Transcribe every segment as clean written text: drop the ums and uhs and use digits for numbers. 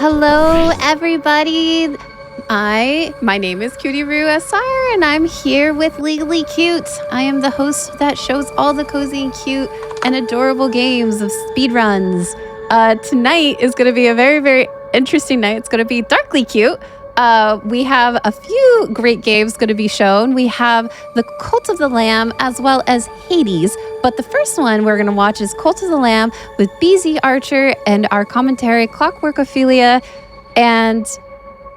Hello, everybody. My name is Cutie Roo SR, and I'm here with Legally Cute. I am the host that shows all the cozy and cute and adorable games of speedruns. Tonight is going to be a very, very interesting night. It's going to be darkly cute. We have a few great games going to be shown. We have the Cult of the Lamb as well as Hades. But the first one we're going to watch is Cult of the Lamb with BZ Archer and our commentary Clockwork Ophelia and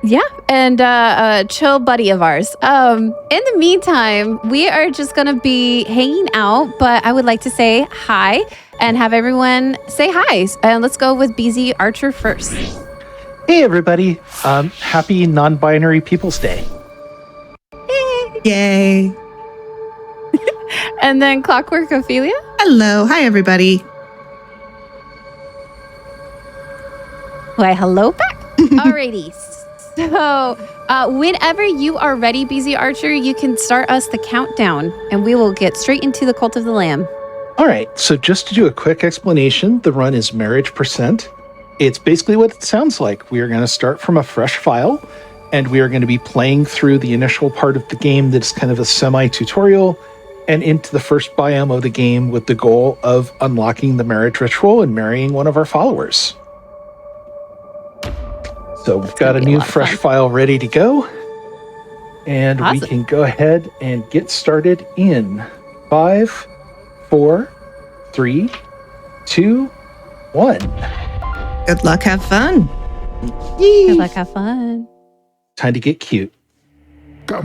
a chill buddy of ours. In the meantime, we are just going to be hanging out, but I would like to say hi and have everyone say hi. And let's go with BZ Archer first. Hey everybody, happy non-binary People's Day. Yay. And then Clockwork Ophelia. Hello, hi everybody. Why, hello back. Alrighty, so whenever you are ready, BZ Archer, you can start us the countdown and we will get straight into the Cult of the Lamb. All right, so just to do a quick explanation, the run is marriage percent. It's basically what it sounds like. We are going to start from a fresh file, and we are going to be playing through the initial part of the game that's kind of a semi-tutorial, and into the first biome of the game with the goal of unlocking the marriage ritual and marrying one of our followers. So we've got a new fresh file ready to go, and awesome. We can go ahead and get started in 5, 4, 3, 2, 1. Good luck, have fun. Yee. Good luck, have fun. Time to get cute. No,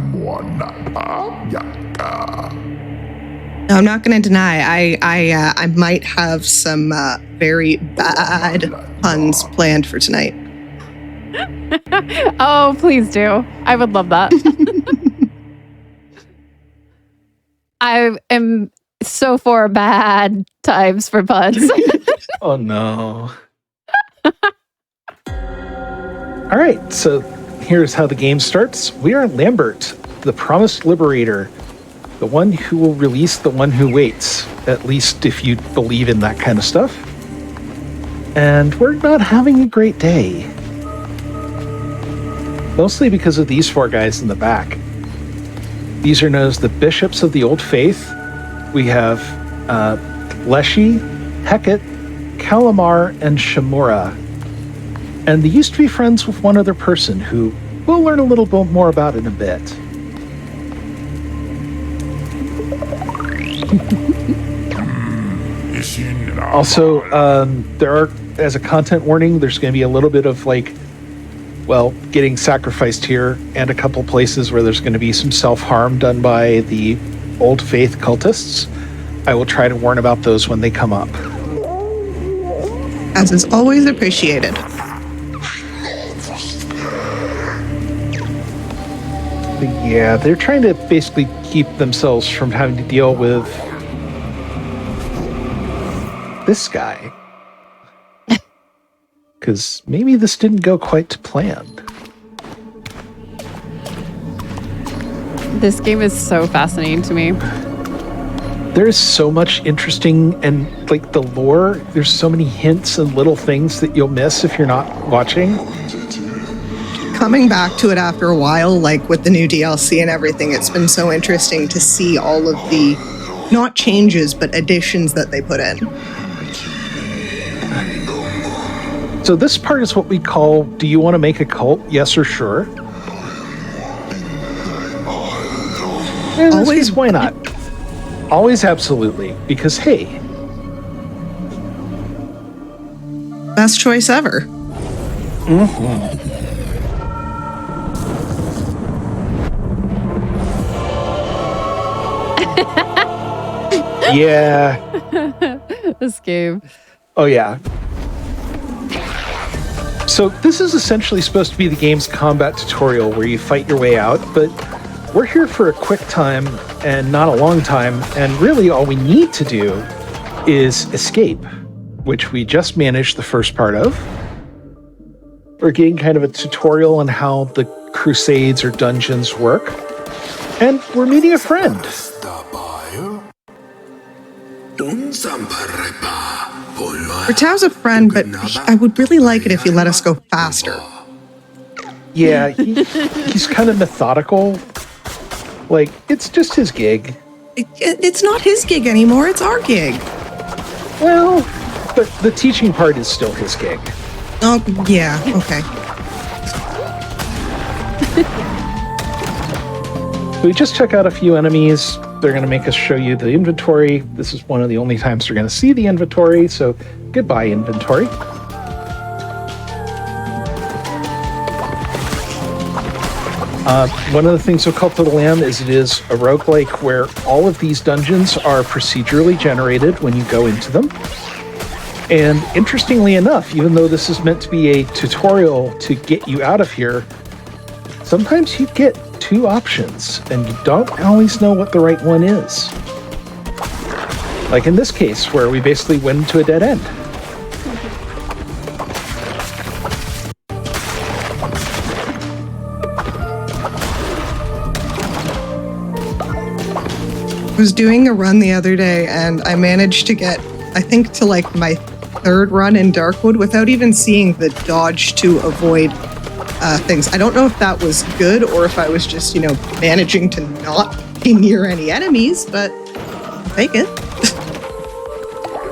I'm not going to deny. I might have some very bad puns planned for tonight. Oh, please do. I would love that. I am so for bad times for puns. Oh, no. All right, so here's how the game starts. We are Lambert, the promised liberator, the one who will release the one who waits, at least if you believe in that kind of stuff. And we're not having a great day. Mostly because of these four guys in the back. These are known as the Bishops of the Old Faith. We have Leshy, Hecate, Calamar, and Shamura. And they used to be friends with one other person who we'll learn a little bit more about in a bit. Also, there are, as a content warning, there's going to be a little bit of getting sacrificed here, and a couple places where there's going to be some self-harm done by the Old Faith cultists. I will try to warn about those when they come up. As is always appreciated. Yeah, they're trying to basically keep themselves from having to deal with this guy. Because maybe this didn't go quite to plan. This game is so fascinating to me. There's so much interesting and the lore. There's so many hints and little things that you'll miss if you're not watching. Coming back to it after a while, with the new DLC and everything, it's been so interesting to see all of the, not changes, but additions that they put in. So this part is what we call, do you want to make a cult? Yes or sure? And always, why not? Always absolutely, because hey. Best choice ever. Mm-hmm. Yeah. This game. Oh, yeah. So this is essentially supposed to be the game's combat tutorial where you fight your way out, but we're here for a quick time and not a long time, and really all we need to do is escape, which we just managed the first part of. We're getting kind of a tutorial on how the crusades or dungeons work, and we're meeting a friend. Bertau's a friend, but I would really like it if you let us go faster. Yeah, he's kind of methodical. Like, it's just his gig. It's not his gig anymore, it's our gig. Well, but the teaching part is still his gig. Oh, yeah, okay. We just check out a few enemies. They're going to make us show you the inventory. This is one of the only times we're going to see the inventory, so goodbye, inventory. One of the things with Cult of the Lamb is it is a roguelike where all of these dungeons are procedurally generated when you go into them. And interestingly enough, even though this is meant to be a tutorial to get you out of here, sometimes you get two options and you don't always know what the right one is. Like in this case, where we basically went into a dead end. I was doing a run the other day and I managed to get, I think, to like my third run in Darkwood without even seeing the dodge to avoid things. I don't know if that was good or if I was just, managing to not be near any enemies, but I'll take it.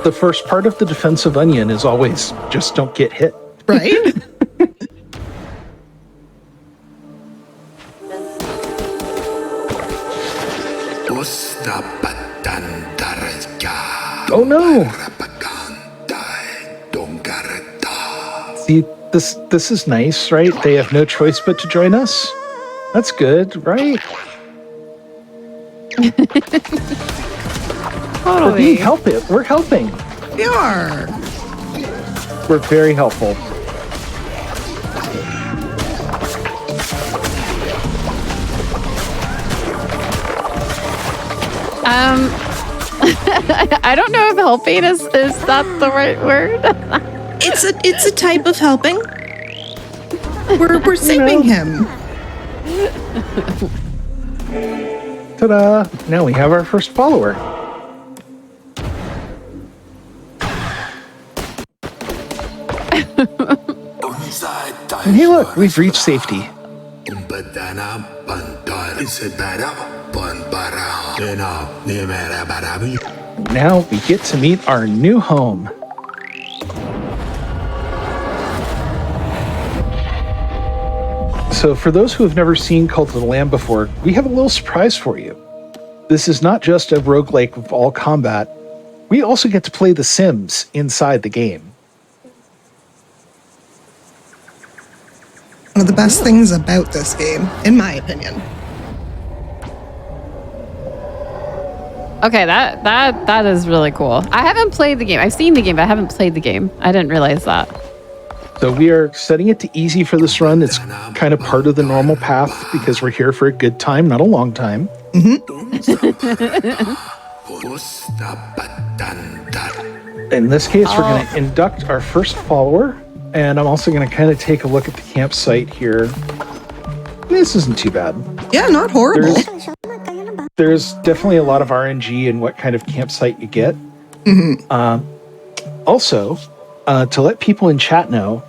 The first part of the defensive onion is always just don't get hit. Right? Oh no! See, this is nice, right? They have no choice but to join us. That's good, right? Totally. Help it. We're helping. We are. We're very helpful. I don't know if helping is that the right word. It's a type of helping. We're saving him. Ta-da! Now we have our first follower. And hey, look, we've reached safety. Now we get to meet our new home. So for those who have never seen Cult of the Lamb before, we have a little surprise for you. This is not just a roguelike of all combat. We also get to play The Sims inside the game. One of the best things about this game, in my opinion. Okay, that is really cool. I haven't played the game. I've seen the game, but I haven't played the game. I didn't realize that. So we are setting it to easy for this run. It's kind of part of the normal path because we're here for a good time, not a long time. In this case, we're going to induct our first follower. And I'm also going to kind of take a look at the campsite here. This isn't too bad. Yeah, not horrible. There's definitely a lot of RNG in what kind of campsite you get. Also, to let people in chat know,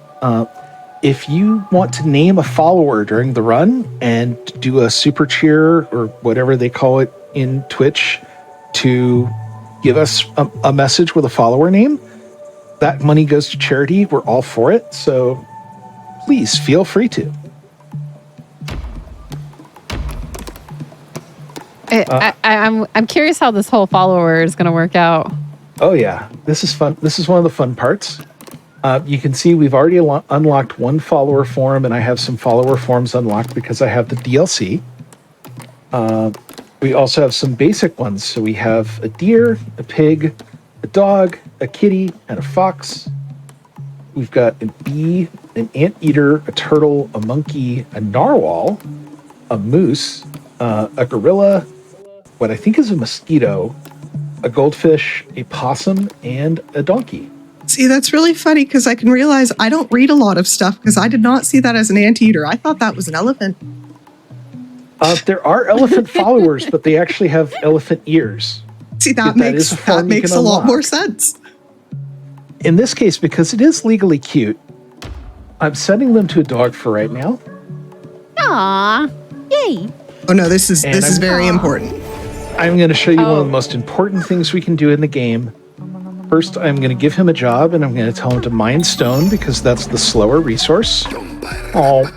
if you want to name a follower during the run and do a super cheer or whatever they call it in Twitch to give us a message with a follower name, that money goes to charity. We're all for it. So please feel free to. I'm curious how this whole follower is going to work out. Oh yeah, this is fun. This is one of the fun parts. You can see we've already unlocked one follower form, and I have some follower forms unlocked because I have the DLC. We also have some basic ones. So we have a deer, a pig, a dog, a kitty, and a fox. We've got a bee, an anteater, a turtle, a monkey, a narwhal, a moose, a gorilla, what I think is a mosquito, a goldfish, a possum, and a donkey. See, that's really funny because I can realize I don't read a lot of stuff because I did not see that as an anteater. I thought that was an elephant. There are elephant followers, but they actually have elephant ears. See, that is a makes form you can a lot unlock. more sense. In this case, because it is legally cute, I'm setting them to a dog for right now. Aw, yay. Oh no, this is And very important. I'm going to show you one of Oh. the most important things we can do in the game. First, I'm going to give him a job, and I'm going to tell him to mine stone, because that's the slower resource. Oh,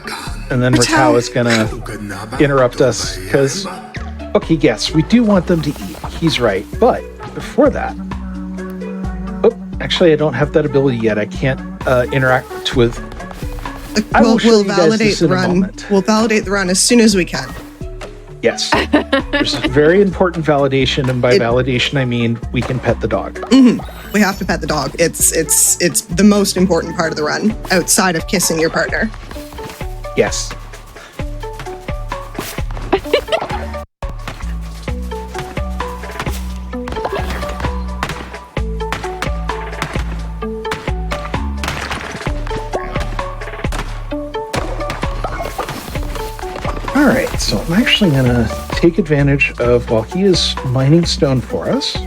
and then Raquel is going to interrupt us, because, okay, yes, we do want them to eat. He's right. But before that, actually, I don't have that ability yet. I can't interact with... I will show you guys this in a moment. We'll validate the run as soon as we can. Yes. There's a very important validation, and by validation, I mean we can pet the dog. We have to pet the dog. It's the most important part of the run, outside of kissing your partner. Yes. All right, so I'm actually going to take advantage of, while he is mining stone for us,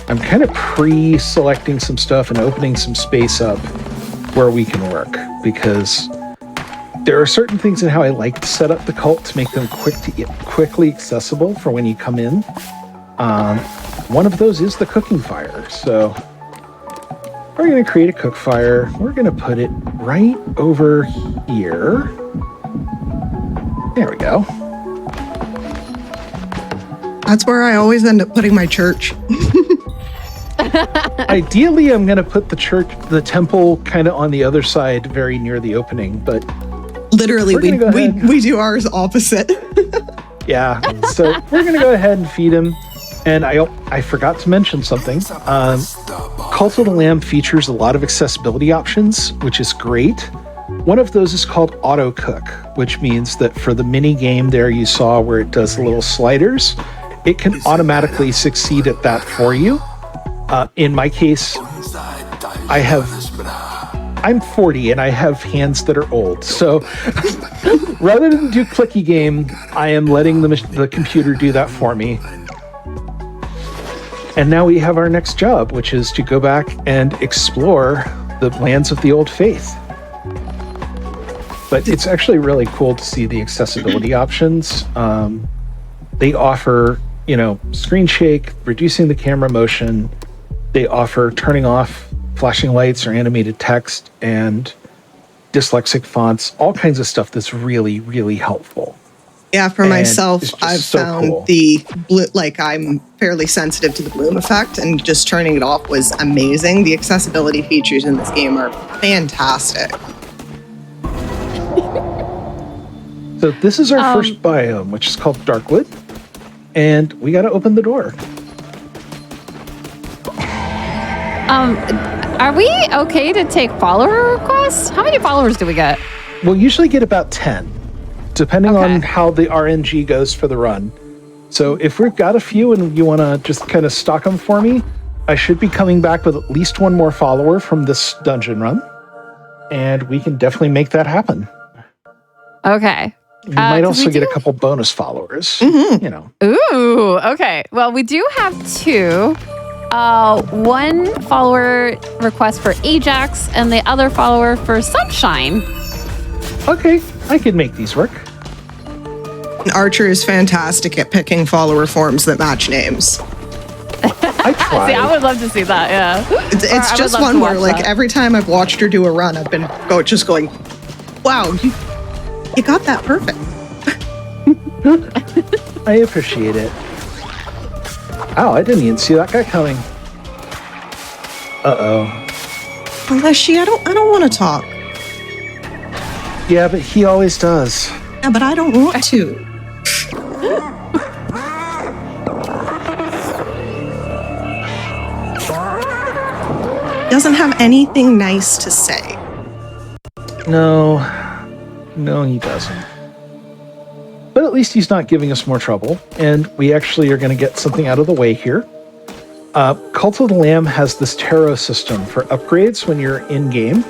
I'm kind of pre-selecting some stuff and opening some space up where we can work, because there are certain things in how I like to set up the cult to make them quickly accessible for when you come in. One of those is the cooking fire. So we're going to create a cook fire. We're going to put it right over here. There we go. That's where I always end up putting my church. Ideally, I'm going to put the temple kind of on the other side, very near the opening, but Literally, we do ours opposite. yeah. So we're going to go ahead and feed him. And I forgot to mention something. Cult of the Lamb features a lot of accessibility options, which is great. One of those is called Auto Cook, which means that for the mini game there you saw where it does little sliders, it can automatically succeed at that for you. In my case, I'm 40 and I have hands that are old. So rather than do clicky game, I am letting the computer do that for me. And now we have our next job, which is to go back and explore the lands of the old faith. But it's actually really cool to see the accessibility options. They offer, screen shake, reducing the camera motion. They offer turning off flashing lights or animated text and dyslexic fonts, all kinds of stuff that's really, really helpful. Yeah, for myself, I've so found cool. the I'm fairly sensitive to the bloom effect, and just turning it off was amazing. The accessibility features in this game are fantastic. So this is our first biome, which is called Darkwood, and we got to open the door. Are we okay to take follower requests? How many followers do we get? We'll usually get about 10, depending on how the RNG goes for the run. So if we've got a few and you want to just kind of stock them for me, I should be coming back with at least one more follower from this dungeon run, and we can definitely make that happen. Okay. We might also get a couple bonus followers, Ooh, okay. Well, we do have 2. One follower request for Ajax and the other follower for Sunshine. Okay, I can make these work. Archer is fantastic at picking follower forms that match names. I try. See, I would love to see that, yeah. It's just one where, every time I've watched her do a run, I've been going, wow, you got that perfect. I appreciate it. Oh, I didn't even see that guy coming. Uh-oh. Unless I don't want to talk. Yeah, but he always does. Yeah, but I don't want to. Doesn't have anything nice to say. No, he doesn't. But at least he's not giving us more trouble, and we actually are going to get something out of the way here. Cult of the Lamb has this tarot system for upgrades when you're in-game.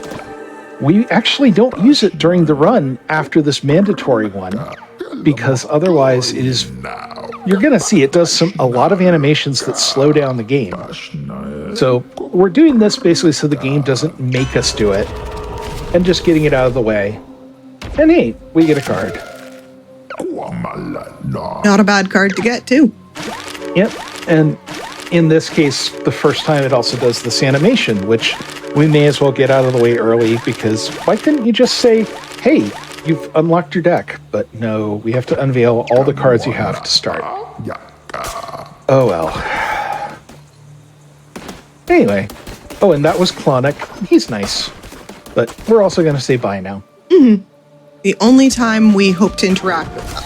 We actually don't use it during the run after this mandatory one, because otherwise it is you're going to see it does a lot of animations that slow down the game. So we're doing this basically so the game doesn't make us do it, and just getting it out of the way. And hey, we get a card. Not a bad card to get, too. Yep, and in this case, the first time it also does this animation, which we may as well get out of the way early, because why couldn't you just say, hey, you've unlocked your deck? But no, we have to unveil all the cards you have to start. Oh well. Anyway, oh, and that was Clonic. He's nice. But we're also going to say bye now. Mm-hmm. The only time we hope to interact with them.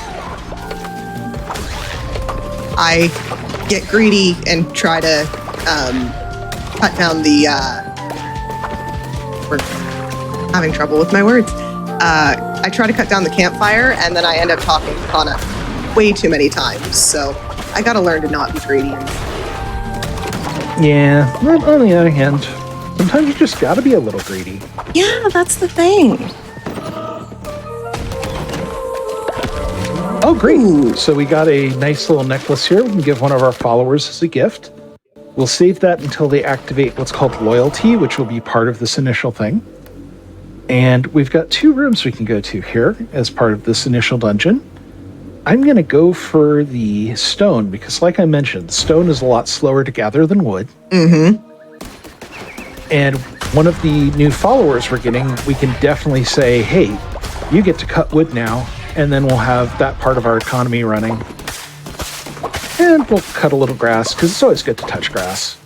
I get greedy and try to cut down the... we're having trouble with my words. I try to cut down the campfire, and then I end up talking to Kana way too many times. So I got to learn to not be greedy. Yeah, but on the other hand, sometimes you just got to be a little greedy. Yeah, that's the thing. Oh, great. Ooh. So we got a nice little necklace here we can give one of our followers as a gift. We'll save that until they activate what's called loyalty, which will be part of this initial thing. And we've got 2 rooms we can go to here as part of this initial dungeon. I'm going to go for the stone because, like I mentioned, stone is a lot slower to gather than wood. Mm-hmm. And one of the new followers we're getting, we can definitely say, hey, you get to cut wood now, and then we'll have that part of our economy running. And we'll cut a little grass, because it's always good to touch grass.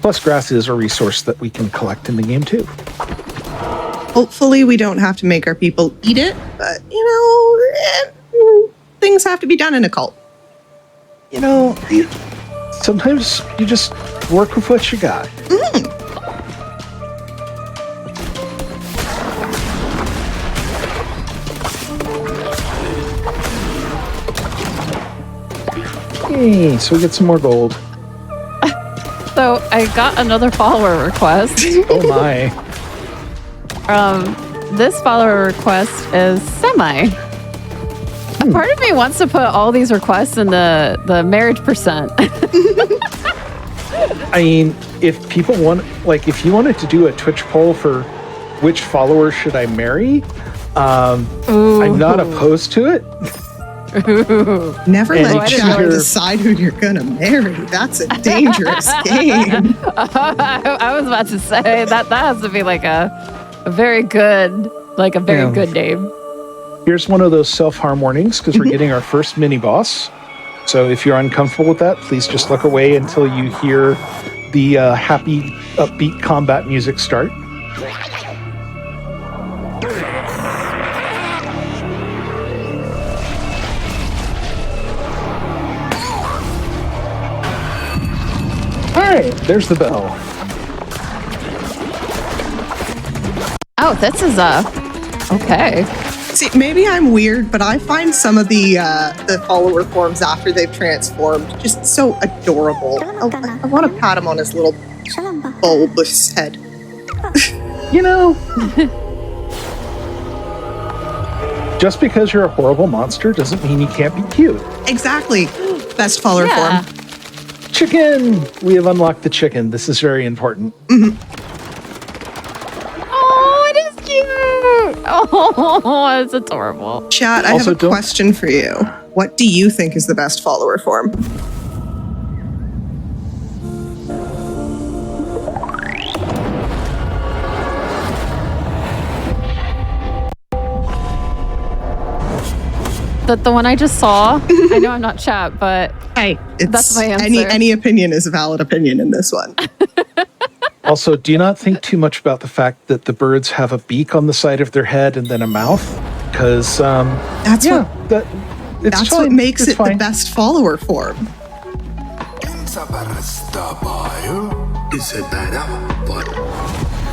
Plus, grass is a resource that we can collect in the game, too. Hopefully, we don't have to make our people eat it, but, things have to be done in a cult. Sometimes you just work with what you got. Mm. Hey, so we get some more gold. So I got another follower request. Oh my. This follower request is semi. A part of me wants to put all these requests in the marriage percent. I mean, if people want, if you wanted to do a Twitch poll for which follower should I marry, I'm not opposed to it. Never let chat decide who you're gonna marry. That's a dangerous game. I was about to say that has to be like a very good, good name. Here's one of those self-harm warnings because we're getting our first mini boss. So if you're uncomfortable with that, please just look away until you hear the happy, upbeat combat music start. All right, there's the bell. Oh, this is okay. See, maybe I'm weird, but I find some of the follower forms after they've transformed just so adorable. I want to pat him on his little bulbous head. Just because you're a horrible monster doesn't mean you can't be cute. Exactly. Best follower form. Chicken! We have unlocked the chicken. This is very important. Mm-hmm. Oh, it is cute! Oh, it's adorable. Chat, I have a question for you. What do you think is the best follower form? The one I just saw. I know I'm not chat, but hey, that's my answer. Any opinion is a valid opinion in this one. Also, do not think too much about the fact that the birds have a beak on the side of their head and then a mouth, because that's what makes it the best follower form.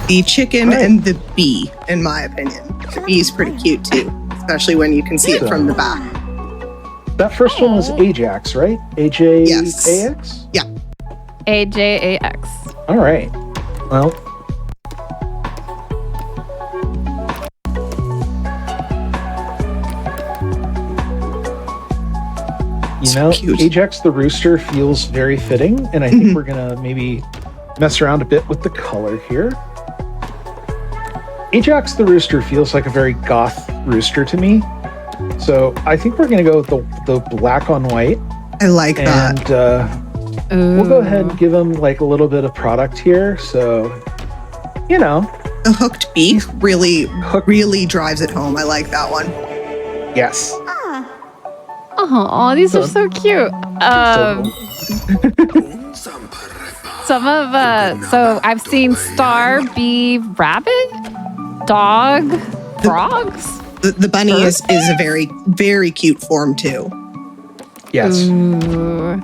The chicken and the bee, in my opinion. The bee is pretty cute too, especially when you can see it from the back. That first one was Ajax, right? AJAX? Yes. Yeah. AJAX. All right. Well. You know, cute. Ajax the rooster feels very fitting, and I think we're gonna maybe mess around a bit with the color here. Ajax the rooster feels like a very goth rooster to me, so I think we're gonna go with the black on white. I like that. And we'll go ahead and give him like a little bit of product here. So, you know, The hooked beak really drives it home. I like that one. yes. Oh, these are so cute. Some of so I've seen star, bee, rabbit, dog, frogs. The bunny is a very, very cute form too. Yes. Ooh.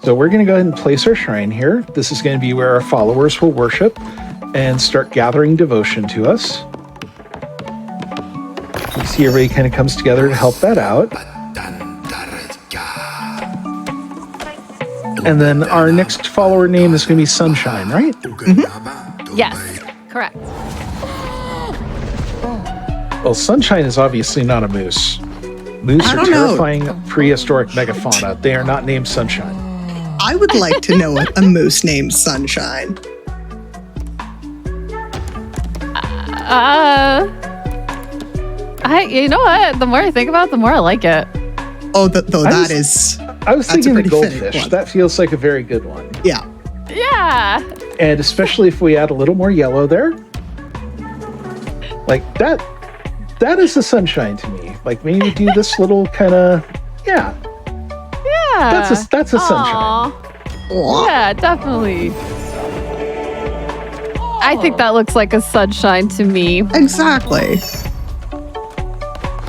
So we're going to go ahead and place our shrine here. This is going to be where our followers will worship and start gathering devotion to us. You see everybody kind of comes together to help that out. And then our next follower name is going to be Sunshine, right? Yes, correct. Well, Sunshine is obviously not a moose. Moose I are don't know. terrifying prehistoric megafauna. They are not named Sunshine. I would like to know a moose named Sunshine. You know what? The more I think about it, the more I like it. Oh, that is. I was That's a thinking the pretty fitting goldfish. one. That feels like a very good one. Yeah. Yeah. And especially if we add a little more yellow there. Like that is a Sunshine to me. Like maybe do this little kind of, yeah. Yeah. That's a Sunshine. Aw. Yeah, definitely. I think that looks like a sunshine to me. Exactly.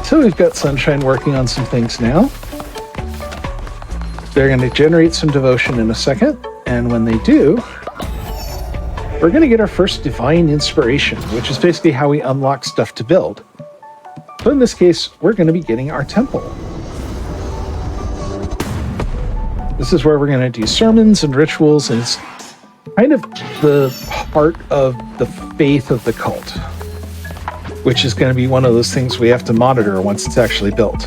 So we've got Sunshine working on some things now. They're going to generate some devotion in a second. And when they do, we're going to get our first divine inspiration, which is basically how we unlock stuff to build. So in this case, we're going to be getting our temple. This is where we're going to do sermons and rituals, and it's kind of the heart of the faith of the cult, which is going to be one of those things we have to monitor once it's actually built.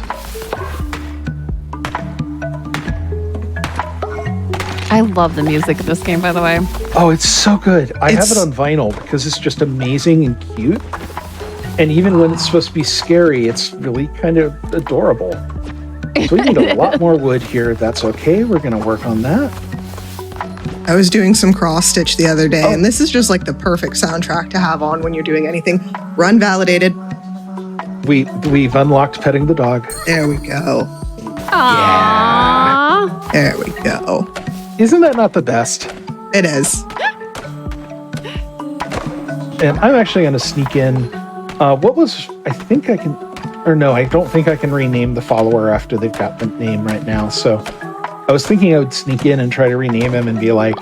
I love the music of this game, by the way. Oh, it's so good. I have It's- it on vinyl because it's just amazing and cute. And even when it's supposed to be scary, it's really kind of adorable. So we need a lot more wood here. That's okay. We're going to work on that. I was doing some cross stitch the other day, and this is just like the perfect soundtrack to have on when you're doing anything. Run validated. We've unlocked petting the dog. There we go. Aww. There we go. Isn't that not the best? It is. And I'm actually going to sneak in. I think I can, or no, I don't think I can rename the follower after they've got the name right now. So I was thinking I would sneak in and try to rename him and be like,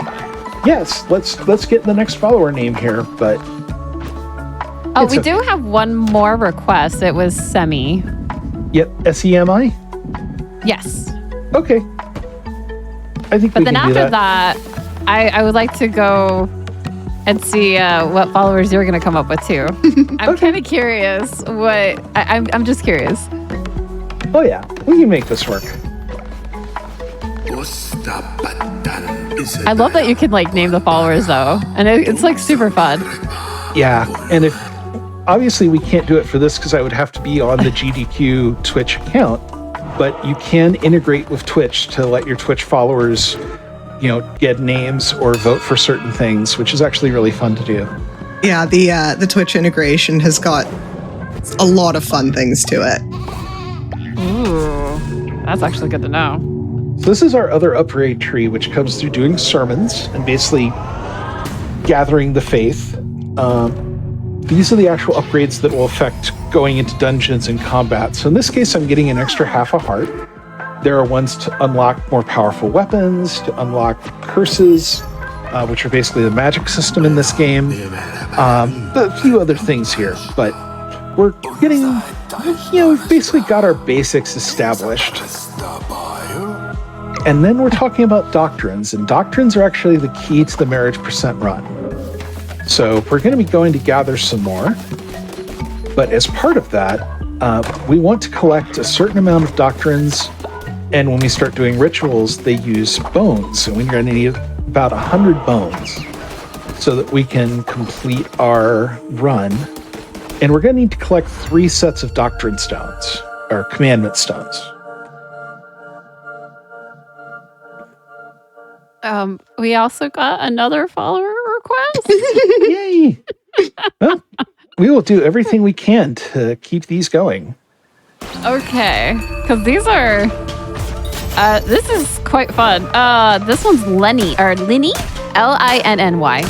yes, let's get the next follower name here. But Oh, It's we okay. do have one more request. It was Semi. yep, SEMI. Yes. Okay. I think But we then can do after that. I would like to go and see what followers you're going to come up with too. I'm kind of curious I'm just curious. Oh yeah, we can make this work. I love that you can like name the followers though. And it's like super fun. Yeah, and if obviously we can't do it for this because I would have to be on the GDQ Twitch account, but you can integrate with Twitch to let your Twitch followers, get names or vote for certain things, which is actually really fun to do. Yeah, the Twitch integration has got a lot of fun things to it. Ooh, that's actually good to know. So this is our other upgrade tree, which comes through doing sermons and basically gathering the faith. These are the actual upgrades that will affect going into dungeons and combat. So in this case, I'm getting an extra half a heart. There are ones to unlock more powerful weapons, to unlock curses, which are basically the magic system in this game. A few other things here, but we're getting, we've basically got our basics established. And then we're talking about doctrines, and doctrines are actually the key to the marriage percent run. So we're going to be going to gather some more, but as part of that, we want to collect a certain amount of doctrines And when we start doing rituals, they use bones. And we're going to need about 100 bones so that we can complete our run. And we're going to need to collect 3 sets of doctrine stones, or commandment stones. We also got another follower request. Yay! Well, we will do everything we can to keep these going. Okay, because these are... this is quite fun. This one's Lenny, or Linny? Linny.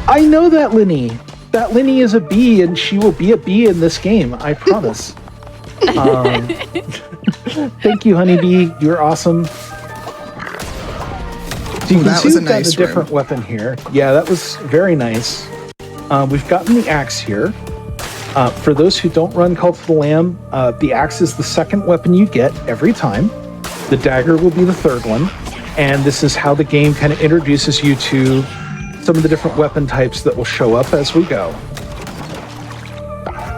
I know that Linny. That Linny is a bee, and she will be a bee in this game, I promise. Thank you, Honeybee. You're awesome. So you can see we've got a different weapon here. Yeah, that was very nice. We've gotten the axe here. For those who don't run Cult of the Lamb, the axe is the second weapon you get every time. The dagger will be the third one. And this is how the game kind of introduces you to some of the different weapon types that will show up as we go.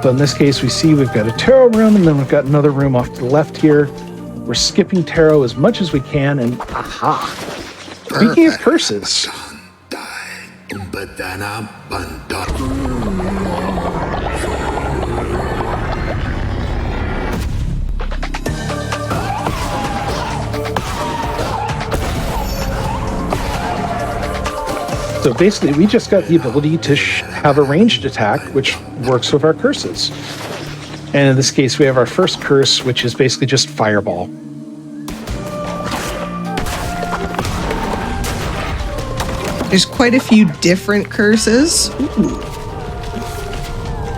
So in this case, we see we've got a tarot room, and then we've got another room off to the left here. We're skipping tarot as much as we can, and aha! Speaking of curses. So basically, we just got the ability to have a ranged attack, which works with our curses. And in this case, we have our first curse, which is basically just Fireball. There's quite a few different curses.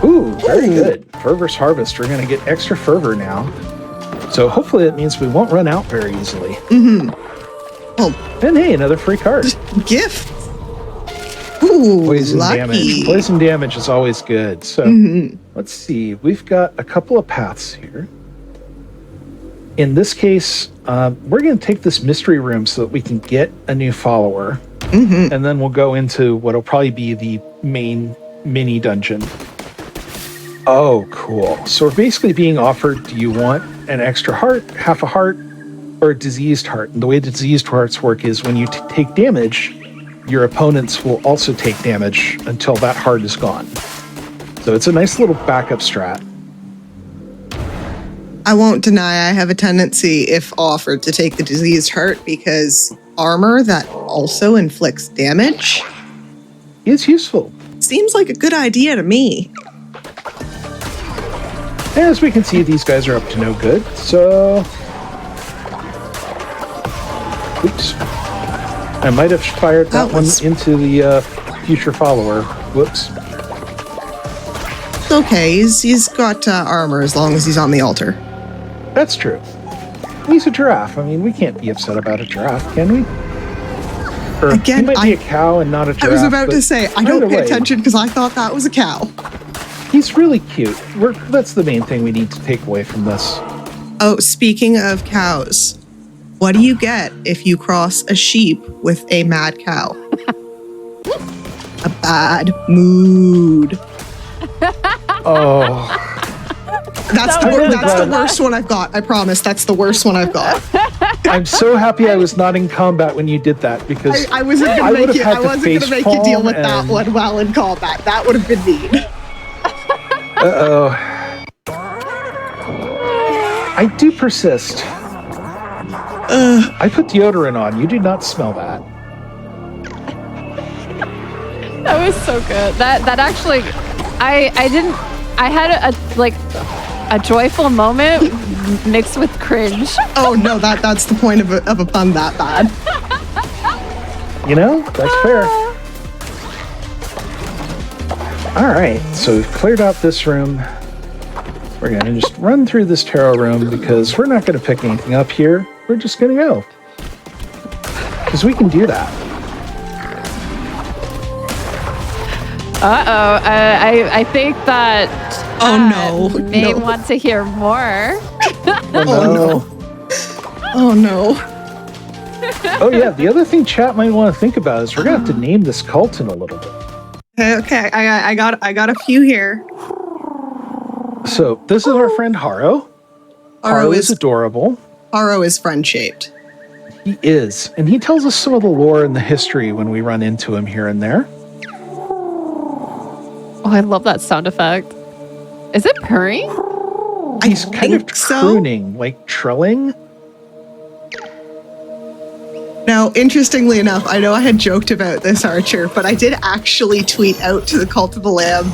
Ooh, very good. Fervor's Harvest. We're going to get extra fervor now. So hopefully that means we won't run out very easily. Oh. And hey, another free card. Gift. Ooh, poison lucky. damage. Poison damage is always good. So let's see. We've got a couple of paths here. In this case, we're going to take this mystery room so that we can get a new follower. And then we'll go into what will probably be the main mini dungeon. Oh, cool. So we're basically being offered, do you want an extra heart, half a heart, or a diseased heart? And the way the diseased hearts work is when you take damage, your opponents will also take damage until that heart is gone. So it's a nice little backup strat. I won't deny I have a tendency, if offered, to take the diseased heart because armor that also inflicts damage is useful. Seems like a good idea to me. As we can see, these guys are up to no good, so... Oops. I might have fired that one into the future follower. Whoops. It's okay. He's got armor as long as he's on the altar. That's true. He's a giraffe. I mean, we can't be upset about a giraffe, can we? Or again, he might be a cow and not a giraffe. I was about to say, I don't pay attention because I thought that was a cow. He's really cute. That's the main thing we need to take away from this. Oh, speaking of cows, what do you get if you cross a sheep with a mad cow? A bad mood. Oh. That's the worst one I've got. I promise. That's the worst one I've got. I'm so happy I was not in combat when you did that because I wasn't going to make you deal with that one while in combat. That would have been mean. Uh-oh. I do persist. I put deodorant on. You do not smell that. That was so good. That actually, I had a joyful moment mixed with cringe. Oh no, that's the point of a pun that bad. You know, that's fair. All right, so we've cleared out this room. We're going to just run through this tarot room because we're not going to pick anything up here. We're just going to go. Because we can do that. Uh-oh. I think that... may want to hear more. Oh no. Oh yeah, the other thing chat might want to think about is we're going to have to name this cult in a little bit. Okay, I got a few here. So this is our friend Haro. Haro is adorable. Haro is friend-shaped. He is. And he tells us some of the lore and the history when we run into him here and there. Oh, I love that sound effect. Is it purring? He's kind of crooning, like trilling. Now, interestingly enough, I know I had joked about this, Archer, but I did actually tweet out to the Cult of the Lamb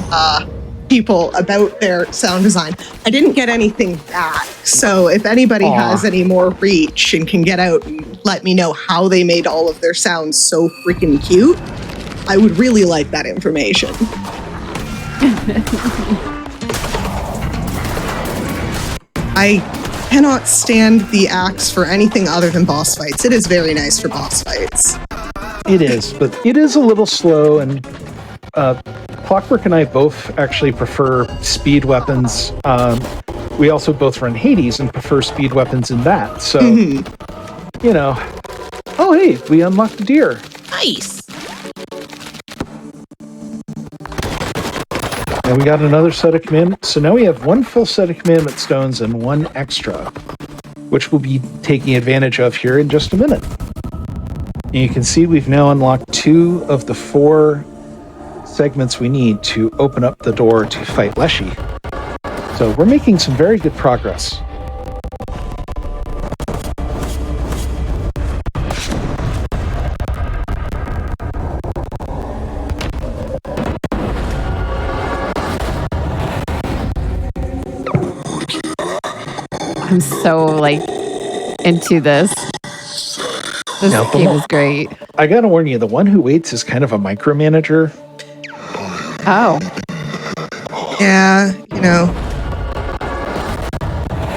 people about their sound design. I didn't get anything back. So if anybody has any more reach and can get out and let me know how they made all of their sounds so freaking cute, I would really like that information. I cannot stand the axe for anything other than boss fights. It is very nice for boss fights. It is, but it is a little slow, and Clockwork and I both actually prefer speed weapons. We also both run Hades and prefer speed weapons in that. So, you know. Oh, hey, we unlocked a deer. Nice. And we got another set of commandments. So now we have one full set of commandment stones and one extra, which we'll be taking advantage of here in just a minute. And you can see we've now unlocked 2 of the 4 segments we need to open up the door to fight Leshy. So we're making some very good progress. I'm so, like, into this. This game is great. I gotta warn you, the one who waits is kind of a micromanager. Oh. Yeah, you know.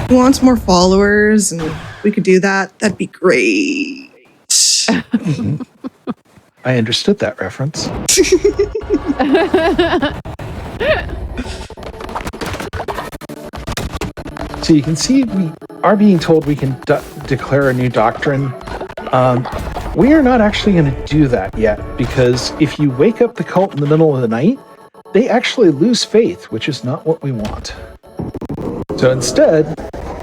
He wants more followers, and we could do that. That'd be great. I understood that reference. So you can see we are being told we can declare a new doctrine. We are not actually going to do that yet, because if you wake up the cult in the middle of the night, they actually lose faith, which is not what we want. So instead,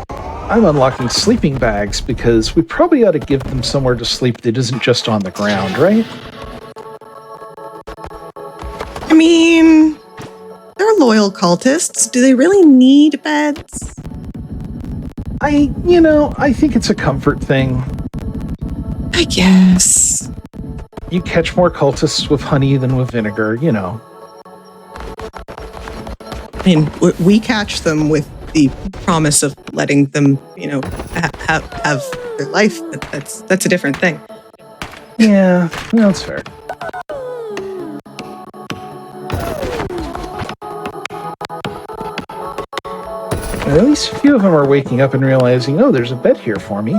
I'm unlocking sleeping bags, because we probably ought to give them somewhere to sleep that isn't just on the ground, right? I mean, they're loyal cultists. Do they really need beds? I think it's a comfort thing. I guess. You catch more cultists with honey than with vinegar, you know. I mean, we catch them with the promise of letting them, have their life. That's a different thing. Yeah, that's fair. At least a few of them are waking up and realizing, oh, there's a bed here for me.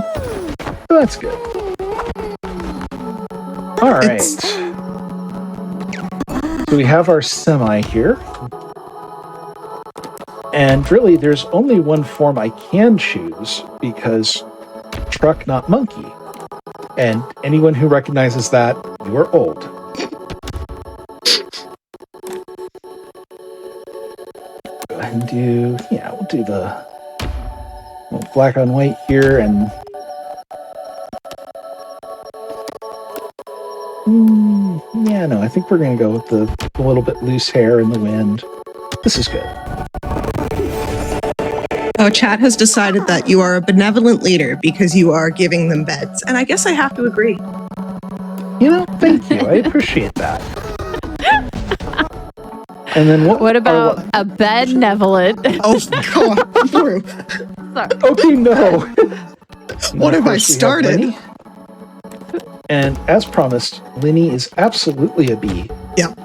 So that's good. All right. So we have our semi here. And really, there's only one form I can choose, because truck, not monkey. And anyone who recognizes that, you are old. Go ahead and we'll do the black on white here, and I think we're going to go with the little bit loose hair and the wind. This is good. Oh, chat has decided that you are a benevolent leader because you are giving them beds. And I guess I have to agree. Thank you. I appreciate that. And then what about a benevolent? Oh, God. Sorry. Okay, no. What have I started? And as promised, Linny is absolutely a bee. Yep.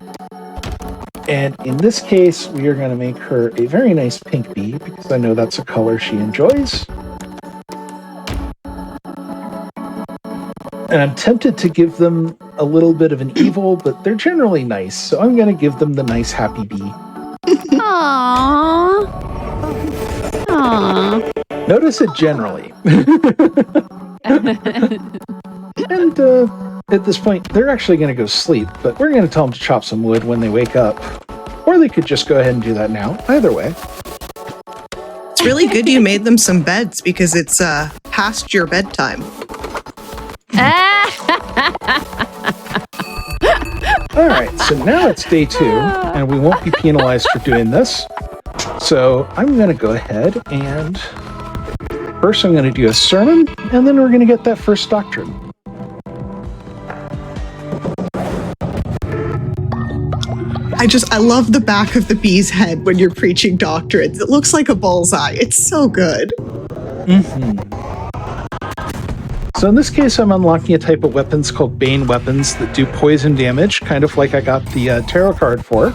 And in this case, we are going to make her a very nice pink bee, because I know that's a color she enjoys. And I'm tempted to give them a little bit of an evil, but they're generally nice, so I'm going to give them the nice happy bee. Aww. Aww. Notice it generally. And at this point, they're actually going to go sleep, but we're going to tell them to chop some wood when they wake up. Or they could just go ahead and do that now. Either way. It's really good you made them some beds, because it's past your bedtime. All right, so now it's day 2, and we won't be penalized for doing this. So I'm going to go ahead and first I'm going to do a sermon, and then we're going to get that first doctrine. I love the back of the bee's head when you're preaching doctrines. It looks like a bullseye. It's so good. So in this case, I'm unlocking a type of weapons called Bane weapons that do poison damage, kind of like I got the tarot card for.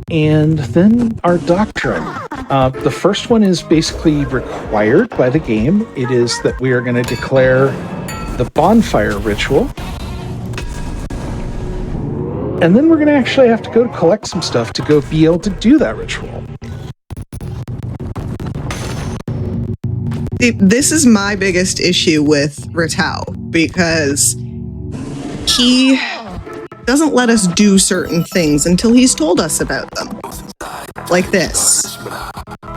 And then our doctrine. The first one is basically required by the game. It is that we are going to declare the bonfire ritual. And then we're going to actually have to go to collect some stuff to go be able to do that ritual. This is my biggest issue with Ratau, because he doesn't let us do certain things until he's told us about them. Like this.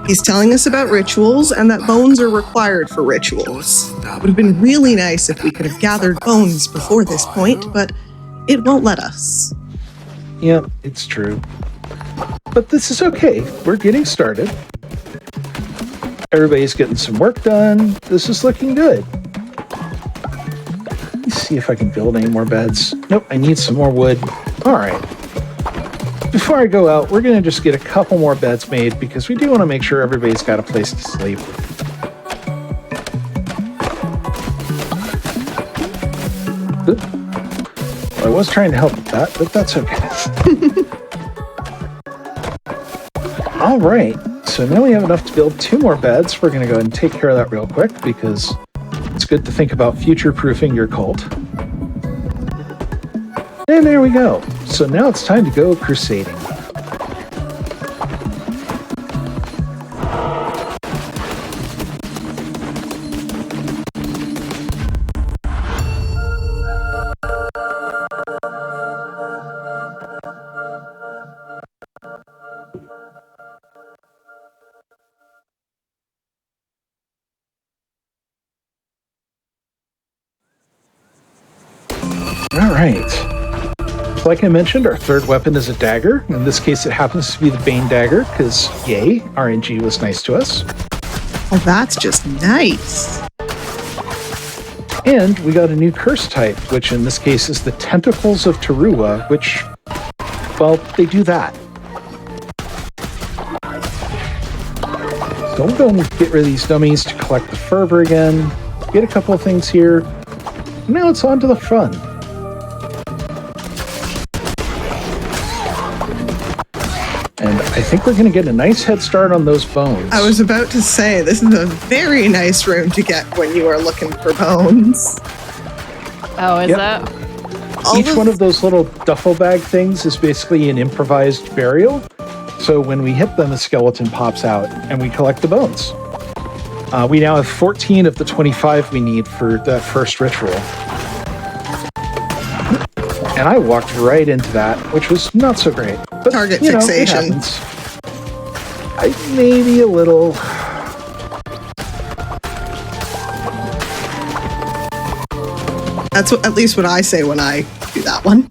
He's telling us about rituals and that bones are required for rituals. It would have been really nice if we could have gathered bones before this point, but it won't let us. Yeah, it's true. But this is okay. We're getting started. Everybody's getting some work done. This is looking good. Let me see if I can build any more beds. Nope, I need some more wood. All right. Before I go out, we're going to just get a couple more beds made because we do want to make sure everybody's got a place to sleep. Oop. I was trying to help with that, but that's okay. All right, so now we have enough to build 2 more beds. We're going to go ahead and take care of that real quick because it's good to think about future-proofing your cult. And there we go. So now it's time to go crusading. All right. Like I mentioned, our third weapon is a dagger. In this case, it happens to be the Bane dagger because, yay, RNG was nice to us. Oh, that's just nice. And we got a new curse type, which in this case is the Tentacles of Teruwa, which, well, they do that. So we'll go and get rid of these dummies to collect the fervor again, get a couple of things here. Now it's on to the fun. And I think we're going to get a nice head start on those bones. I was about to say, this is a very nice room to get when you are looking for bones. Oh, is that? Each one of those little duffel bag things is basically an improvised burial. So when we hit them, a skeleton pops out and we collect the bones. We now have 14 of the 25 we need for that first ritual. And I walked right into that, which was not so great. But, target you know, fixation. It happens. Maybe a little. That's what, at least what I say when I do that one.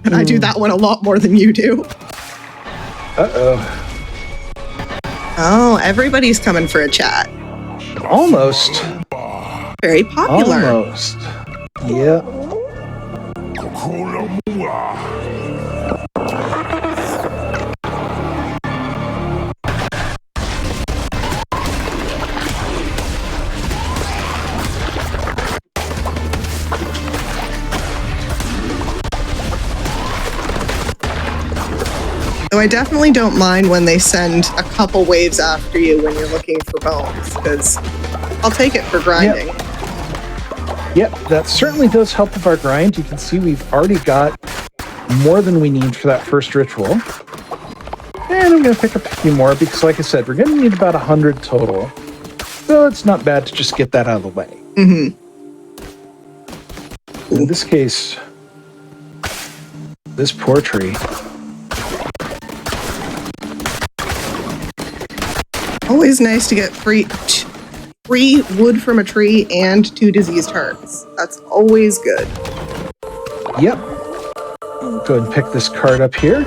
And I do that one a lot more than you do. Uh-oh. Oh, everybody's coming for a chat. Almost. Very popular. Almost. Yeah. Though I definitely don't mind when they send a couple waves after you when you're looking for bones, because I'll take it for grinding. Yep, that certainly does help with our grind. You can see we've already got more than we need for that first ritual. And I'm going to pick up a few more because, like I said, we're going to need about 100 total. So it's not bad to just get that out of the way. Mm-hmm. In this case, this poor tree. Always nice to get free. 3 wood from a tree and 2 diseased hearts. That's always good. Yep. I'll go ahead and pick this card up here.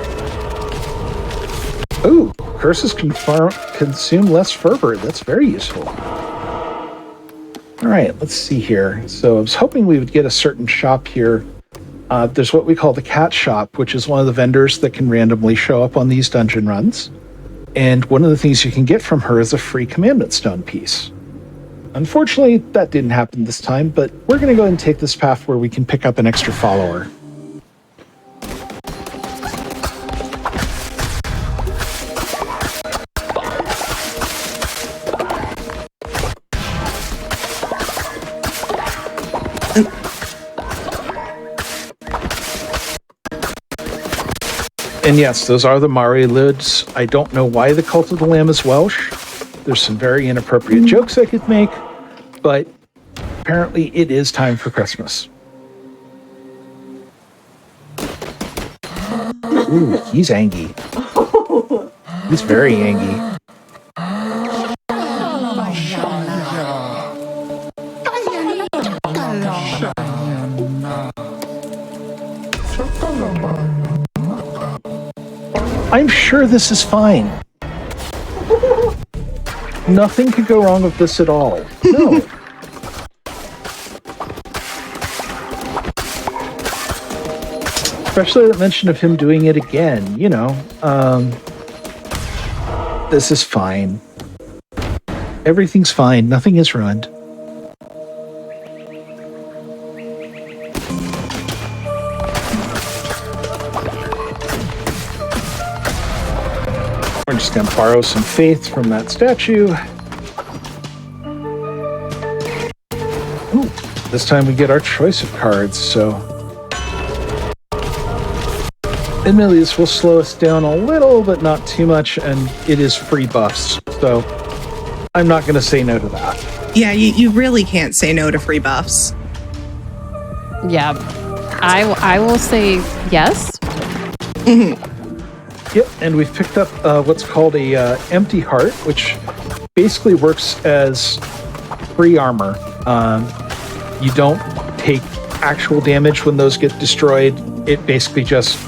Ooh, curses consume less fervor. That's very useful. All right, let's see here. So I was hoping we would get a certain shop here. There's what we call the cat shop, which is one of the vendors that can randomly show up on these dungeon runs. And one of the things you can get from her is a free commandment stone piece. Unfortunately, that didn't happen this time, but we're going to go ahead and take this path where we can pick up an extra follower. And yes, those are the Mari lids. I don't know why the Cult of the Lamb is Welsh. There's some very inappropriate jokes I could make, but apparently it is time for Christmas. Ooh, he's angry. He's very angry. I'm sure this is fine. Nothing could go wrong with this at all. No. Especially the mention of him doing it again, you know. This is fine. Everything's fine. Nothing is ruined. We're just going to borrow some faith from that statue. Ooh, this time we get our choice of cards, so... Admittedly, this will slow us down a little, but not too much, and it is free buffs, so I'm not going to say no to that. Yeah, you really can't say no to free buffs. Yeah, I will say yes. Mm-hmm. Yep, and we've picked up what's called a empty heart, which basically works as free armor. You don't take actual damage when those get destroyed. It basically just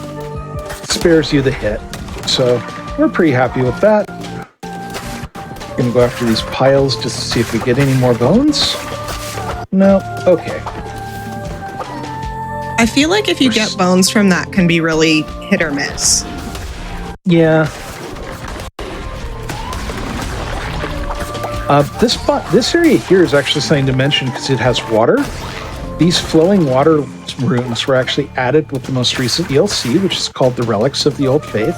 spares you the hit. So we're pretty happy with that. We're going to go after these piles just to see if we get any more bones. No? Okay. I feel like if you get bones from that can be really hit or miss. Yeah. This area here is actually something to mention because it has water. These flowing water runes were actually added with the most recent DLC, which is called the Relics of the Old Faith.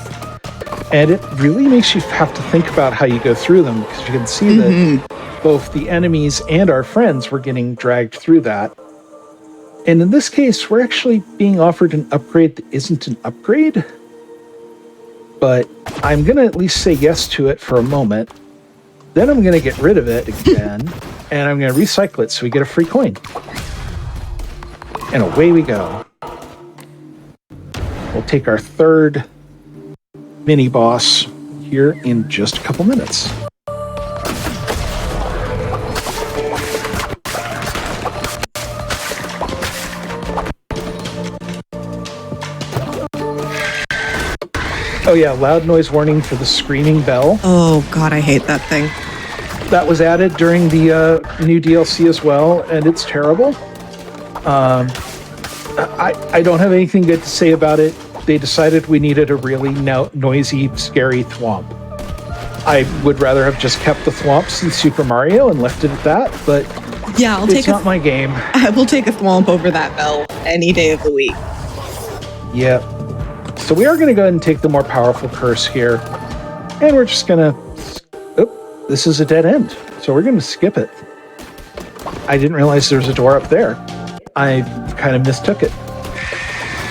And it really makes you have to think about how you go through them, because you can see that both the enemies and our friends were getting dragged through that. And in this case, we're actually being offered an upgrade that isn't an upgrade. But I'm going to at least say yes to it for a moment. Then I'm going to get rid of it again, and I'm going to recycle it so we get a free coin. And away we go. We'll take our third mini-boss here in just a couple minutes. Oh yeah, loud noise warning for the screaming bell. Oh god, I hate that thing. That was added during the new DLC as well, and it's terrible. I don't have anything good to say about it. They decided we needed a really noisy, scary thwomp. I would rather have just kept the thwomps in Super Mario and left it at that, but yeah, it's not my game. I will take a thwomp over that bell any day of the week. Yep. So we are going to go ahead and take the more powerful curse here, and we're just going to... Oh, this is a dead end, so we're going to skip it. I didn't realize there was a door up there. I kind of mistook it.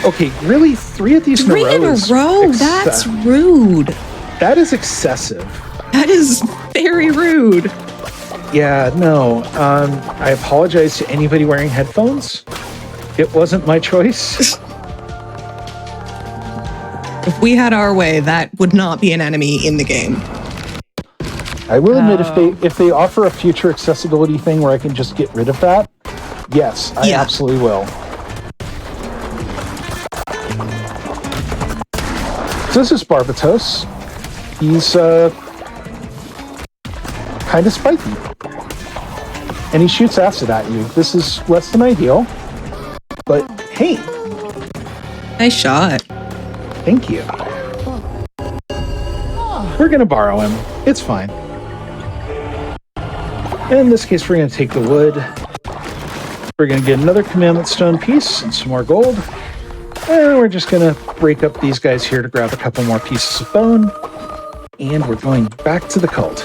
Okay, really? 3 of these in a row? 3 in a row? That's rude. That is excessive. That is very rude. Yeah, no. I apologize to anybody wearing headphones. It wasn't my choice. If we had our way, that would not be an enemy in the game. I will admit, if they offer a future accessibility thing where I can just get rid of that, yes, I absolutely will. So this is Barbatos. He's kind of spiky, and he shoots acid at you. This is less than ideal, but hey, nice shot. Thank you. We're gonna borrow him. It's fine. In this case, we're going to take the wood. We're going to get another commandment stone piece and some more gold. And we're just going to break up these guys here to grab a couple more pieces of bone. And we're going back to the cult.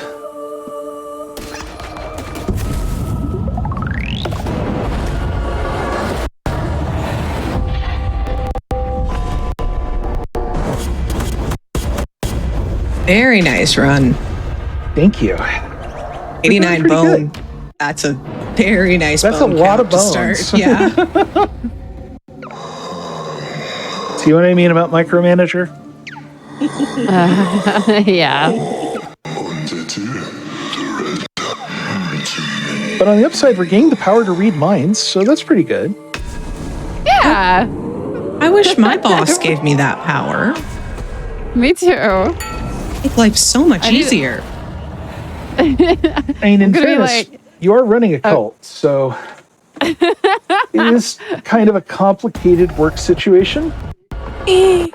Very nice run. Thank you. 89 bone. Good. That's a very nice That's bone. That's a lot of bones. To start. Yeah. See what I mean about micromanager? Yeah. But on the upside, we're gaining the power to read minds, so that's pretty good. Yeah. I wish my boss gave me that power. Me too. Make life so much easier. I mean, in fairness, you are running a cult, so it is kind of a complicated work situation. I'm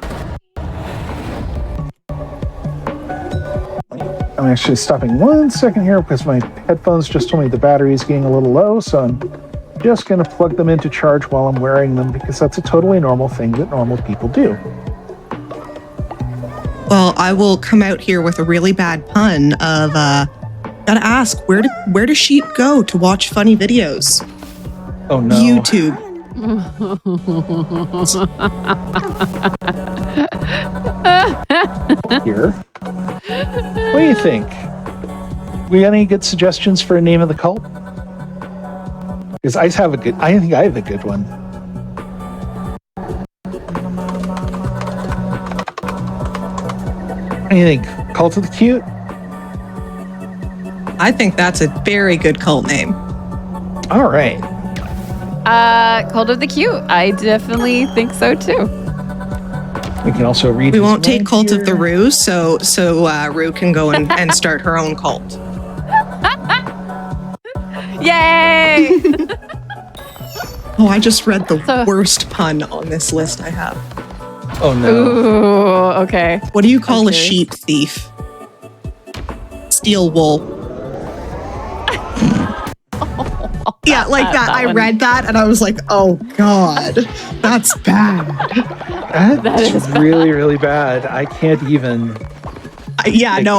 actually stopping 1 second here because my headphones just told me the battery is getting a little low, so I'm just going to plug them into charge while I'm wearing them because that's a totally normal thing that normal people do. Well, I will come out here with a really bad pun of, gotta ask, where do sheep go to watch funny videos? Oh no. YouTube. Here. What do you think? We got any good suggestions for a name of the cult? Because I think I have a good one. What do you think? Cult of the Cute? I think that's a very good cult name. All right. Cult of the Cute. I definitely think so too. We can also read. We won't take Cult of the Rue, so Rue can go and start her own cult. Yay! Oh, I just read the worst pun on this list I have. Oh no. Ooh, okay. What do you call a sheep thief? Steel wool. Yeah, like that. I read that and I was like, oh God, that's bad. That's really, really bad. I can't even. I'm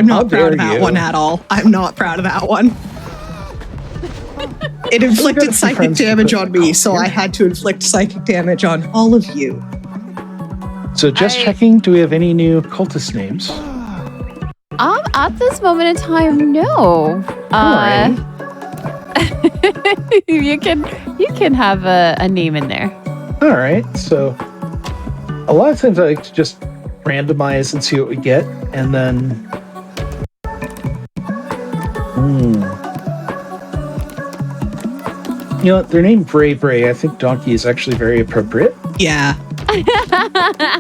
not proud of that one at all. I'm not proud of that one. It inflicted psychic damage on me, so I had to inflict psychic damage on all of you. So just checking, do we have any new cultist names? At this moment in time, no. All right. you can have a name in there. All right. So a lot of times I like to just randomize and see what we get, and then. You know what? Their name Bray Bray. I think Donkey is actually very appropriate. Yeah.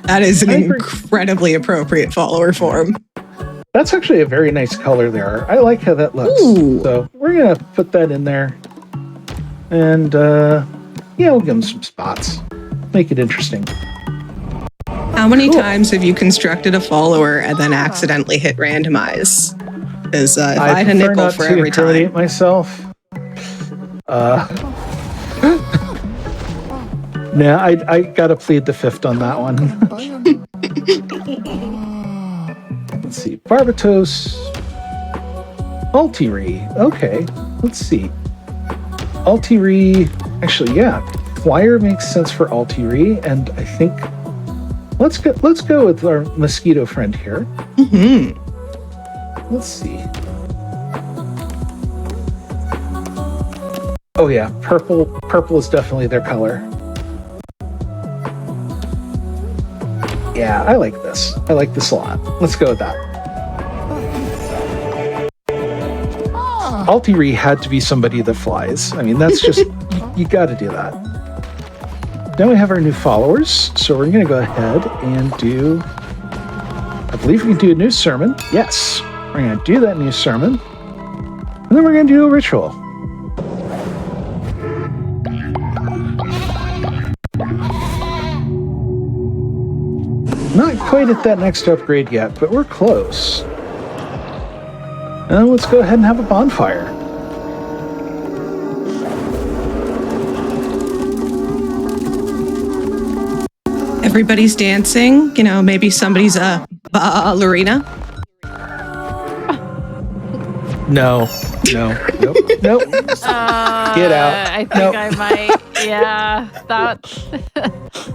That is an incredibly appropriate follower form. That's actually a very nice color there. I like how that looks. Ooh. So we're going to put that in there. And, we'll give them some spots. Make it interesting. How many times have you constructed a follower and then accidentally hit randomize? Because if I had a nickel for every time. I prefer myself. Nah, I gotta plead the fifth on that one. Let's see. Barbatos. Altiri. Okay. Let's see. Altiri. Actually, yeah. Flyer makes sense for Altiri, and I think let's go with our mosquito friend here. Mm-hmm. Let's see. Oh yeah, purple. Purple is definitely their color. Yeah, I like this. I like this a lot. Let's go with that. Altiri had to be somebody that flies. I mean, that's just, you got to do that. Now we have our new followers, so we're going to go ahead and do, I believe we can do a new sermon. Yes, we're going to do that new sermon. And then we're going to do a ritual. Not quite at that next upgrade yet, but we're close. And let's go ahead and have a bonfire. Everybody's dancing. You know, maybe somebody's a ballerina. No. Nope. Get out. I think I might. Yeah,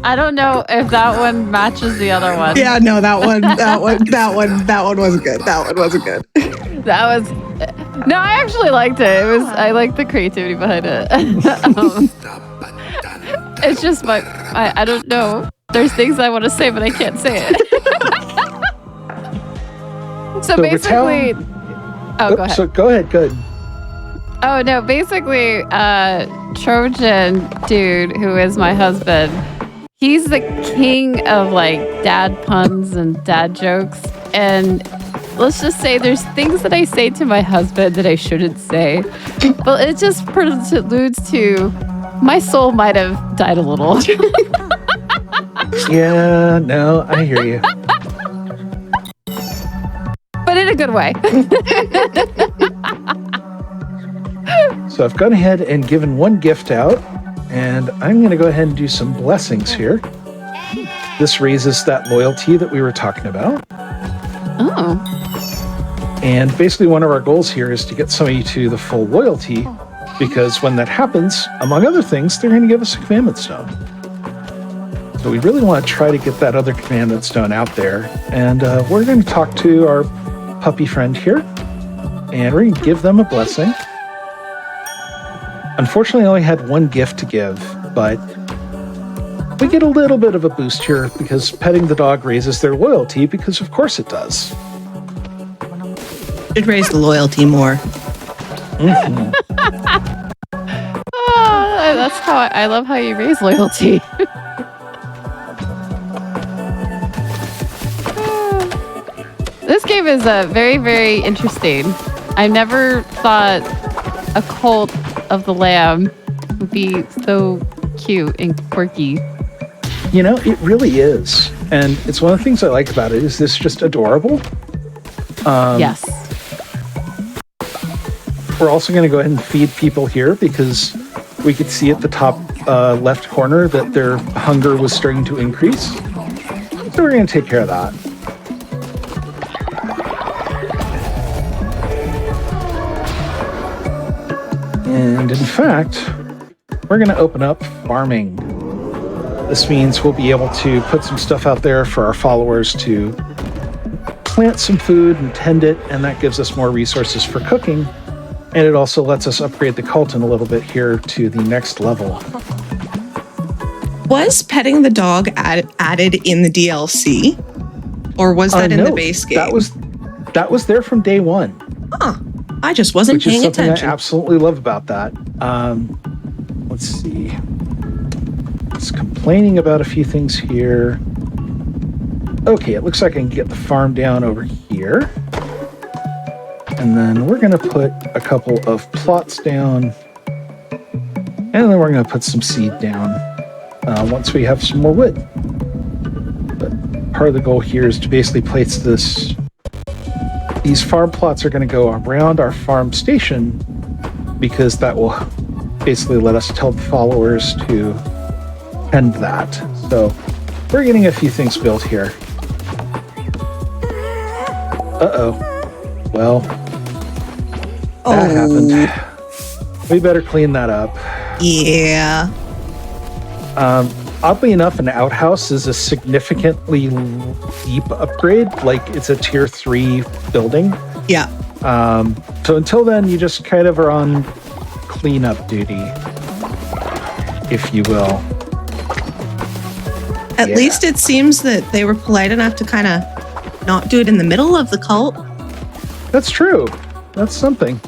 I don't know if that one matches the other one. Yeah, no, that one wasn't good. That one wasn't good. That was. No, I actually liked it. I liked the creativity behind it. It's just I don't know. There's things I want to say, but I can't say it. So basically, go ahead. So go ahead. Good. Oh no, basically, Trojan dude, who is my husband, he's the king of like dad puns and dad jokes. And let's just say there's things that I say to my husband that I shouldn't say. Well, it just alludes to my soul might have died a little. Yeah, no, I hear you. But in a good way. So I've gone ahead and given one gift out, and I'm going to go ahead and do some blessings here. This raises that loyalty that we were talking about. Oh. And basically one of our goals here is to get somebody to the full loyalty, because when that happens, among other things, they're going to give us a commandment stone. So we really want to try to get that other commandment stone out there. And we're going to talk to our puppy friend here, and we're going to give them a blessing. Unfortunately, I only had one gift to give, but we get a little bit of a boost here because petting the dog raises their loyalty, because of course it does. Should raise the loyalty more. Mm-hmm. That's how I love how you raise loyalty. This game is very, very interesting. I never thought a cult of the lamb would be so cute and quirky. You know, it really is. And it's one of the things I like about it is this just adorable. Yes. We're also going to go ahead and feed people here because we could see at the top left corner that their hunger was starting to increase. So we're going to take care of that. And in fact, we're going to open up farming. This means we'll be able to put some stuff out there for our followers to plant some food and tend it, and that gives us more resources for cooking. And it also lets us upgrade the Culton a little bit here to the next level. Was petting the dog added in the DLC? Or was that in the base game? That was there from day one. Huh. I just wasn't paying attention. Which is something I absolutely love about that. Let's see. It's complaining about a few things here. Okay, it looks like I can get the farm down over here. And then we're going to put a couple of plots down. And then we're going to put some seed down once we have some more wood. But part of the goal here is to basically place this. These farm plots are going to go around our farm station because that will basically let us tell the followers to tend that. So we're getting a few things built here. Uh-oh. Well, that happened. We better clean that up. Yeah. Oddly enough, an outhouse is a significantly deep upgrade. Like, it's a tier 3 building. Yeah. So until then, you just kind of are on cleanup duty, if you will. At least it seems that they were polite enough to kind of not do it in the middle of the cult. That's true. That's something.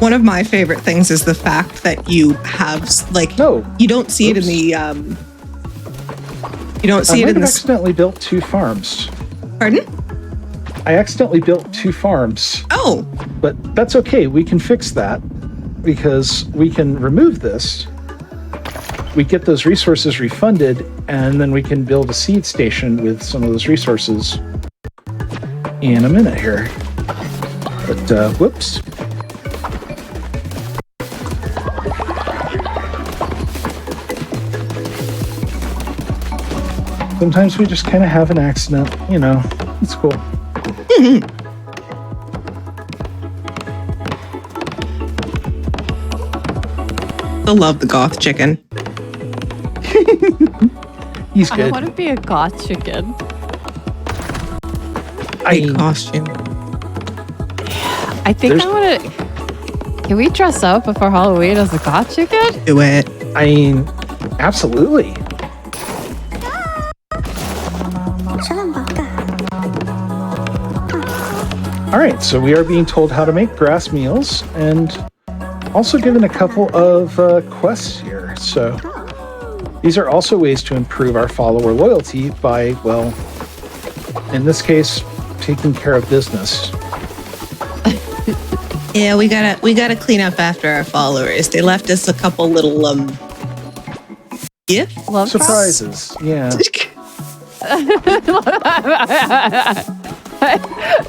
One of my favorite things is the fact that you have you don't see it in the you don't see it in the. Accidentally built 2 farms. Pardon? I accidentally built 2 farms. Oh, but that's okay. We can fix that because we can remove this. We get those resources refunded, and then we can build a seed station with some of those resources in a minute here. But whoops. Sometimes we just kind of have an accident, you know. It's cool. I love the goth chicken. He's I good. want to be a goth chicken. Costume. I think I want to. Can we dress up before Halloween as a goth chicken? Do it. I mean, absolutely. All right, so we are being told how to make grass meals and also given a couple of quests here. So these are also ways to improve our follower loyalty by, well, in this case, taking care of business. Yeah, we gotta clean up after our followers. They left us a couple little gifts. Love Surprises, yeah.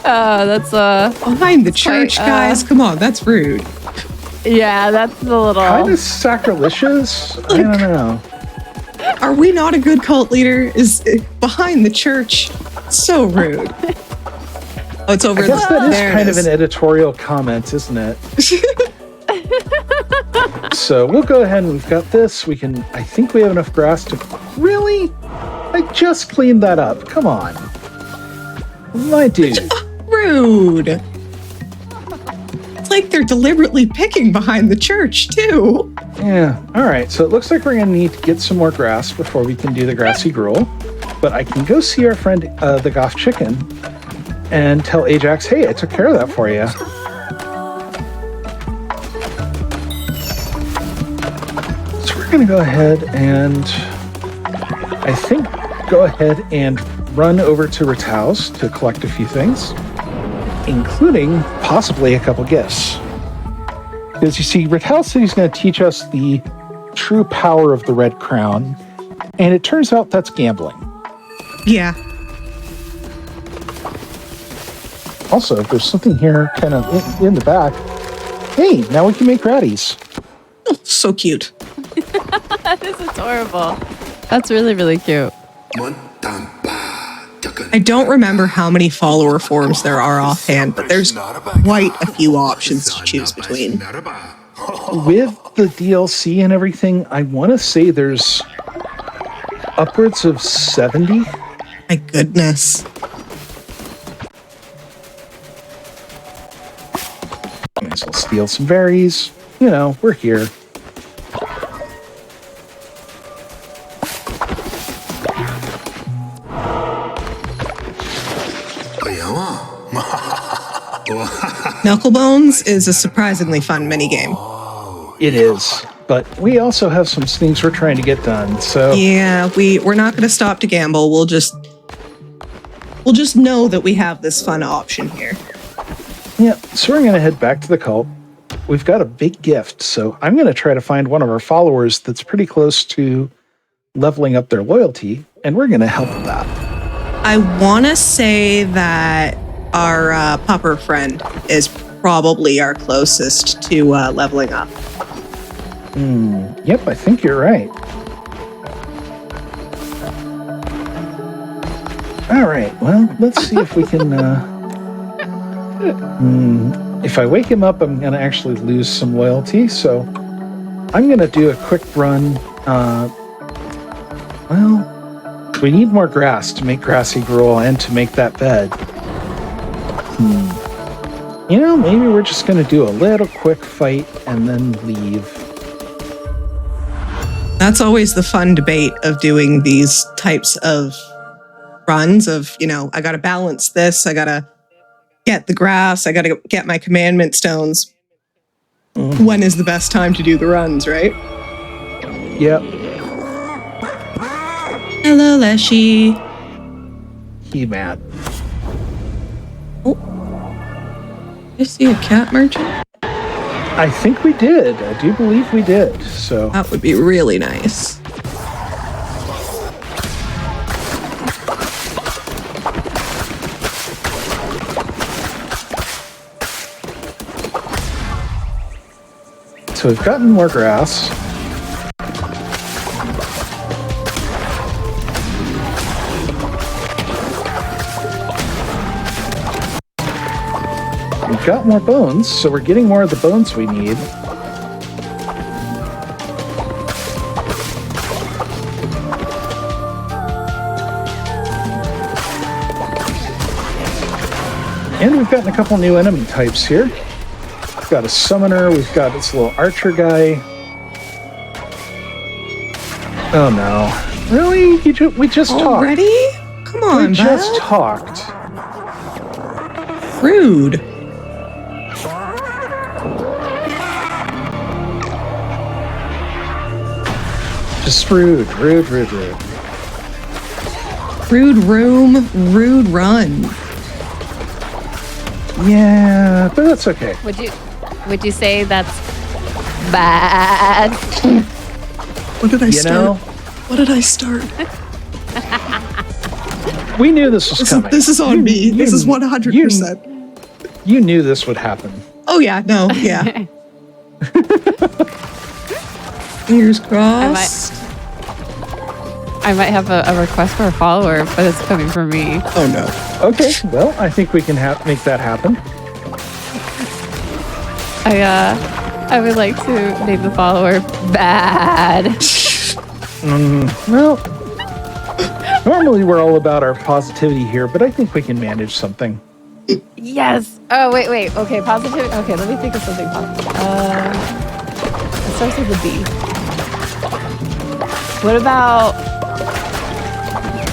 That's behind the church, guys. Come on, that's rude. Yeah, that's a little Kind of sacrilegious. I don't know. Are we not a good cult leader? Is behind the church so rude? Oh, it's over I guess that is there. kind of an editorial comment, isn't it? So we'll go ahead and we've got this. I think we have enough grass to... Really? I just cleaned that up. Come on. My dude. Rude. It's like they're deliberately picking behind the church, too. Yeah. All right. So it looks like we're going to need to get some more grass before we can do the grassy gruel. But I can go see our friend, the Goth Chicken, and tell Ajax, hey, I took care of that for you. So we're going to go ahead and I think go ahead and run over to Ratau's to collect a few things, including possibly a couple gifts. Because you see, Ratau said he's going to teach us the true power of the Red Crown, and it turns out that's gambling. Yeah. Also, there's something here kind of in the back. Hey, now we can make ratties. Oh, so cute. That is adorable. That's really, really cute. I don't remember how many follower forms there are offhand, but there's quite a few options to choose between. With the DLC and everything, I want to say there's upwards of 70. My goodness. Might as well steal some berries. You know, we're here. Knucklebones is a surprisingly fun minigame. It is. But we also have some things we're trying to get done, so... Yeah, we're not going to stop to gamble. We'll just know that we have this fun option here. Yeah, so we're going to head back to the cult. We've got a big gift, so I'm going to try to find one of our followers that's pretty close to leveling up their loyalty, and we're going to help with that. I want to say that our pupper friend is probably our closest to leveling up. Yep, I think you're right. All right, well, let's see if we can... if I wake him up, I'm going to actually lose some loyalty, so I'm going to do a quick run. Well, we need more grass to make grassy gruel and to make that bed. You know, maybe we're just going to do a little quick fight and then leave. That's always the fun debate of doing these types of runs of, you know, I got to balance this, I got to get the grass, I got to get my commandment stones. when is the best time to do the runs, right? Yep. Hello, Leshy. He-Man. Oh. I see a cat merchant. I think we did. I do believe we did. So That would be really nice. So we've gotten more grass. We've got more bones, so we're getting more of the bones we need. And we've gotten a couple new enemy types here. We've got a summoner, we've got this little archer guy. Oh no. Really? We just talked. Already? Come on, We just bud. talked. Rude. Just rude. Rude room, rude run. Yeah, but that's okay. Would you say that's bad? What did I You start? know, What did I start? we knew this was coming. This is on me. This is 100%. You knew this would happen. Oh, yeah. No, yeah. Fingers crossed. I might have a request for a follower, but it's coming from me. Oh, no. Okay, well, I think we can make that happen. I would like to name the follower bad. Well, normally we're all about our positivity here, but I think we can manage something. Yes. Oh, wait. Okay, positive. Okay, let me think of something positive. It starts with a B. What about...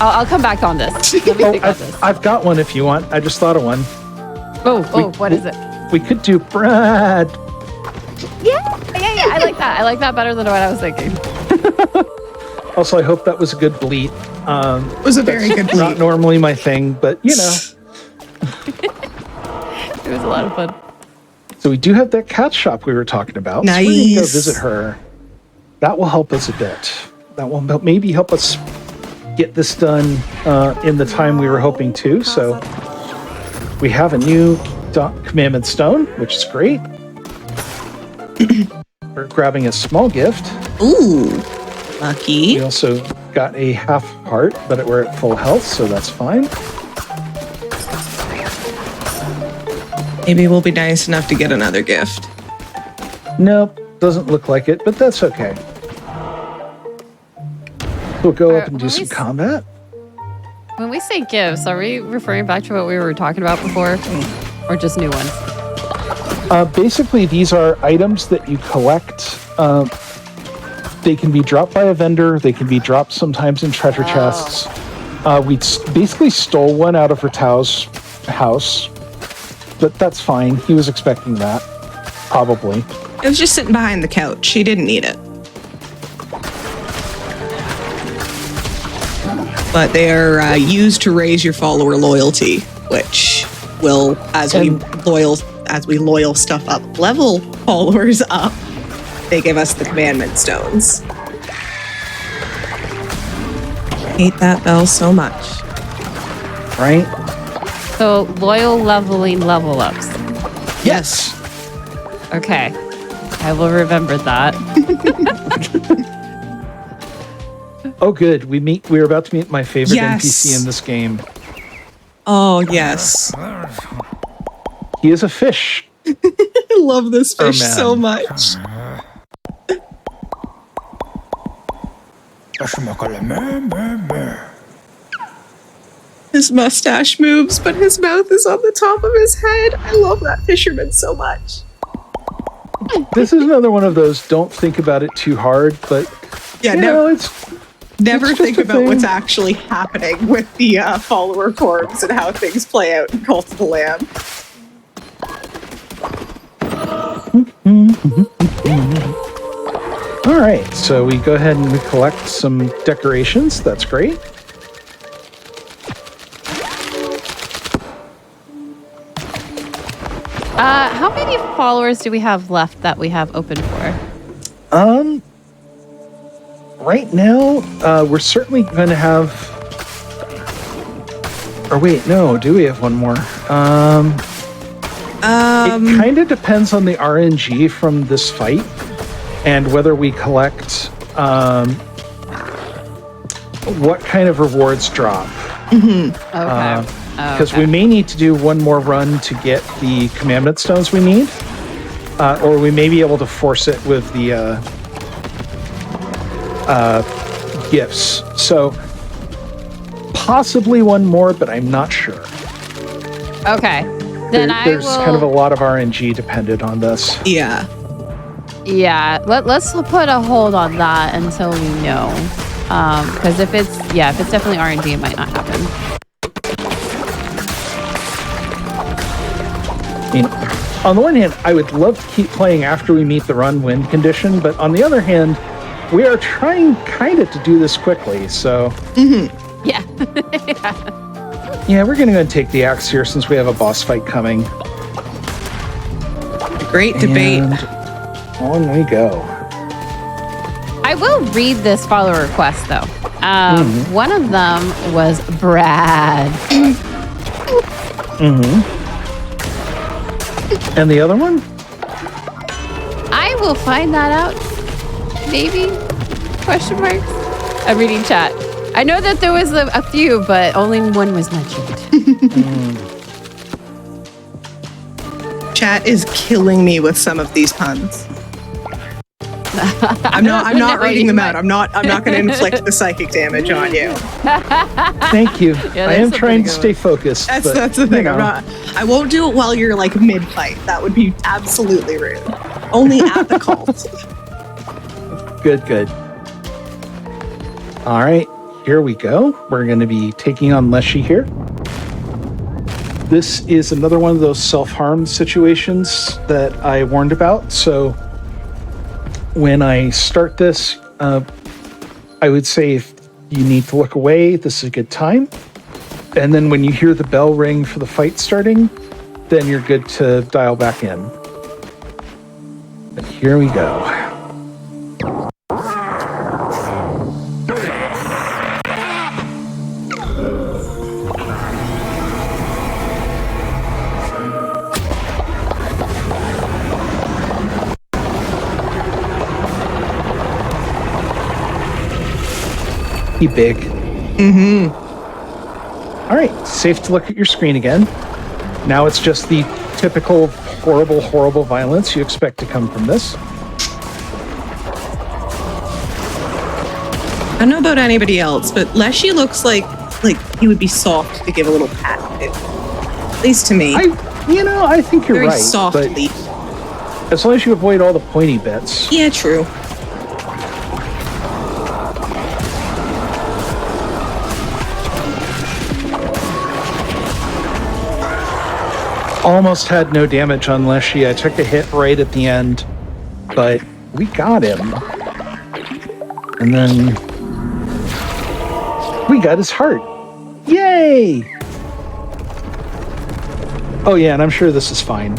I'll come back on this. Let me think of this. I've got one if you want. I just thought of one. What is it? We could do Brad. Yeah. I like that. I like that better than what I was thinking. Also, I hope that was a good bleat. It was a very good Not bleat. normally my thing, but you know. It was a lot of fun. So we do have that cat shop we were talking about. Nice. So we're going to go visit her. That will help us a bit. That will maybe help us get this done in the time we were hoping to. So we have a new commandment stone, which is great. We're grabbing a small gift. Ooh, We lucky. also got a half heart, but we're at full health, so that's fine. Maybe we'll be nice enough to get another gift. Nope, doesn't look like it, but that's okay. We'll go up and do some combat. When we say gifts, are we referring back to what we were talking about before? Or just new ones? Basically, these are items that you collect. They can be dropped by a vendor. They can be dropped sometimes in treasure chests. We basically stole one out of Ratao's house, but that's fine. He was expecting that, probably. It was just sitting behind the couch. He didn't need it. But they are used to raise your follower loyalty, which will, as we loyal stuff up, level followers up. They give us the commandment stones. Hate that bell so much. Right? So, loyal leveling level ups. Yes. Okay. I will remember that. Oh, good. We're about to meet my favorite Yes. NPC in this game. Oh, yes. He is a fish. I love this fish man. so much. His mustache moves, but his mouth is on the top of his head. I love that fisherman so much. This is another one of those don't think about it too hard, but Yeah, you know, it's never it's think just a about what's thing. actually happening with the follower forms and how things play out in Cult of the Lamb. All right, so we go ahead and we collect some decorations. That's great. How many followers do we have left that we have open for? Right now, we're certainly going to have. Or wait, no, do we have one more? It kind of depends on the RNG from this fight and whether we collect what kind of rewards drop. Okay. Because we may need to do one more run to get the commandment stones we need, or we may be able to force it with the gifts. So possibly one more, but I'm not sure. Okay. Then There's kind of a lot of RNG dependent on this. Yeah. Yeah. Let's put a hold on that until we know. Because if it's definitely RNG, it might not happen. I mean, on the one hand, I would love to keep playing after we meet the run-win condition, but on the other hand, we are trying kind of to do this quickly, so... Yeah. Yeah, we're going to go and take the axe here since we have a boss fight coming. Great debate. And on we go. I will read this follower request, though. One of them was Brad. And the other one? I will find that out. Maybe? Question marks? I'm reading chat. I know that there was a few, but only one was mentioned. Chat is killing me with some of these puns. I'm not reading them out. I'm not going to inflict the psychic damage on you. Thank you. I am trying to stay focused. That's the thing. I won't do it while you're like mid-fight. That would be absolutely rude. Only at the cult. Good. All right, here we go. We're going to be taking on Leshy here. This is another one of those self-harm situations that I warned about. So when I start this, I would say if you need to look away, this is a good time. And then when you hear the bell ring for the fight starting, then you're good to dial back in. But here we go. Be big. All right, safe to look at your screen again. Now it's just the typical horrible violence you expect to come from this. I don't know about anybody else, but Leshy looks like he would be soft to give a little pat to. At least to me. I think you're Very right. softly. But as long as you avoid all the pointy bits. Yeah, true. Almost had no damage on Leshy. I took a hit right at the end, but we got him. And then we got his heart. Yay! Oh yeah, and I'm sure this is fine.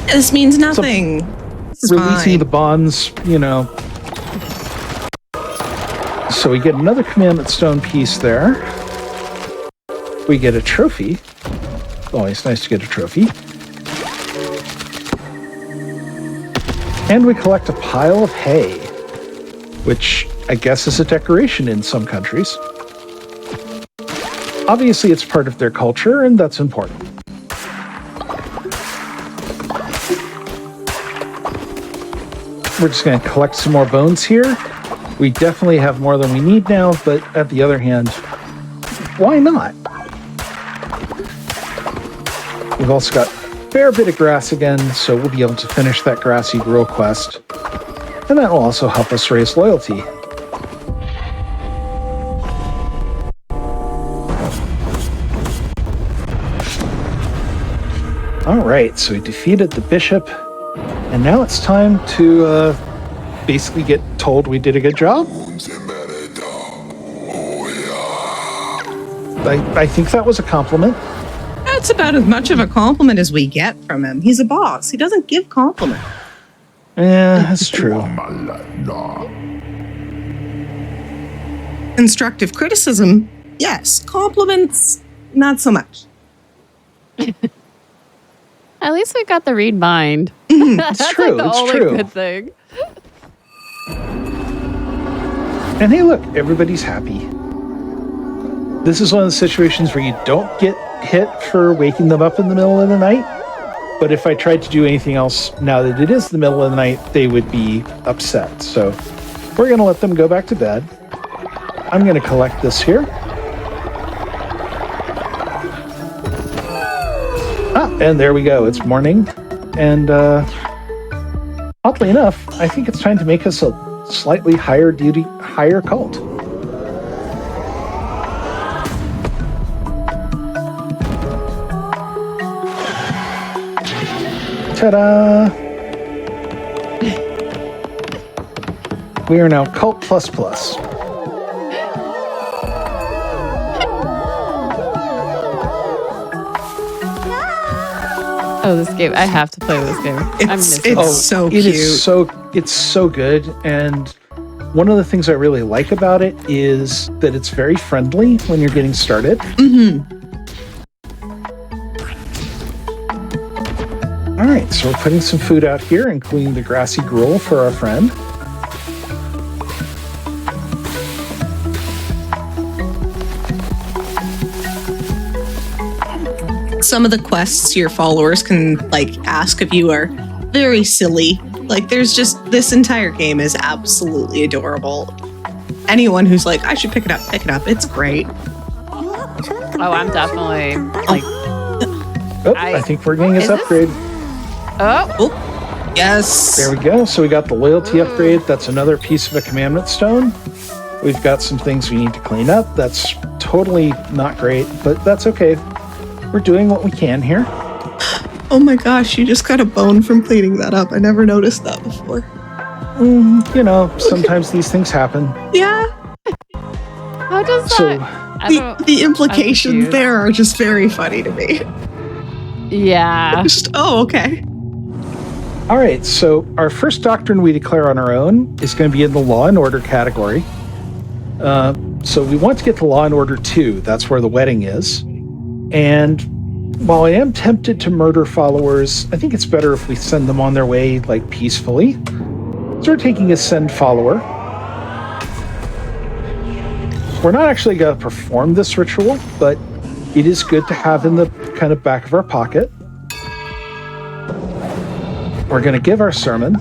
This means nothing. This is Releasing fine. the bonds, So we get another commandment stone piece there. We get a trophy. Always nice to get a trophy. And we collect a pile of hay, which I guess is a decoration in some countries. Obviously, it's part of their culture, and that's important. We're just going to collect some more bones here. We definitely have more than we need now, but at the other hand, why not? We've also got a fair bit of grass again, so we'll be able to finish that grassy rural quest. And that will also help us raise loyalty. All right, so we defeated the bishop. And now it's time to basically get told we did a good job. I think that was a compliment. That's about as much of a compliment as we get from him. He's a boss. He doesn't give compliments. Yeah, that's true. Constructive criticism, yes. Compliments, not so much. At least we got the read mind. It's That's true. like the It's only true. good thing. And hey, look, everybody's happy. This is one of the situations where you don't get hit for waking them up in the middle of the night. But if I tried to do anything else now that it is the middle of the night, they would be upset. So we're going to let them go back to bed. I'm going to collect this here. And there we go. It's morning. And oddly enough, I think it's time to make us a slightly higher cult. Ta-da! We are now Cult Plus Plus. Oh, this game. I have to play this game. I'm missing It's so It cute. it's so good. And one of the things I really like about it is that it's very friendly when you're getting started. All right, so we're putting some food out here, including the grassy gruel for our friend. Some of the quests your followers can ask of you are very silly. There's just this entire game is absolutely adorable. Anyone who's like, I should pick it up, It's great. Oh, I'm definitely I think we're getting his Is this- upgrade. Oh, yes. There we go. So we got the loyalty upgrade. That's another piece of a commandment stone. We've got some things we need to clean up. That's totally not great, but that's okay. We're doing what we can here. Oh my gosh, you just got a bone from cleaning that up. I never noticed that before. Sometimes these things happen. Yeah. How does So that? The implications confused. there are just very funny to me. Yeah. Okay. all right, so our first doctrine we declare on our own is going to be in the Law and Order category. So we want to get to Law and Order 2. That's where the wedding is. And while I am tempted to murder followers, I think it's better if we send them on their way, peacefully. So we're taking a send follower. We're not actually going to perform this ritual, but it is good to have in the kind of back of our pocket. We're going to give our sermon.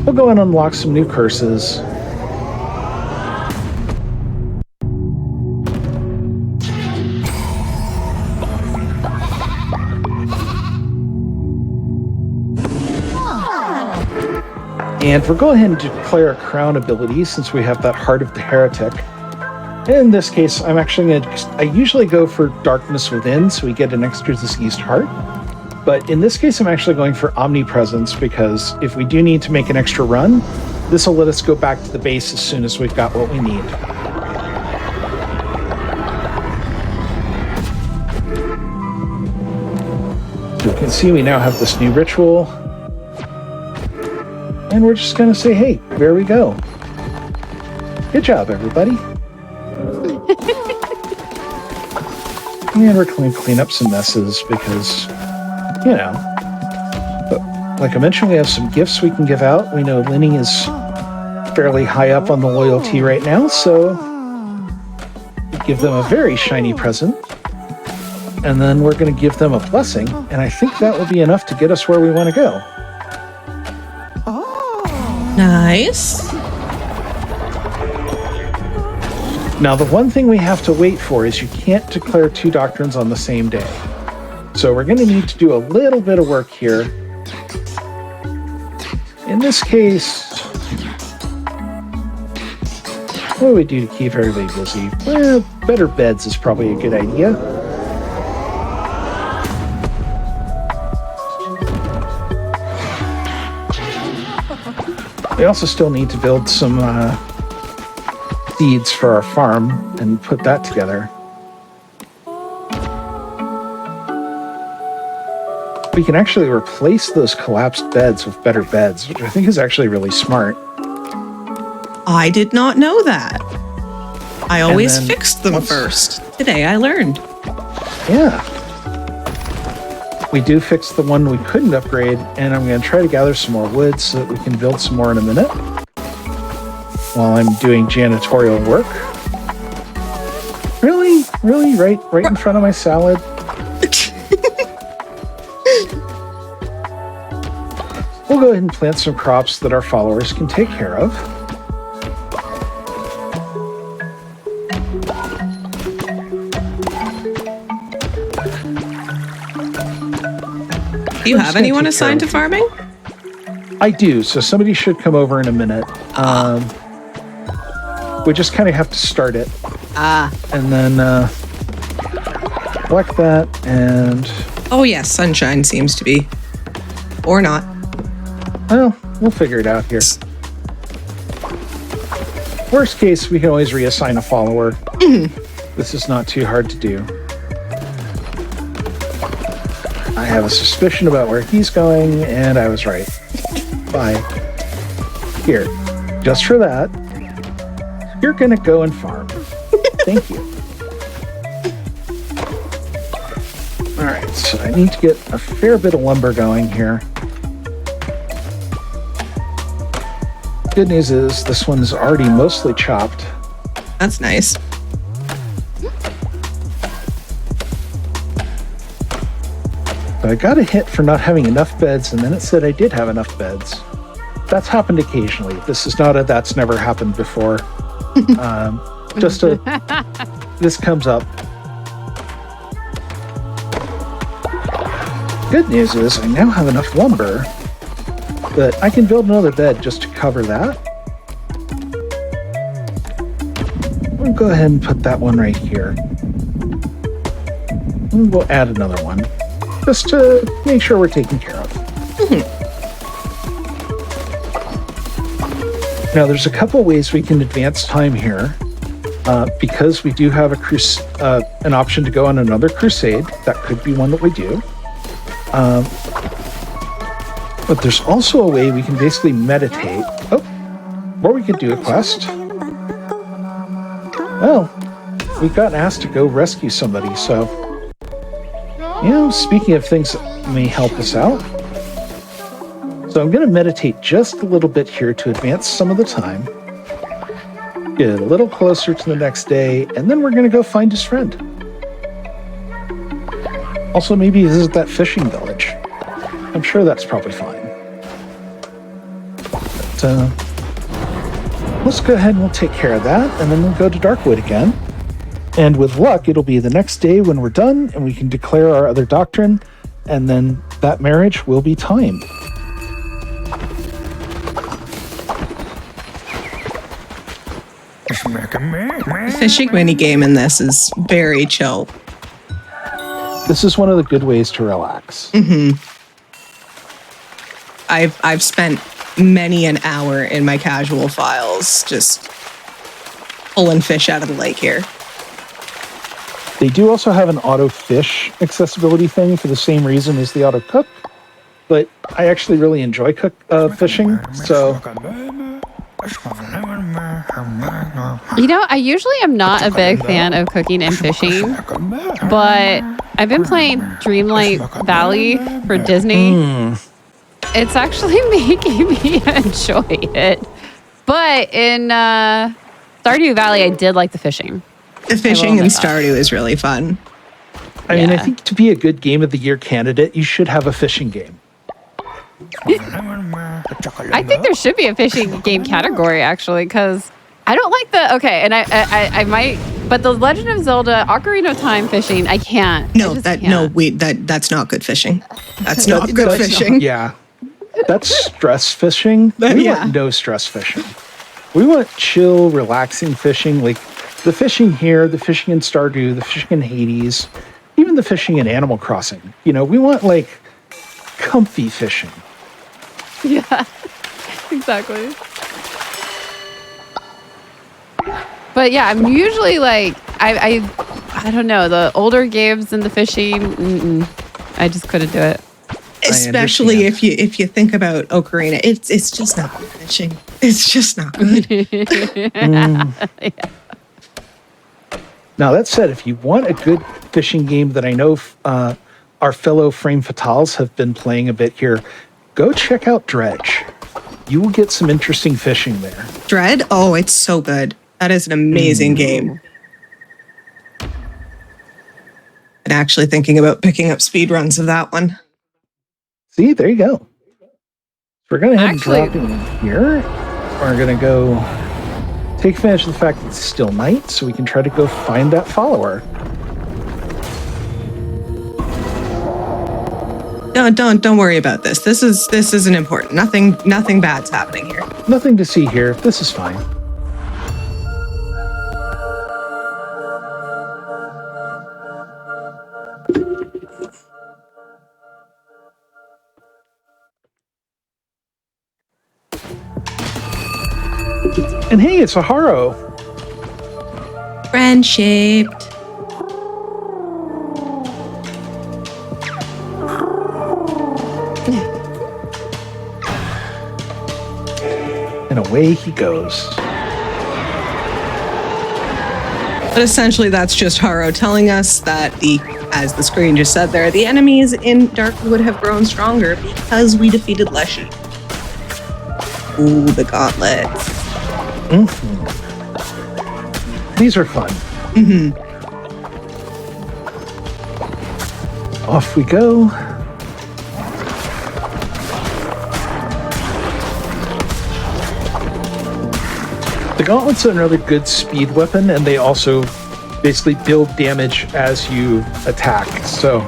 We'll go and unlock some new curses. And we'll go ahead and declare a crown ability since we have that Heart of the Heretic. In this case, I'm actually going to... I usually go for Darkness Within, so we get an extra diseased heart. But in this case, I'm actually going for Omnipresence, because if we do need to make an extra run, this will let us go back to the base as soon as we've got what we need. So you can see we now have this new ritual. And we're just going to say, hey, there we go. Good job, everybody. And we're going to clean up some messes because, But like I mentioned, we have some gifts we can give out. We know Linny is fairly high up on the loyalty right now, so we give them a very shiny present. And then we're going to give them a blessing, and I think that will be enough to get us where we want to go. Nice. Now, the one thing we have to wait for is you can't declare two doctrines on the same day. So we're going to need to do a little bit of work here. In this case, what do we do to keep everybody busy? Well, better beds is probably a good idea. We also still need to build some seeds for our farm and put that together. We can actually replace those collapsed beds with better beds, which I think is actually really smart. I did not know that. I always then fixed them first. Today I learned. Yeah. We do fix the one we couldn't upgrade, and I'm going to try to gather some more wood so that we can build some more in a minute while I'm doing janitorial work. Really? Really? Right in front of my salad? We'll go ahead and plant some crops that our followers can take care of. Do you have anyone assigned to farming? I do, so somebody should come over in a minute. We just kind of have to start it. And then collect that and... Oh yes, sunshine seems to be. Or not. Well, we'll figure it out here. Worst case, we can always reassign a follower. This is not too hard to do. I have a suspicion about where he's going, and I was right. Bye. Here, just for that, you're gonna go and farm. Thank you. All right, so I need to get a fair bit of lumber going here. Good news is this one's already mostly chopped. That's nice. But I got a hit for not having enough beds, and then it said I did have enough beds. That's happened occasionally. This is not a that's never happened before. This comes up. Good news is I now have enough lumber that I can build another bed just to cover that. We'll go ahead and put that one right here. And we'll add another one, just to make sure we're taken care of. Now, there's a couple ways we can advance time here. Because we do have an option to go on another crusade. That could be one that we do. But there's also a way we can basically meditate. Oh, or we could do a quest. Well, we got asked to go rescue somebody, so... You know, speaking of things that may help us out. So I'm going to meditate just a little bit here to advance some of the time. Get a little closer to the next day, and then we're going to go find his friend. Also, maybe visit that fishing village. I'm sure that's probably fine. But, let's go ahead and we'll take care of that, and then we'll go to Darkwood again. And with luck, it'll be the next day when we're done, and we can declare our other doctrine, and then that marriage will be time. The fishing minigame in this is very chill. This is one of the good ways to relax. I've spent many an hour in my casual files just pulling fish out of the lake here. They do also have an auto fish accessibility thing for the same reason as the auto cook, but I actually really enjoy fishing, so... You know, I usually am not a big fan of cooking and fishing, but I've been playing Dreamlight Valley for Disney. It's actually making me enjoy it. But in Stardew Valley, I did like the fishing. The fishing in Stardew is really fun. I mean, I think to be a good Game of the Year candidate, you should have a fishing game. I think there should be a fishing game category, actually, because I don't like I might, but the Legend of Zelda Ocarina of Time fishing, I can't. No, that's not good fishing. That's not good fishing. Yeah. That's stress fishing. We want no stress fishing. We want chill, relaxing fishing, like the fishing here, the fishing in Stardew, the fishing in Hades, even the fishing in Animal Crossing. You know, we want like comfy fishing. Yeah. Exactly. But yeah, I'm usually like, I don't know, the older games and the fishing, I just couldn't do it. Especially if you think about Ocarina, it's just not good fishing. It's just not good. Yeah. Now, that said, if you want a good fishing game that I know our fellow Frame Fatales have been playing a bit here, go check out Dredge. You will get some interesting fishing there. Dread? Oh, it's so good. That is an amazing game. And actually thinking about picking up speedruns of that one. See, there you go. So we're going to head and drop in here. We're going to go take advantage of the fact that it's still night, so we can try to go find that follower. Don't worry about this. This isn't important. Nothing bad's happening here. Nothing to see here. This is fine. And hey, it's a Haro. Friend-shaped. And away he goes. But essentially, that's just Haro telling us that as the screen just said there, the enemies in Darkwood have grown stronger because we defeated Leshy. Ooh, the gauntlets. Mm-hmm. These are fun. Mm-hmm. Off we go. The gauntlets are another good speed weapon, and they also basically build damage as you attack. So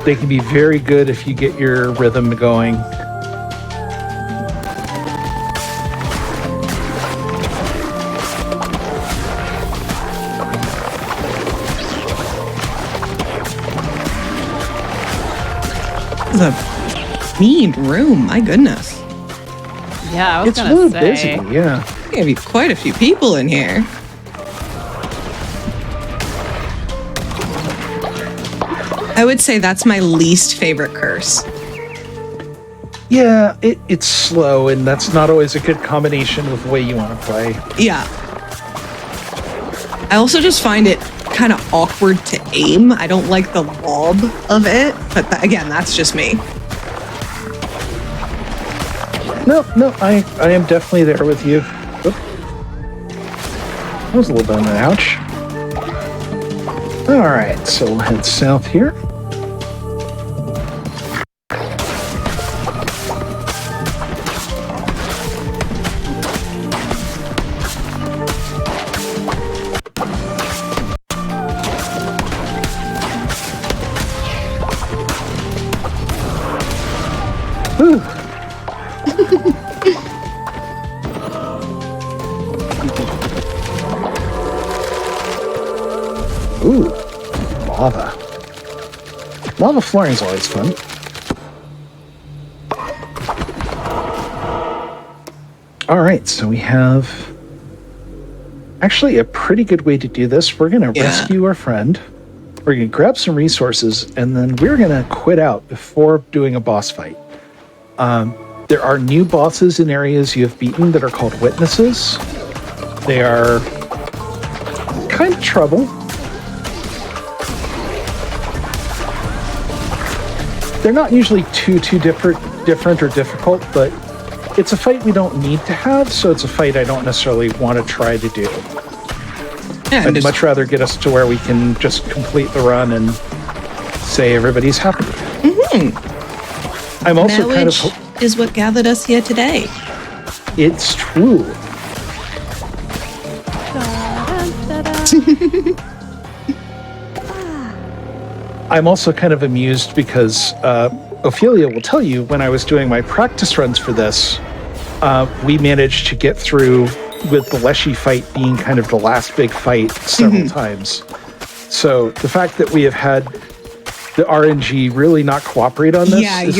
they can be very good if you get your rhythm going. This is a mean room, my goodness. Yeah, I was It's gonna really say. busy, yeah. There's gonna be quite a few people in here. I would say that's my least favorite curse. Yeah, it's slow, and that's not always a good combination with the way you want to play. Yeah. I also just find it kind of awkward to aim. I don't like the lob of it, but again, that's just me. No, I am definitely there with you. Oop. That was a little bit of an ouch. All right, so we'll head south here. Whew. Ooh, lava. Lava flooring is always fun. All right, so we have actually a pretty good way to do this. We're going to rescue our friend. We're going to grab some resources, and then we're going to quit out before doing a boss fight. There are new bosses in areas you have beaten that are called witnesses. They are kind of trouble. They're not usually too different or difficult, but it's a fight we don't need to have, so it's a fight I don't necessarily want to try to do. Yeah, I'd much rather get us to where we can just complete the run and say everybody's happy. I'm also kind of is what gathered us here today. It's true. I'm also kind of amused because Ophelia will tell you when I was doing my practice runs for this, we managed to get through with the Leshy fight being kind of the last big fight several times. So the fact that we have had the RNG really not cooperate on this. Yeah, It's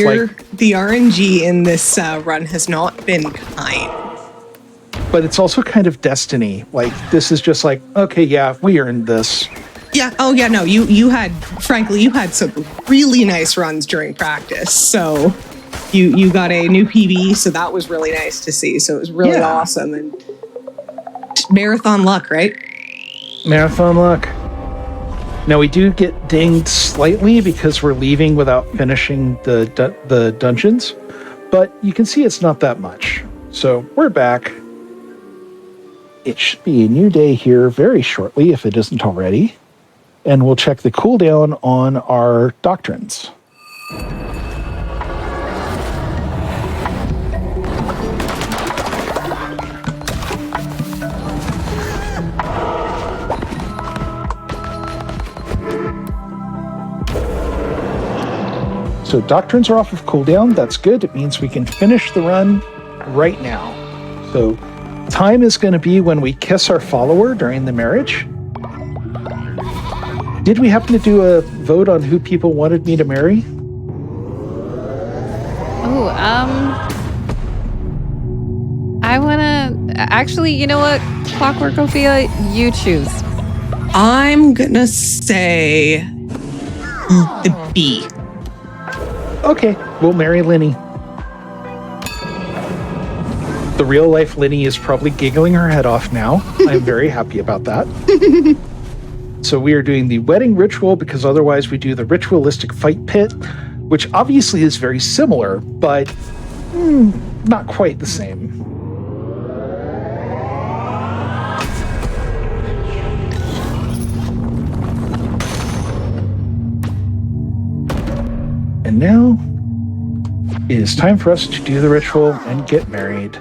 the RNG in this run has not been kind. but it's also kind of destiny. Like, this is just like, okay, yeah, we earned this. Yeah. Oh, yeah. No, you had some really nice runs during practice. So you got a new PB, so that was really nice to see. So it was really awesome, and marathon luck, right? Marathon luck. Now we do get dinged slightly because we're leaving without finishing the dungeons, but you can see it's not that much. So we're back. It should be a new day here very shortly, if it isn't already. And we'll check the cooldown on our doctrines. So doctrines are off of cooldown. That's good. It means we can finish the run right now. So time is going to be when we kiss our follower during the marriage. Did we happen to do a vote on who people wanted me to marry? Oh, I want to... Actually, you know what? Clockwork Ophelia, you choose. I'm going to say the B. Okay, we'll marry Linny. The real life Linny is probably giggling her head off now. I'm very happy about that. So we are doing the wedding ritual because otherwise we do the ritualistic fight pit, which obviously is very similar, but not quite the same. And now it is time for us to do the ritual and get married.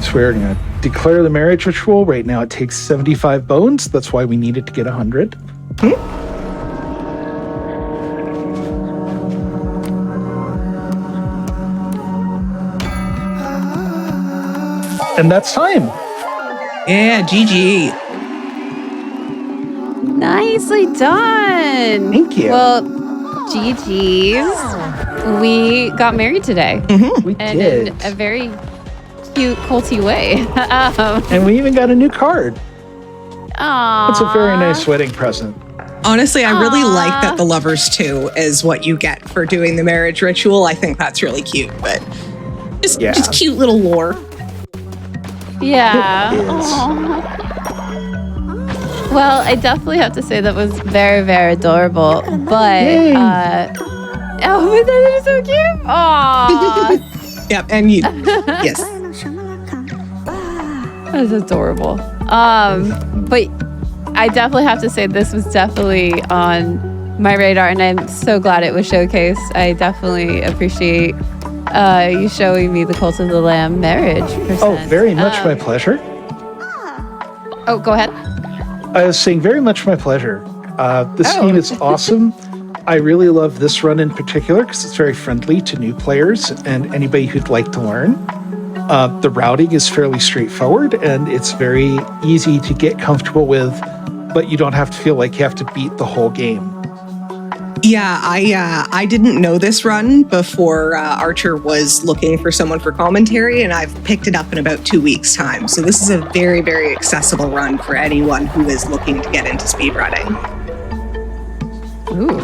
So we're going to declare the marriage ritual. Right now it takes 75 bones. That's why we needed to get 100. And that's time. Yeah, GG. Nicely done. Thank you. Well, GG's. We got married today. We And did. in a very cute, culty way. And we even got a new card. Aww. It's a very nice wedding present. Honestly, I really like that the lovers too is what you get for doing the marriage ritual. I think that's really cute, but just cute little lore. Yeah. It is. Aw. Well, I definitely have to say that was very, very adorable. But, Yay. oh, but that is so cute. Aww. Yep, and you, yes. That's adorable. But I definitely have to say this was definitely on my radar, and I'm so glad it was showcased. I definitely appreciate you showing me the Cult of the Lamb marriage percent. Oh, very much my pleasure. Oh, go ahead. I was saying very much my pleasure. This game is awesome. I really love this run in particular because it's very friendly to new players and anybody who'd like to learn. The routing is fairly straightforward and it's very easy to get comfortable with, but you don't have to feel like you have to beat the whole game. Yeah, I didn't know this run before Archer was looking for someone for commentary, and I've picked it up in about 2 weeks' time. So this is a very, very accessible run for anyone who is looking to get into speedrunning. Ooh,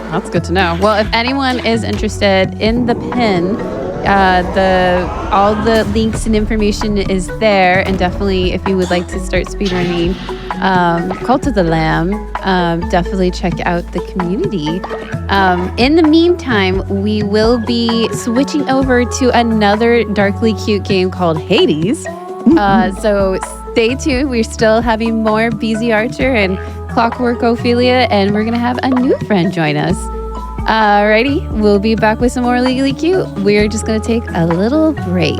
that's good to know. Well, if anyone is interested, in the pin, all the links and information is there, and definitely if you would like to start speedrunning Cult of the Lamb, definitely check out the community. In the meantime, we will be switching over to another darkly cute game called Hades. So stay tuned. We're still having more BZ Archer and Clockwork Ophelia, and we're gonna have a new friend join us. Alrighty, we'll be back with some more Legally Cute. We're just gonna take a little break.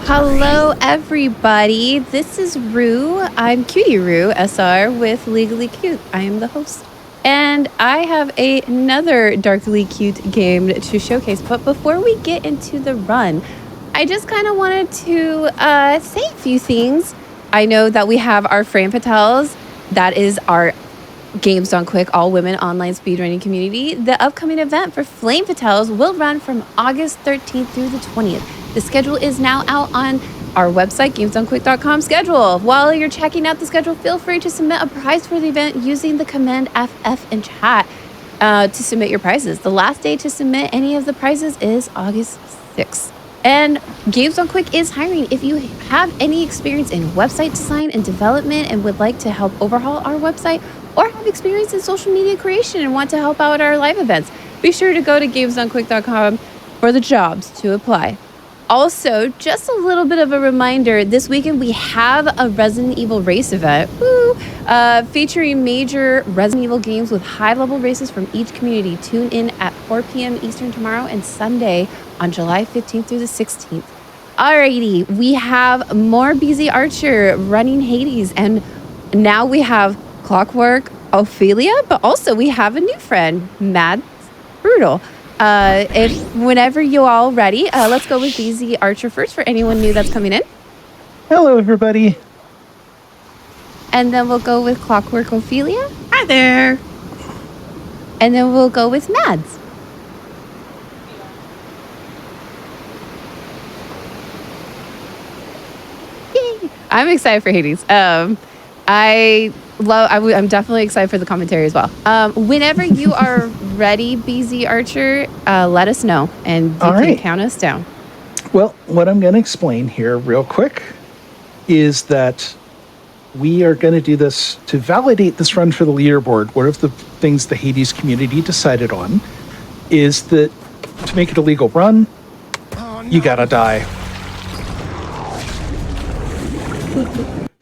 Hello, everybody. This is Rue. I'm Cutie Rue SR with Legally Cute. I am the host. And I have another darkly cute game to showcase. But before we get into the run, I just kind of wanted to say a few things. I know that we have our Fran Patels. That is our Games Done Quick all-women online speedrunning community. The upcoming event for Flame Patels will run from August 13th through the 20th. The schedule is now out on our website, gamesdonequick.com schedule. While you're checking out the schedule, feel free to submit a prize for the event using the command FF in chat to submit your prizes. The last day to submit any of the prizes is August 6th. And Games Done Quick is hiring. If you have any experience in website design and development and would like to help overhaul our website, or have experience in social media creation and want to help out our live events, be sure to go to gamesdonequick.com for the jobs to apply. Also, just a little bit of a reminder, this weekend we have a Resident Evil race event, featuring major Resident Evil games with high-level races from each community. Tune in at 4 p.m. Eastern tomorrow and Sunday on July 15th through the 16th. Alrighty, we have more BZ Archer running Hades, and now we have Clockwork Ophelia, but also we have a new friend, Mad Brutal. Whenever you all ready, let's go with BZ Archer first for anyone new that's coming in. Hello, everybody. And then we'll go with Clockwork Ophelia. Hi there. And then we'll go with Mads. Yay! I'm excited for Hades. I'm definitely excited for the commentary as well. Whenever you are ready, BZ Archer, let us know and you can count us down. Well, what I'm going to explain here real quick is that we are going to do this to validate this run for the leaderboard. One of the things the Hades community decided on is that to make it a legal run, you got to die.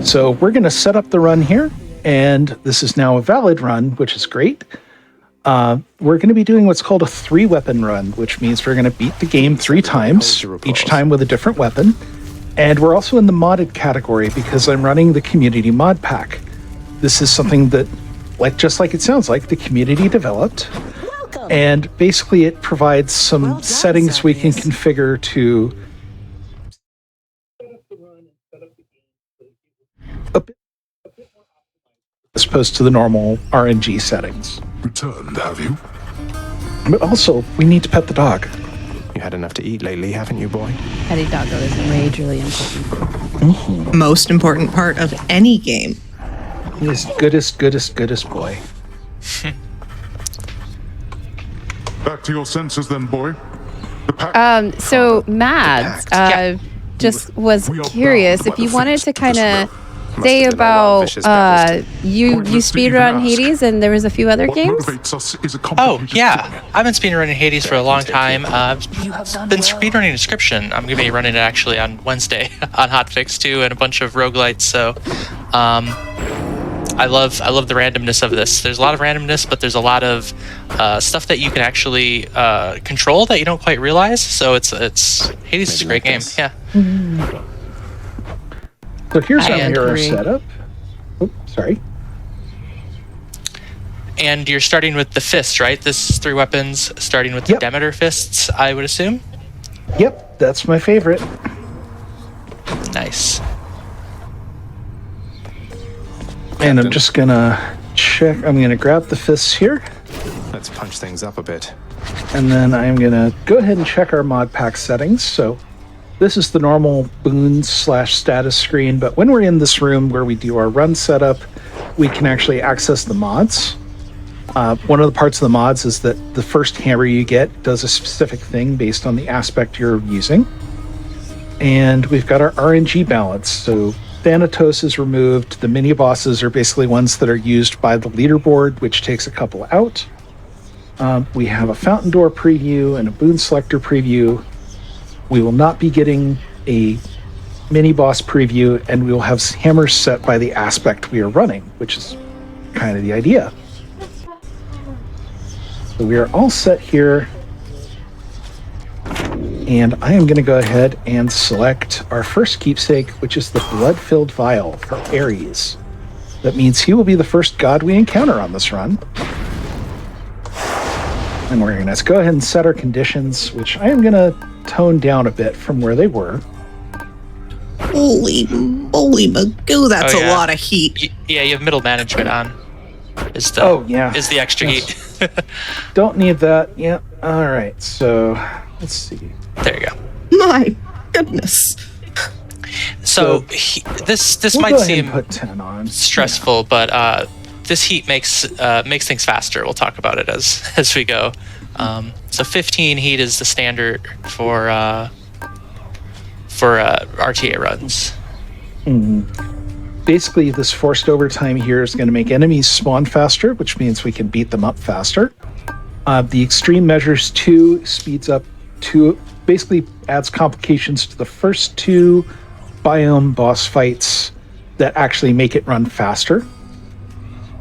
So we're going to set up the run here, and this is now a valid run, which is great. We're going to be doing what's called a 3-weapon run, which means we're going to beat the game 3 times, each time with a different weapon. And we're also in the modded category because I'm running the community mod pack. This is something that, just like it sounds like, the community developed. Welcome. And basically it provides some settings we can configure to a bit more as opposed to the normal RNG settings. Returned, have you? But also, we need to pet the dog. You had enough to eat lately, haven't you, boy? Petty doggo is majorly important. Most important part of any game. He is goodest boy. Back to your senses then, boy. The pack. So Mads, just was curious if you wanted to kind of say about you speedrun Hades and there was a few other games. Oh yeah, I've been speedrunning Hades for a long time. I've been speedrunning Description. I'm gonna be running it actually on Wednesday on Hotfix too, and a bunch of roguelites. So I love the randomness of this. There's a lot of randomness, but there's a lot of stuff that you can actually control that you don't quite realize. So it's Hades is a great game. Yeah. Mm-hmm. So here's our mirror setup. Oops, sorry. And you're starting with the fist, right? This is 3 weapons, starting with the Demeter fists, I would assume. Yep, that's my favorite. Nice. And I'm just gonna check. I'm gonna grab the fists here. Let's punch things up a bit. And then I'm gonna go ahead and check our mod pack settings. So this is the normal boons/status screen, but when we're in this room where we do our run setup, we can actually access the mods. One of the parts of the mods is that the first hammer you get does a specific thing based on the aspect you're using. And we've got our RNG balance. So Thanatos is removed. The mini bosses are basically ones that are used by the leaderboard, which takes a couple out. We have a fountain door preview and a boon selector preview. We will not be getting a mini boss preview, and we will have hammers set by the aspect we are running, which is kind of the idea. So we are all set here. And I am going to go ahead and select our first keepsake, which is the blood-filled vial for Ares. That means he will be the first god we encounter on this run. And we're going to go ahead and set our conditions, which I am going to toned down a bit from where they were. Holy moly, Magoo, that's Oh, a yeah. lot of heat. Yeah, you have middle management on. Is the is the extra Yes. heat. Don't need that. Yeah. All right. So let's see. There you go. My goodness. So this We'll might go ahead and seem put 10 on. stressful, but this heat makes things faster. We'll talk about it as we go. So 15 heat is the standard for RTA runs. Basically, this forced overtime here is going to make enemies spawn faster, which means we can beat them up faster. The extreme measures 2 speeds up to basically adds complications to the first 2 biome boss fights that actually make it run faster.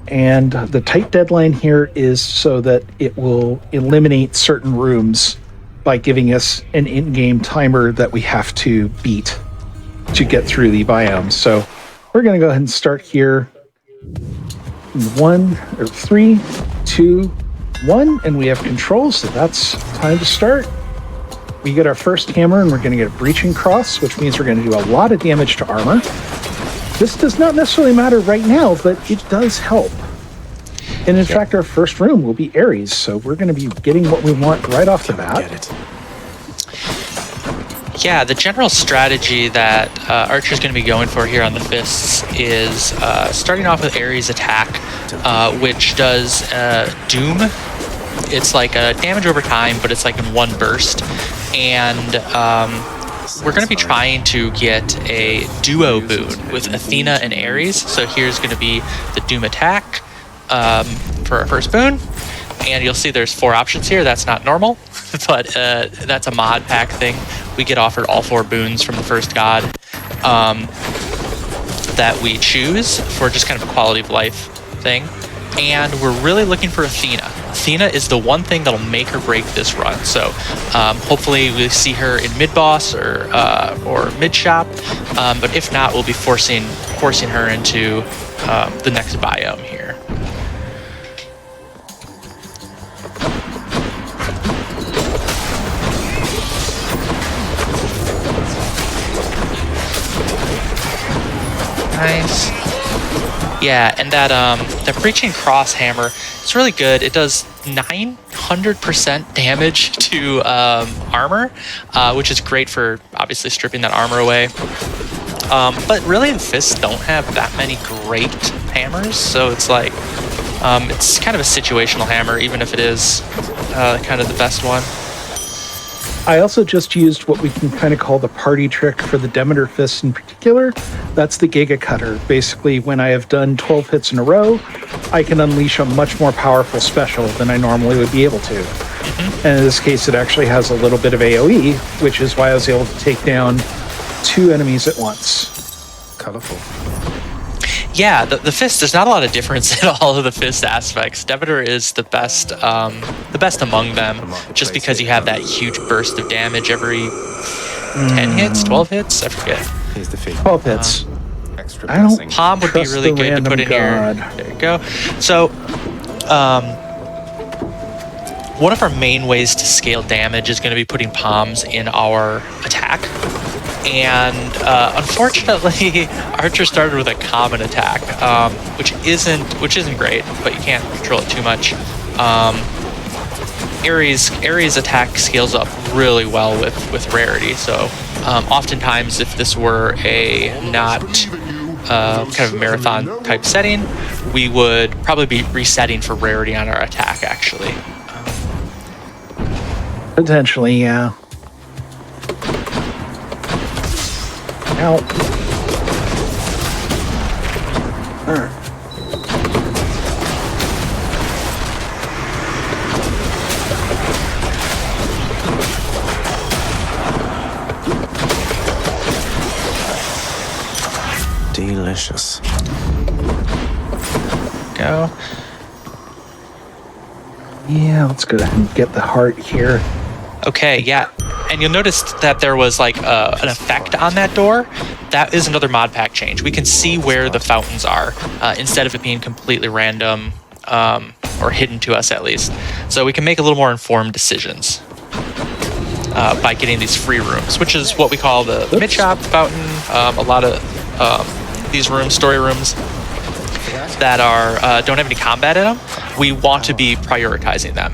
And the tight deadline here is so that it will eliminate certain rooms by giving us an in-game timer that we have to beat to get through the biome. So we're going to go ahead and start here. 3, 2, 1, and we have control, so that's time to start. We get our first hammer, and we're going to get a breaching cross, which means we're going to do a lot of damage to armor. This does not necessarily matter right now, but it does help. And in fact, our first room will be Ares, so we're going to be getting what we want right off the bat. Get it. Yeah, the general strategy that Archer's going to be going for here on the fists is starting off with Ares attack, which does Doom. It's like a damage over time, but it's like in one burst. And we're going to be trying to get a duo boon with Athena and Ares. So here's going to be the Doom attack for our first boon. And you'll see there's 4 options here. That's not normal, but that's a mod pack thing. We get offered all 4 boons from the first god that we choose for just kind of a quality of life thing. And we're really looking for Athena. Athena is the one thing that'll make or break this run. So hopefully we see her in mid-boss or mid-shop. But if not, we'll be forcing her into the next biome here. Nice. Yeah, and that breaching cross hammer, it's really good. It does 900% damage to armor, which is great for obviously stripping that armor away. But really, the fists don't have that many great hammers, so it's like it's kind of a situational hammer, even if it is kind of the best one. I also just used what we can kind of call the party trick for the Demeter fists in particular. That's the Giga Cutter. Basically, when I have done 12 hits in a row, I can unleash a much more powerful special than I normally would be able to. And in this case, it actually has a little bit of AoE, which is why I was able to take down 2 enemies at once. Colorful. Yeah, the fist, there's not a lot of difference in all of the fist aspects. Demeter is the best among them, just because you have that huge burst of damage every 10 hits, 12 hits, I forget. Here's the feed. 12 hits. Extra I don't- blessing. Palm would be Trust really the good to random put in god. here. There you go. So, one of our main ways to scale damage is going to be putting palms in our attack. And unfortunately, Archer started with a common attack, which isn't great, but you can't control it too much. Ares attack scales up really well with rarity. So oftentimes, if this were a not kind of marathon type setting, we would probably be resetting for rarity on our attack. Actually, Potentially, yeah. Ow. Alright. Delicious. go. Yeah, let's go ahead and get the heart here. Okay, yeah. And you'll notice that there was like an effect on that door. That is another mod pack change. We can see where the fountains are instead of it being completely random or hidden to us at least. So we can make a little more informed decisions. by getting these free rooms, which is what we call the mid shop fountain. A lot of these rooms, story rooms, that are don't have any combat in them. We want to be prioritizing them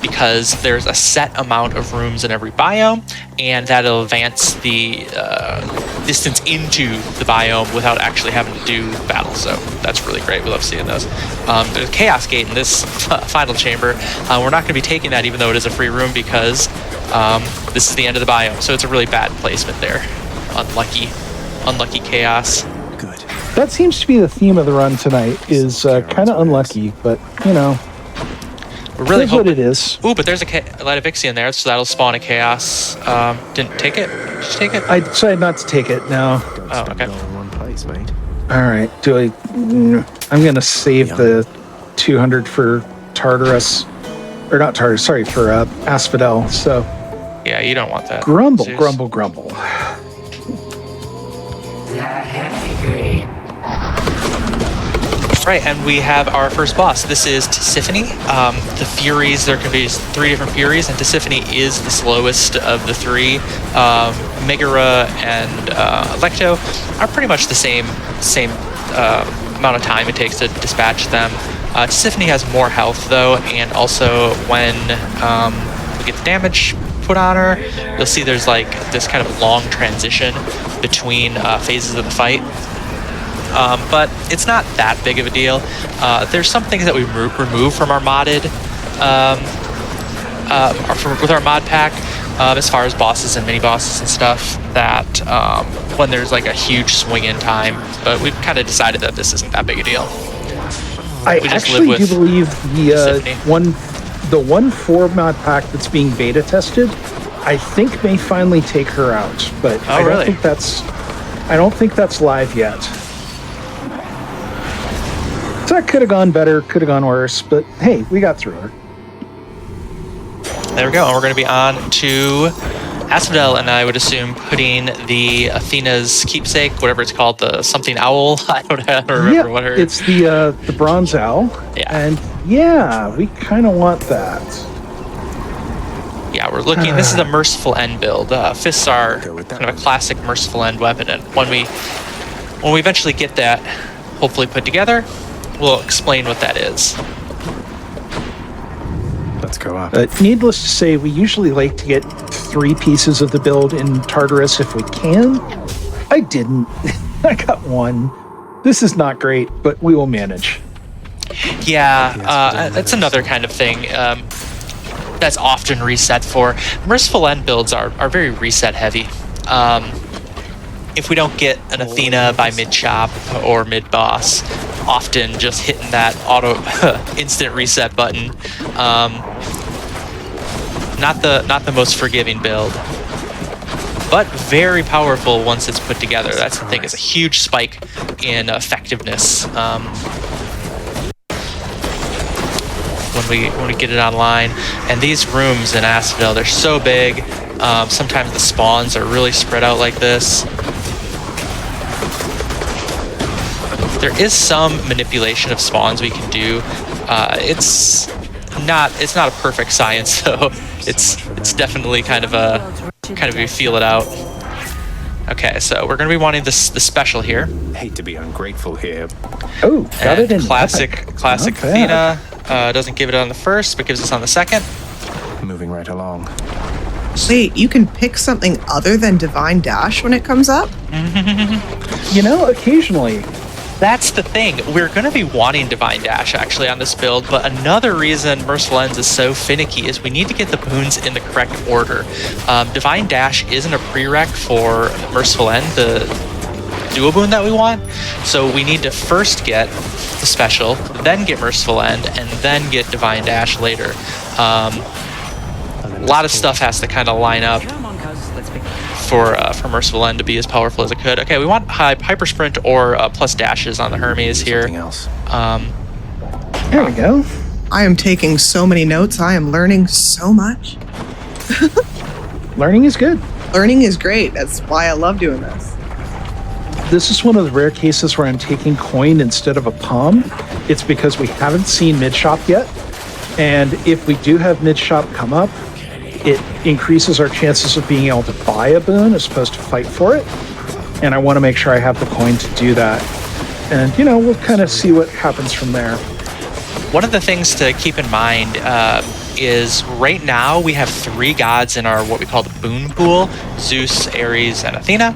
because there's a set amount of rooms in every biome, and that'll advance the distance into the biome without actually having to do battle. So that's really great. We love seeing those. There's a chaos gate in this final chamber. We're not going to be taking that, even though it is a free room, because this is the end of the biome. So it's a really bad placement there. Unlucky chaos. Good. That seems to be the theme of the run tonight, is kind of unlucky, but, you know, We're really that's what hoping. it is. Ooh, but there's a light of Ixie in there, so that'll spawn a chaos. Didn't take it? Did you take it? I decided not to take it, no. Don't Oh, spend okay. it all in one place, mate. All right, I'm going to save the 200 for Tartarus, or not Tartarus, sorry, for Asphodel, so Yeah, you don't want that. grumble, Zeus. grumble, grumble. Right, and we have our first boss. This is Tisiphone. The Furies, there can be 3 different Furies, and Tisiphone is the slowest of the 3. Megara and Electo are pretty much the same amount of time it takes to dispatch them. Tisiphone has more health, though, and also when we get the damage put on her, you'll see there's like this kind of long transition between phases of the fight. But it's not that big of a deal. There's some things that we remove from our modded, with our mod pack, as far as bosses and mini bosses and stuff, that when there's like a huge swing in time, but we've kind of decided that this isn't that big a deal. I We just actually live do with believe the Tisiphone. the 1.4 mod pack that's being beta tested, I think may finally take her out, but Oh, really? I don't think that's live yet. So that could have gone better, could have gone worse, but hey, we got through her. There we go, and we're going to be on to Asphodel, and I would assume putting the Athena's keepsake, whatever it's called, the something owl. I don't remember what her. It's the bronze owl. Yeah. And yeah, we kind of want that. Yeah, we're looking. This is a merciful end build. Fists are Go with that kind of a one. classic merciful end weapon, and when we eventually get that, hopefully put together, we'll explain what that is. Let's go up. Needless to say, we usually like to get 3 pieces of the build in Tartarus if we can. I didn't. I got 1. This is not great, but we will manage. Yeah, that's another kind of thing that's often reset for. Merciful end builds are very reset heavy. If we don't get an Athena by mid-chop or mid-boss, often just hitting that auto instant reset button. Not the most forgiving build, but very powerful once it's put together. That's the thing. It's a huge spike in effectiveness when we get it online. And these rooms in Asphodel, they're so big. Sometimes the spawns are really spread out like this. There is some manipulation of spawns we can do. It's not a perfect science, though. It's definitely kind of you feel it out. Okay, so we're gonna be wanting the special here. Hate to be ungrateful here. Oh, got it in classic epic. classic Not bad. Athena. Doesn't give it on the first, but gives us on the second. Moving right along. Wait, you can pick something other than Divine Dash when it comes up? You know, occasionally. That's the thing. We're going to be wanting Divine Dash, actually, on this build, but another reason Merciful Ends is so finicky is we need to get the boons in the correct order. Divine Dash isn't a prereq for Merciful End, the duo boon that we want, so we need to first get the special, then get Merciful End, and then get Divine Dash later. A lot of stuff has to kind of line up for Merciful End to be as powerful as it could. Okay, we want Hyper Sprint or plus dashes on the Hermes here. Something else. There we go. I am taking so many notes. I am learning so much. Learning is good. Learning is great. That's why I love doing this. This is one of the rare cases where I'm taking coin instead of a palm. It's because we haven't seen mid-shop yet. And if we do have mid-shop come up, it increases our chances of being able to buy a boon as opposed to fight for it. And I want to make sure I have the coin to do that. And, we'll kind of see what happens from there. One of the things to keep in mind is right now we have 3 gods in our what we call the boon pool: Zeus, Ares, and Athena.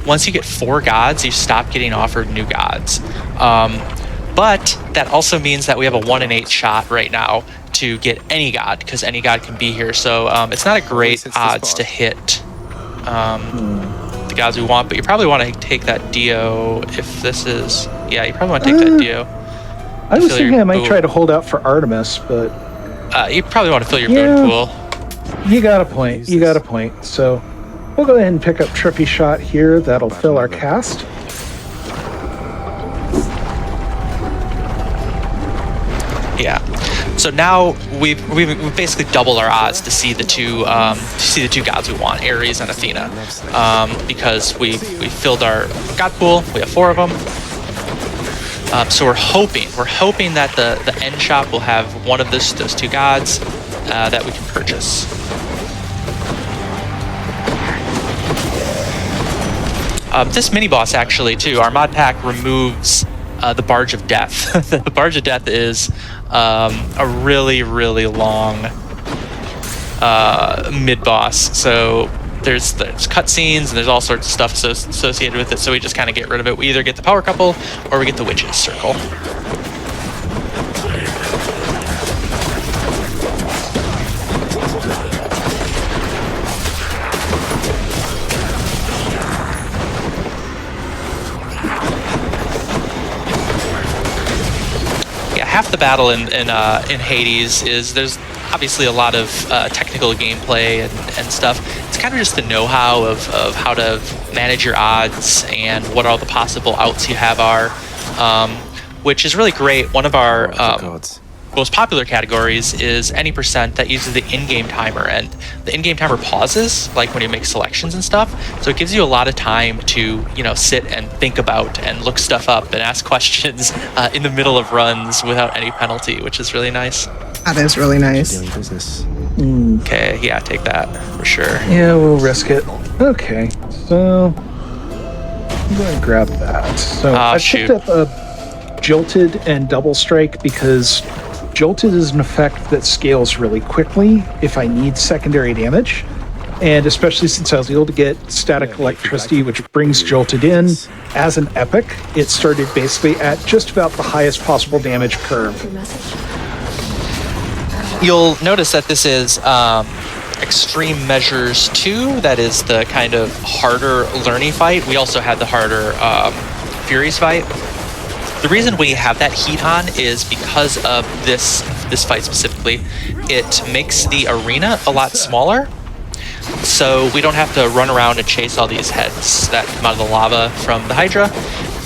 Once you get 4 gods, you stop getting offered new gods. But that also means that we have a 1 in 8 shot right now to get any god, because any god can be here. So it's not a great odds to hit the gods we want, but you probably want to take that Dio if this is... Yeah, you probably want to take that Dio. I was thinking I might try to hold out for Artemis, but... you probably want to fill your boon pool. You got a point. You got a point. So we'll go ahead and pick up Trippy Shot here. That'll fill our cast. Yeah. So now we've basically doubled our odds to see the two gods we want, Ares and Athena, because we filled our god pool. We have 4 of them. So we're hoping that the end shop will have one of those 2 gods that we can purchase. This mini boss actually too, our mod pack removes the Barge of Death. The Barge of Death is a really, really long mid boss. So there's cutscenes and there's all sorts of stuff associated with it. So we just kind of get rid of it. We either get the power couple or we get the witch's circle. Half the battle in Hades is there's obviously a lot of technical gameplay and stuff. It's kind of just the know-how of how to manage your odds and what all the possible outs you have are, which is really great. One of our most popular categories is any percent that uses the in-game timer, and the in-game timer pauses like when you make selections and stuff, so it gives you a lot of time to sit and think about and look stuff up and ask questions in the middle of runs without any penalty, which is really nice. That is really nice. Okay, yeah, take that for sure. Yeah, we'll risk it. Okay, so I'm going to grab that. So I picked up a Jolted and Double Strike because Jolted is an effect that scales really quickly if I need secondary damage, and especially since I was able to get Static Electricity, which brings Jolted in as an epic, it started basically at just about the highest possible damage curve. You'll notice that this is Extreme Measures 2. That is the kind of harder Learny fight. We also had the harder Furies fight. The reason we have that heat on is because of this fight specifically. It makes the arena a lot smaller, so we don't have to run around and chase all these heads that come out of the lava from the Hydra.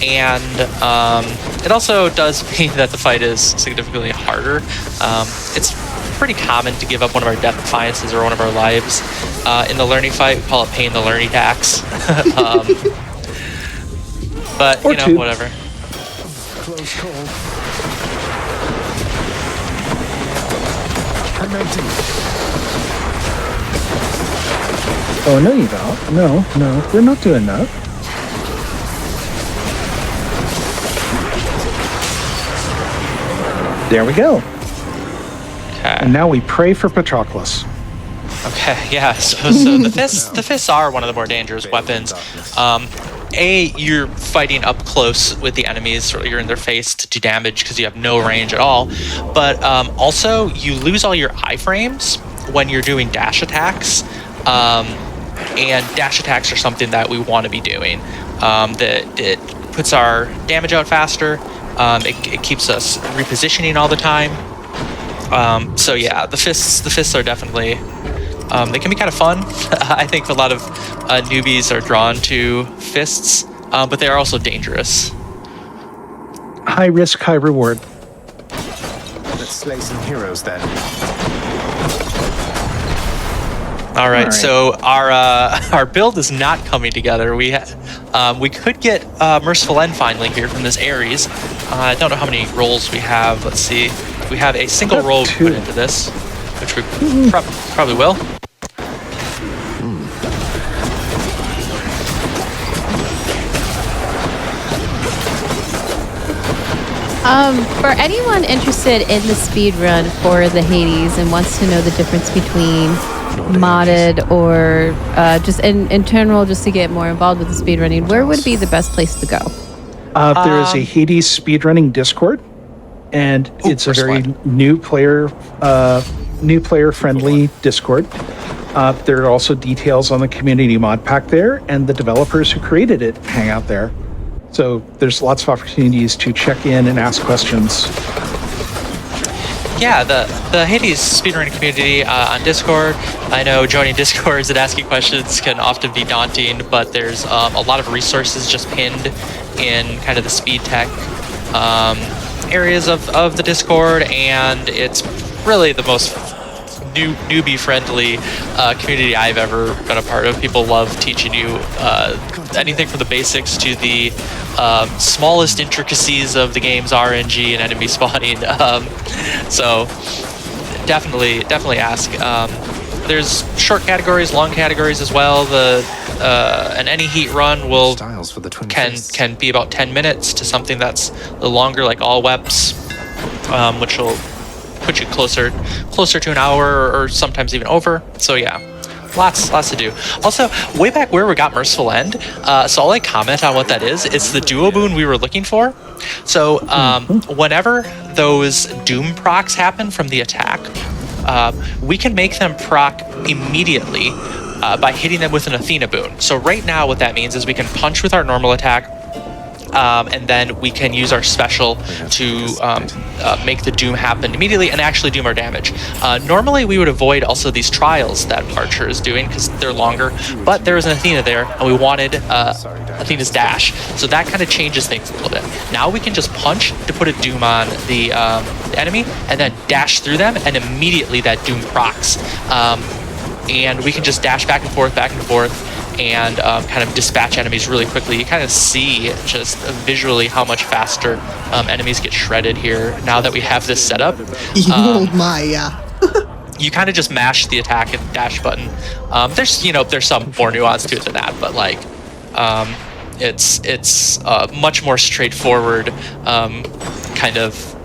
And it also does mean that the fight is significantly harder. It's pretty common to give up one of our death defiances or one of our lives. In the Learny fight, we call it paying the Learny tax. But, whatever. Close call. Oh, no, you don't. No, we're not doing that. There we go. Okay. And now we pray for Patroclus. Okay, yeah. So the fists are one of the more dangerous weapons. You're fighting up close with the enemies, or you're in their face to do damage because you have no range at all. But also, you lose all your iframes when you're doing dash attacks. And dash attacks are something that we want to be doing. That it puts our damage out faster. It keeps us repositioning all the time. So yeah, the fists are definitely... they can be kind of fun. I think a lot of newbies are drawn to fists, but they are also dangerous. High risk, high reward. Let's slay some heroes then. All right, so our build is not coming together. We could get Merciful End finally here from this Ares. I don't know how many rolls we have. Let's see. We have a single roll we put into this. which we probably will. For anyone interested in the speed run for the Hades and wants to know the difference between modded or just in general, just to get more involved with the speed running, where would be the best place to go? There is a Hades speedrunning Discord, and it's a very new player friendly Discord. There are also details on the community mod pack there, and the developers who created it hang out there. So there's lots of opportunities to check in and ask questions. Yeah, the Hades speedrunning community on Discord. I know joining Discords and asking questions can often be daunting, but there's a lot of resources just pinned in kind of the speed tech areas of the Discord, and it's really the most newbie-friendly community I've ever been a part of. People love teaching you anything from the basics to the smallest intricacies of the game's RNG and enemy spawning. So definitely ask. There's short categories, long categories as well. And any heat run will can be about 10 minutes to something that's a little longer, like all weps, which will put you closer to an hour or sometimes even over. So yeah, lots to do. Also, way back where we got Merciful End, so I'll comment on what that is. It's the duo boon we were looking for. So whenever those doom procs happen from the attack, we can make them proc immediately by hitting them with an Athena boon. So right now what that means is we can punch with our normal attack, and then we can use our special to make the doom happen immediately and actually doom our damage. Normally we would avoid also these trials that Archer is doing because they're longer, but there was an Athena there and we wanted Athena's dash, so that kind of changes things a little bit. Now we can just punch to put a doom on the enemy and then dash through them, and immediately that doom procs. And we can just dash back and forth and kind of dispatch enemies really quickly. You kind of see just visually how much faster enemies get shredded here now that we have this setup. You kind of just mash the attack and dash button. There's some more nuance to it than that, but like it's much more straightforward kind of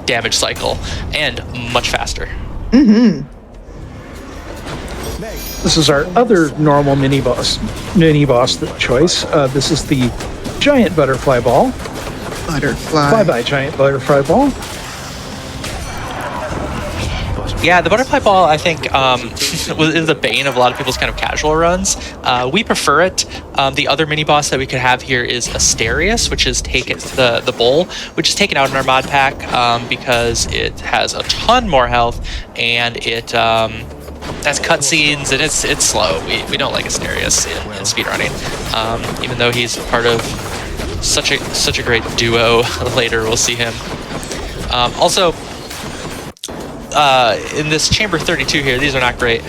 damage cycle and much faster. Mm-hmm. This is our other normal mini boss choice. This is the giant butterfly ball. Flyby giant butterfly ball. Yeah, the butterfly ball, I think, is the bane of a lot of people's kind of casual runs. We prefer it. The other mini boss that we could have here is Asterius, which is the bowl, which is taken out in our mod pack because it has a ton more health and it has cutscenes and it's slow. We don't like Asterius in speedrunning, even though he's part of such a great duo. Later we'll see him. Also, in this chamber 32 here, these are not great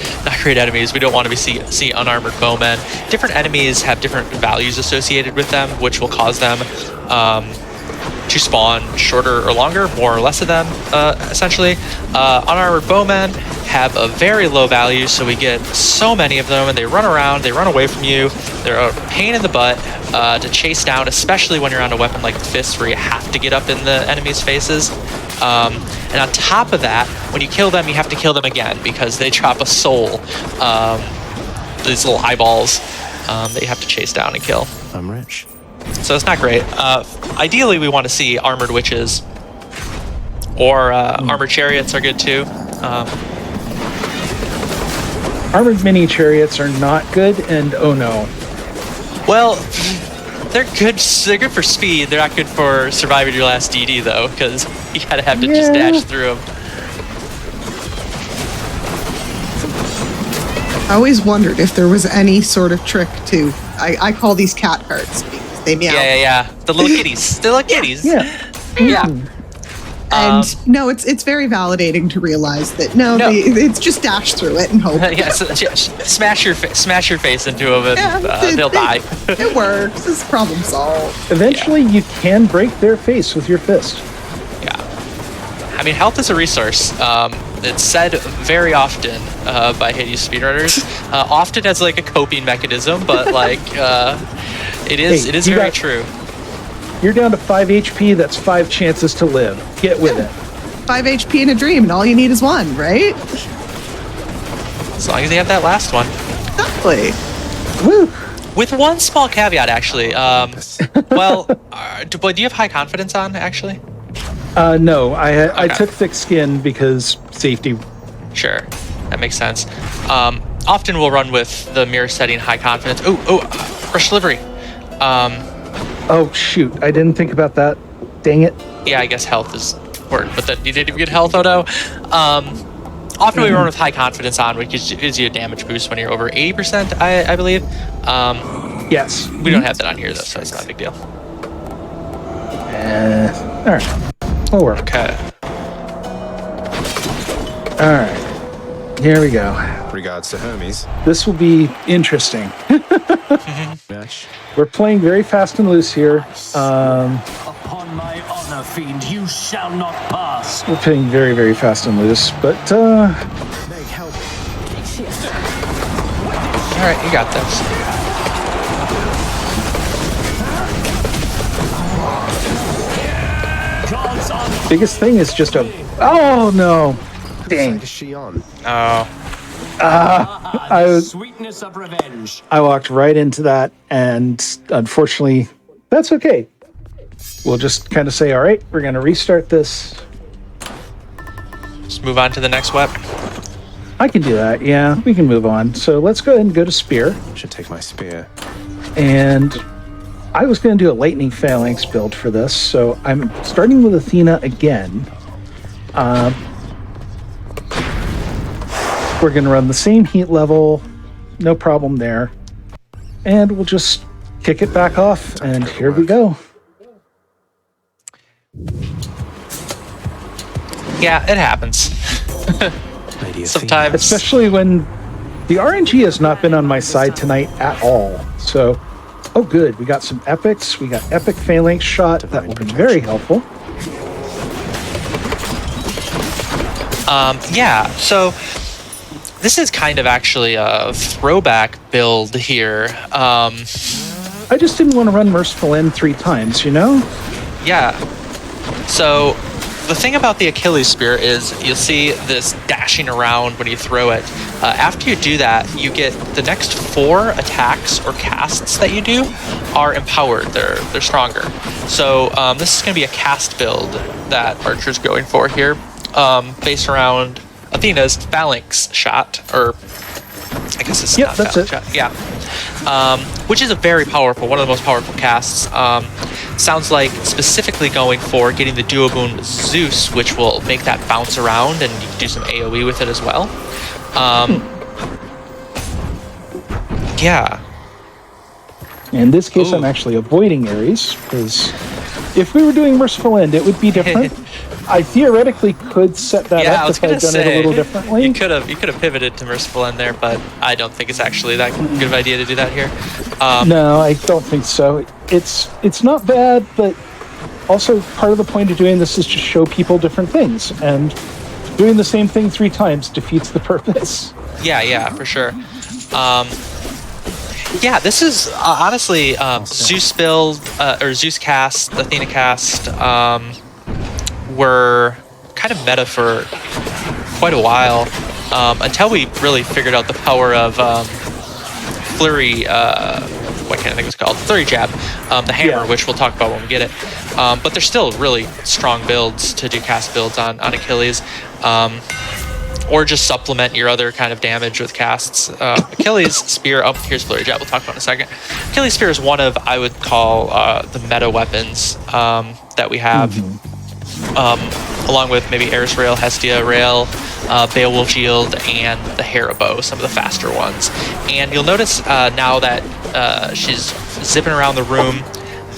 enemies. We don't want to see unarmored bowmen. Different enemies have different values associated with them, which will cause them to spawn shorter or longer, more or less of them, essentially. Unarmored bowmen have a very low value, so we get so many of them, and they run around, they run away from you. They're a pain in the butt to chase down, especially when you're on a weapon like the fist, where you have to get up in the enemy's faces. And on top of that, when you kill them, you have to kill them again because they drop a soul, these little eyeballs that you have to chase down and kill. I'm rich. So it's not great. Ideally, we want to see armored witches, or armored chariots are good too. Armored mini chariots are not good, and oh no. Well, they're good. They're good for speed. They're not good for surviving your last DD though, because you gotta have to just dash through them. I always wondered if there was any sort of trick to. I call these cat carts because they meow. Yeah. The little kitties. The little kitties. Yeah. And no, it's very validating to realize that it's just dash through it and hope. Smash your face into them and they'll die. It works. It's problem solved. Eventually, you can break their face with your fist. Yeah. I mean, health is a resource. It's said very often by Hades speedrunners, often as like a coping mechanism, but like it is very true. You're down to 5 HP. That's 5 chances to live. Get with it. 5 HP in a dream, and all you need is 1, right? As long as you have that last one. Exactly. Woo! With one small caveat, actually. Well, do you have high confidence on, actually? No, I Okay. took thick skin because safety. Sure, that makes sense. Often we'll run with the mirror setting high confidence. Rush delivery. Oh shoot! I didn't think about that. Dang it! Yeah, I guess health is important, but then you didn't even get health, oh no. Often we run with high confidence on, which gives you a damage boost when you're over 80%, I believe. Yes. We don't have that on here, though, so it's not a big deal. All right. We'll work. Okay. All right. Here we go. Regards to Hermes. This will be interesting. Match. We're playing very fast and loose here. Upon my honor, fiend, you shall not pass. We're playing very, very fast and loose, but Meg, help. All right, you got this. Gods on biggest thing is just a. Oh no! Dang! Is she on? Oh, I sweetness of revenge. I walked right into that, and unfortunately, that's okay. We'll just kind of say, all right, we're going to restart this. let's move on to the next weapon. I can do that. Yeah, we can move on. So let's go ahead and go to spear. Should take my spear. And I was going to do a lightning phalanx build for this, so I'm starting with Athena again. We're going to run the same heat level, no problem there. And we'll just kick it back off, and here we go. Yeah, it happens. Lady Athena. Sometimes. Especially when the RNG has not been on my side tonight at all. So, oh good, we got some epics. We got epic phalanx shot. That will be very helpful. Yeah, so this is kind of actually a throwback build here. I just didn't want to run Merciful End 3 times, you know? Yeah. So the thing about the Achilles spear is you'll see this dashing around when you throw it. After you do that, you get the next 4 attacks or casts that you do are empowered. They're stronger. So this is going to be a cast build that Archer's going for here, based around Athena's phalanx shot, or I guess it's not that's phalanx it. shot. Yeah. Which is a very powerful, one of the most powerful casts. Sounds like specifically going for getting the duo boon with Zeus, which will make that bounce around, and you can do some AoE with it as well. Yeah. In this case, I'm Ooh. actually avoiding Ares, because if we were doing Merciful End, it would be different. I theoretically could set that Yeah, I up was if I'd gonna done it a say little differently. you could have pivoted to Merciful End there, but I don't think it's actually that good of an idea to do that here. No, I don't think so. It's not bad, but also part of the point of doing this is to show people different things, and doing the same thing 3 times defeats the purpose. Yeah, for sure. Yeah, this is honestly Zeus build or Zeus cast, Athena cast. Were kind of meta for quite a while until we really figured out the power of flurry. What can't I think it's called? Flurry jab, the hammer, Yeah. which we'll talk about when we get it. But they're still really strong builds to do cast builds on Achilles, or just supplement your other kind of damage with casts. Achilles spear. Oh, here's flurry jab. We'll talk about in a second. Achilles spear is one of, I would call, the meta weapons that we have. Along with maybe Eris Rail, Hestia Rail, Beowulf Shield, and the Hera Bow, some of the faster ones. And you'll notice now that she's zipping around the room,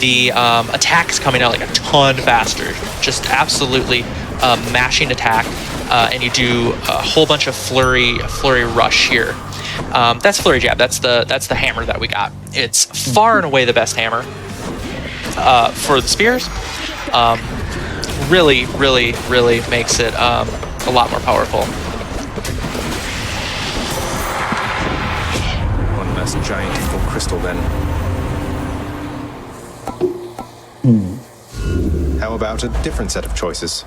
the attack's coming out like a ton faster. Just absolutely mashing attack, and you do a whole bunch of flurry rush here. That's flurry jab. That's the hammer that we got. It's far and away the best hammer for the spears. Really makes it a lot more powerful. One less giant evil crystal then. How about a different set of choices?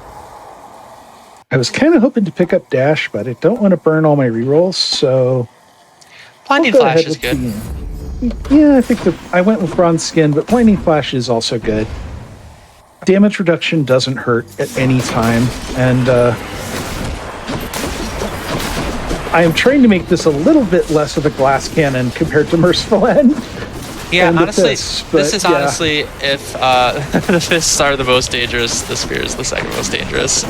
I was kind of hoping to pick up Dash, but I don't want to burn all my rerolls, so Blinding I'll go Flash ahead is with good. Yeah, I think I went with Bronze Skin, but Blinding Flash is also good. Damage reduction doesn't hurt at any time, and I am trying to make this a little bit less of a glass cannon compared to Merciful End. Yeah, and the honestly, fists, this but is yeah. honestly, if the fists are the most dangerous, the spear is the second most dangerous.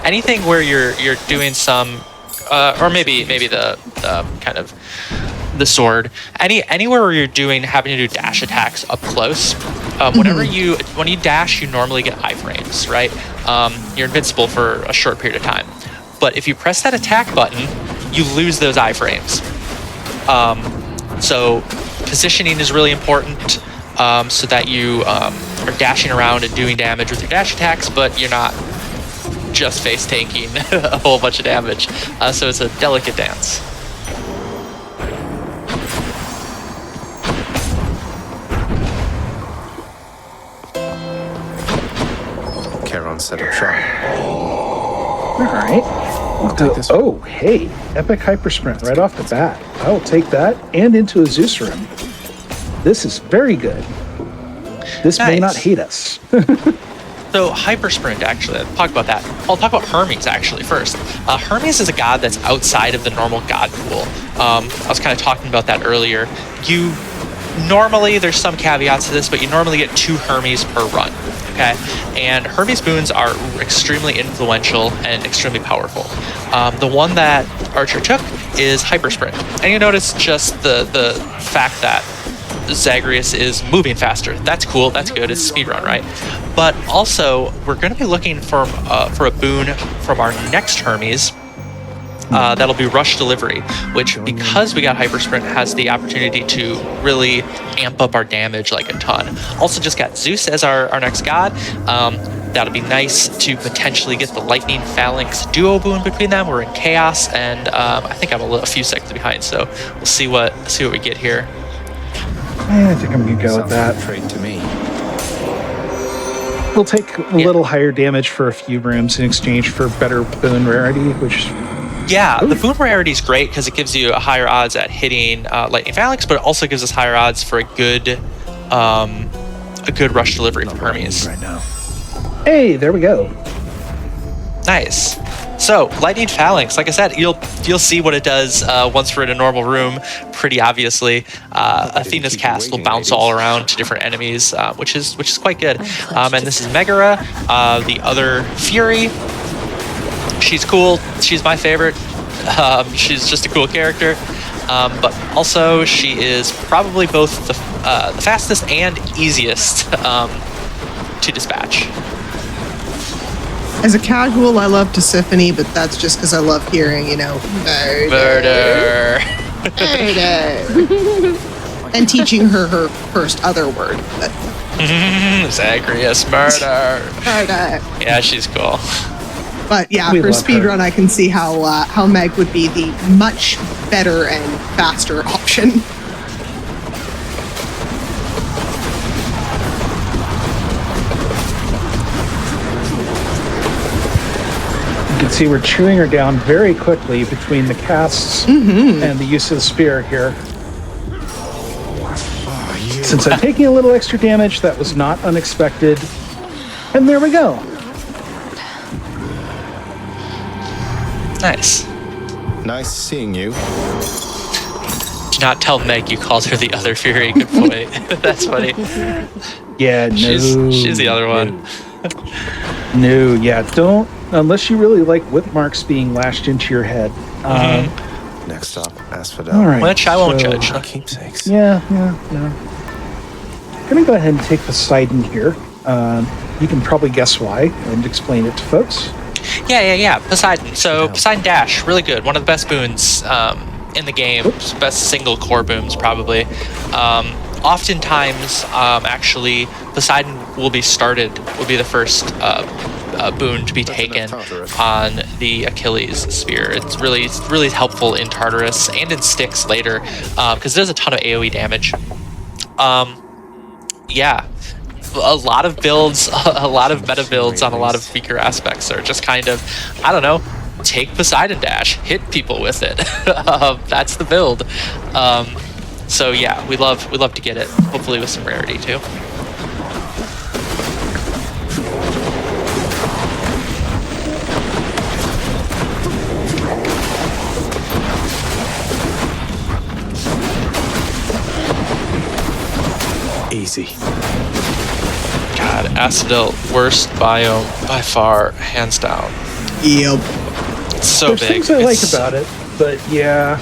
Anything where you're doing some, or maybe the kind of the sword. Anywhere where you're having to do dash attacks up close. When you dash, you normally get iframes, right? You're invincible for a short period of time. But if you press that attack button, you lose those iframes. So positioning is really important, so that you are dashing around and doing damage with your dash attacks, but you're not just face tanking a whole bunch of damage. So it's a delicate dance. Charon set up shop. All right. I'll take this. Oh, hey, epic hyper sprint right off the bat. I will take that and into a Zeus room. This is very good. This may not Nice. hate us. So hyper sprint, actually, I'll talk about that. I'll talk about Hermes actually first. Hermes is a god that's outside of the normal god pool. I was kind of talking about that earlier. Normally, there's some caveats to this, but you normally get 2 Hermes per run, okay? And Hermes boons are extremely influential and extremely powerful. The one that Archer took is Hyper Sprint. And you notice just the fact that Zagreus is moving faster. That's cool, that's good, it's speedrun, right? But also, we're going to be looking for a boon from our next Hermes. That'll be Rush Delivery, which, because we got Hyper Sprint, has the opportunity to really amp up our damage like a ton. Also just got Zeus as our next god. That'll be nice to potentially get the Lightning Phalanx duo boon between them. We're in Chaos, and I think I'm a few seconds behind, so we'll see what we get here. I think I'm gonna go with Sounds like a that. trade to me. We'll take a little higher damage for a few rooms in exchange for better boon rarity, which Yeah, the boon rarity is great because it gives you a higher odds at hitting Lightning Phalanx, but it also gives us higher odds for a good Rush Delivery from Hermes. Right now. hey, there we go. Nice. So, Lightning Phalanx, like I said, you'll see what it does once we're in a normal room, pretty obviously. Athena's cast will bounce all around to different enemies, which is quite good. And this is Megara, the other Fury. She's cool. She's my favorite. She's just a cool character. But also, she is probably both the fastest and easiest to dispatch. As a casual, I love Tisiphone, but that's just because I love hearing, murder. Murder. And teaching her first other word. But Zagreus, murder. murder. Yeah, she's cool. But yeah, We for love her. speedrun, I can see how Meg would be the much better and faster option. You can see we're chewing her down very quickly between the casts and the use of the spear here. Since I'm taking a little extra damage, that was not unexpected. And there we go. Nice. Nice seeing you. Do not tell Meg you called her the other Fury. Good point. That's funny. Yeah, no. She's the other one. No, yeah, don't, unless you really like whip marks being lashed into your head. Next up, Asphodel. All right. Which I won't so- judge. Keepsakes. Yeah. Gonna go ahead and take Poseidon here. You can probably guess why and explain it to folks. Yeah. Poseidon. So Poseidon Dash, really good. One of the best boons in the game. Oops. Best single core booms, probably. Oftentimes, actually, Poseidon will be the first boon to be taken enough Tartarus. on the Achilles spear. It's really helpful in Tartarus and in Styx later, because it does a ton of AoE damage. Yeah, a lot of builds, a lot of meta builds on a lot of weaker aspects are just kind of, I don't know, take Poseidon Dash, hit people with it. That's the build. So yeah, we love to get it, hopefully with some rarity too. Easy. God, Asphodel, worst biome by far, hands down. Yep. It's so There's big. things I like It's- about it, but yeah.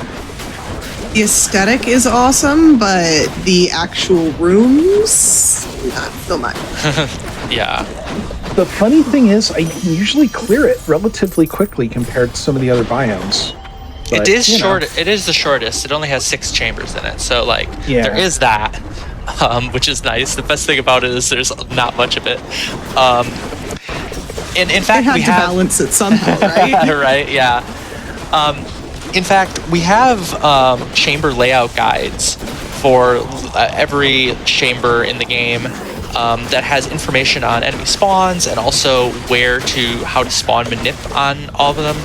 The aesthetic is awesome, but the actual rooms, not so much. Yeah. The funny thing is, I can usually clear it relatively quickly compared to some of the other biomes. It But, is you know, short. It is the shortest. It only has 6 chambers in it, so like Yeah. there is that, which is nice. The best thing about it is there's not much of it. In They fact, had we to have balance it somehow, right? right. Yeah. In fact, we have chamber layout guides for every chamber in the game that has information on enemy spawns and also how to spawn manip on all of them.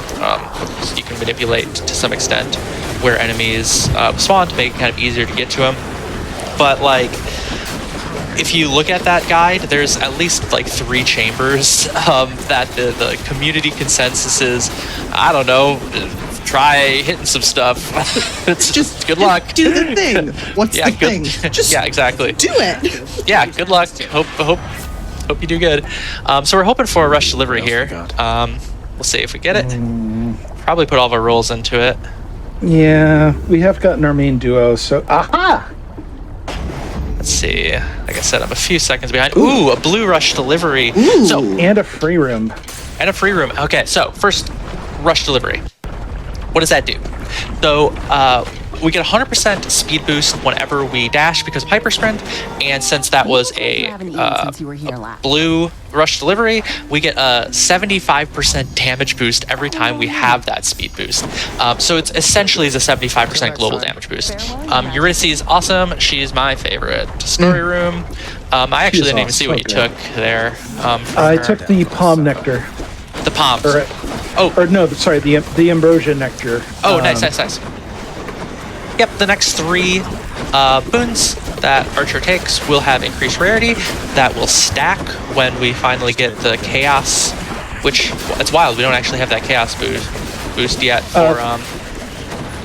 So you can manipulate to some extent where enemies spawn to make it kind of easier to get to them. But like, if you look at that guide, there's at least like 3 chambers that the community consensus is, I don't know, try hitting some stuff. It's just good luck. Do the thing. What's the thing? Just yeah, exactly. do it. Yeah, good luck. Hope you do good. So we're hoping for a rush delivery here. We'll see if we get it. Probably put all of our rolls into it. Yeah, we have gotten our main duo, so aha! Let's see. Like I said, I'm a few seconds behind. Ooh, a blue rush delivery. Ooh. So And a free room. and a free room. Okay, so first, rush delivery. What does that do? So we get 100% speed boost whenever we dash because of hyper sprint, and since that was a blue rush delivery, we get a 75% damage boost every time we have that speed boost. So it's essentially is a 75% global damage boost. Eurydice is awesome. She's my favorite. Story room. I actually didn't even see what you so took there. From I her. took the palm nectar. the palms. Or no, sorry, the ambrosia nectar. Oh, nice. Yep, the next 3 boons that Archer takes will have increased rarity. That will stack when we finally get the Chaos, which, it's wild, we don't actually have that Chaos boost yet for,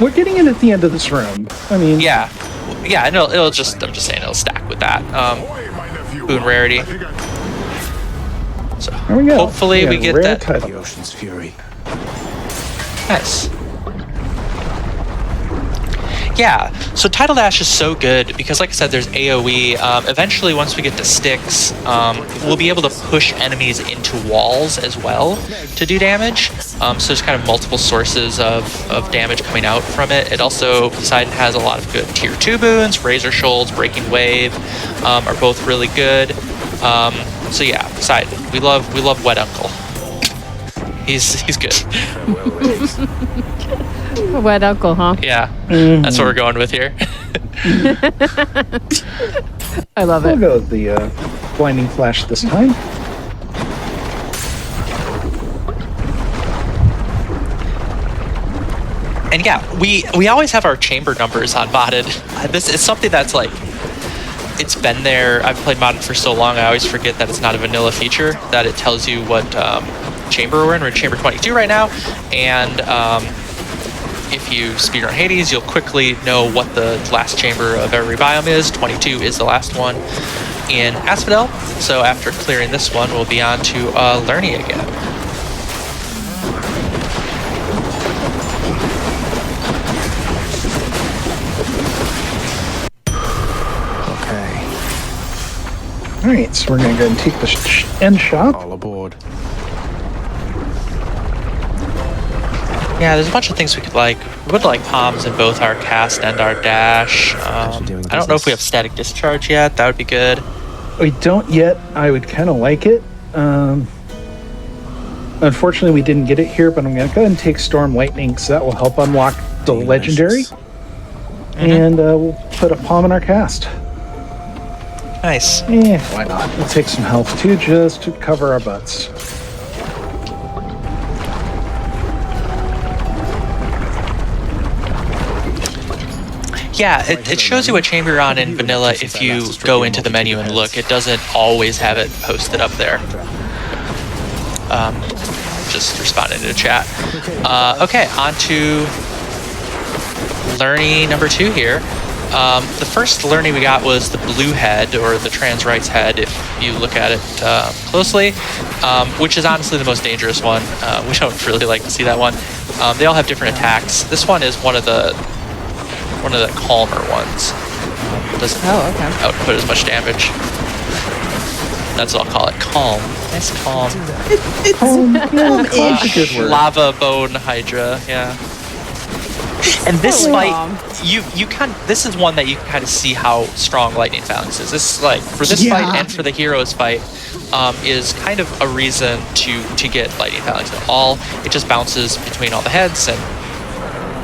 We're getting it at the end of this room. I mean, yeah, and it'll just, I'm just saying, it'll stack with that boon rarity. So there we go. hopefully Yeah, we get rare that. title. The ocean's fury. Nice. Yeah, so Tidal Dash is so good because, like I said, there's AoE. Eventually, once we get to Styx, we'll be able to push enemies into walls as well to do damage. So there's kind of multiple sources of damage coming out from it. It also, Poseidon has a lot of good tier 2 boons. Razor Shoals, Breaking Wave are both really good. So yeah, Poseidon, we love Wet Uncle. He's good. Wet uncle, huh? Yeah, that's what we're going with here. I love We'll it. go with the blinding flash this time. And yeah, we always have our chamber numbers on modded. This is something that's like, it's been there. I've played modded for so long, I always forget that it's not a vanilla feature, that it tells you what chamber we're in. We're in chamber 22 right now, and if you speedrun Hades, you'll quickly know what the last chamber of every biome is. 22 is the last one in Asphodel. So after clearing this one, we'll be on to Lerny again. Okay, All right, so we're going to go and take the end shop. all aboard. Yeah, there's a bunch of things we could like. We would like palms in both our cast and our dash. I don't know if we have static discharge yet. That would be good. We don't yet. I would kind of like it. Unfortunately, we didn't get it here, but I'm going to go ahead and take Storm Lightning because that will help unlock the legendary. And we'll put a palm in our cast. Nice. Why not? We'll take some health too, just to cover our butts. Yeah, it shows you what chamber you're on in vanilla if you go into the menu and look. It doesn't always have it posted up there. Just responding to the chat. Okay, on to learning number 2 here. The first learning we got was the blue head, or the trans rights head, if you look at it closely, which is honestly the most dangerous one. We don't really like to see that one. They all have different attacks. This one is one of the calmer ones. Doesn't output as much damage. That's what I'll call it. Calm. Nice calm. It's Calm-ish. A good word. Lava bone hydra. Yeah. And this fight, this is one that you can kind of see how strong lightning phalanx is. This is like for this fight and for the heroes fight is kind of a reason to get lightning phalanx at all. It just bounces between all the heads and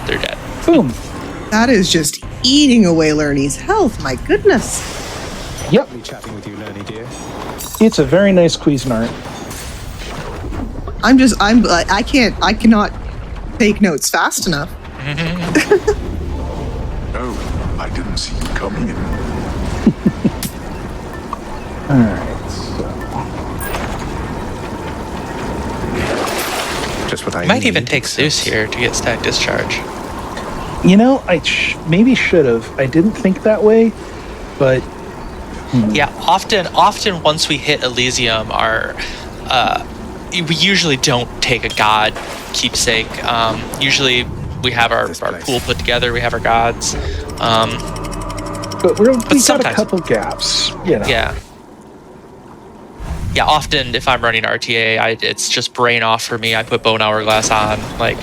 they're dead. Boom. That is just eating away Lernie's health. My goodness. Yep. Chatting with you, Lernie, dear. It's a very nice Cuisinart. I cannot take notes fast enough. Oh, I didn't see you coming in. Alright, so. Just what I Might need. even take Zeus here to get stack discharge. You know, I maybe should have. I didn't think that way, but Yeah, often once we hit Elysium, we usually don't take a god keepsake. Usually we have our pool put together. We have our gods. but we got a sometimes- couple gaps. You know. Yeah. Yeah, often if I'm running RTA, it's just brain off for me. I put Bone Hourglass on, like.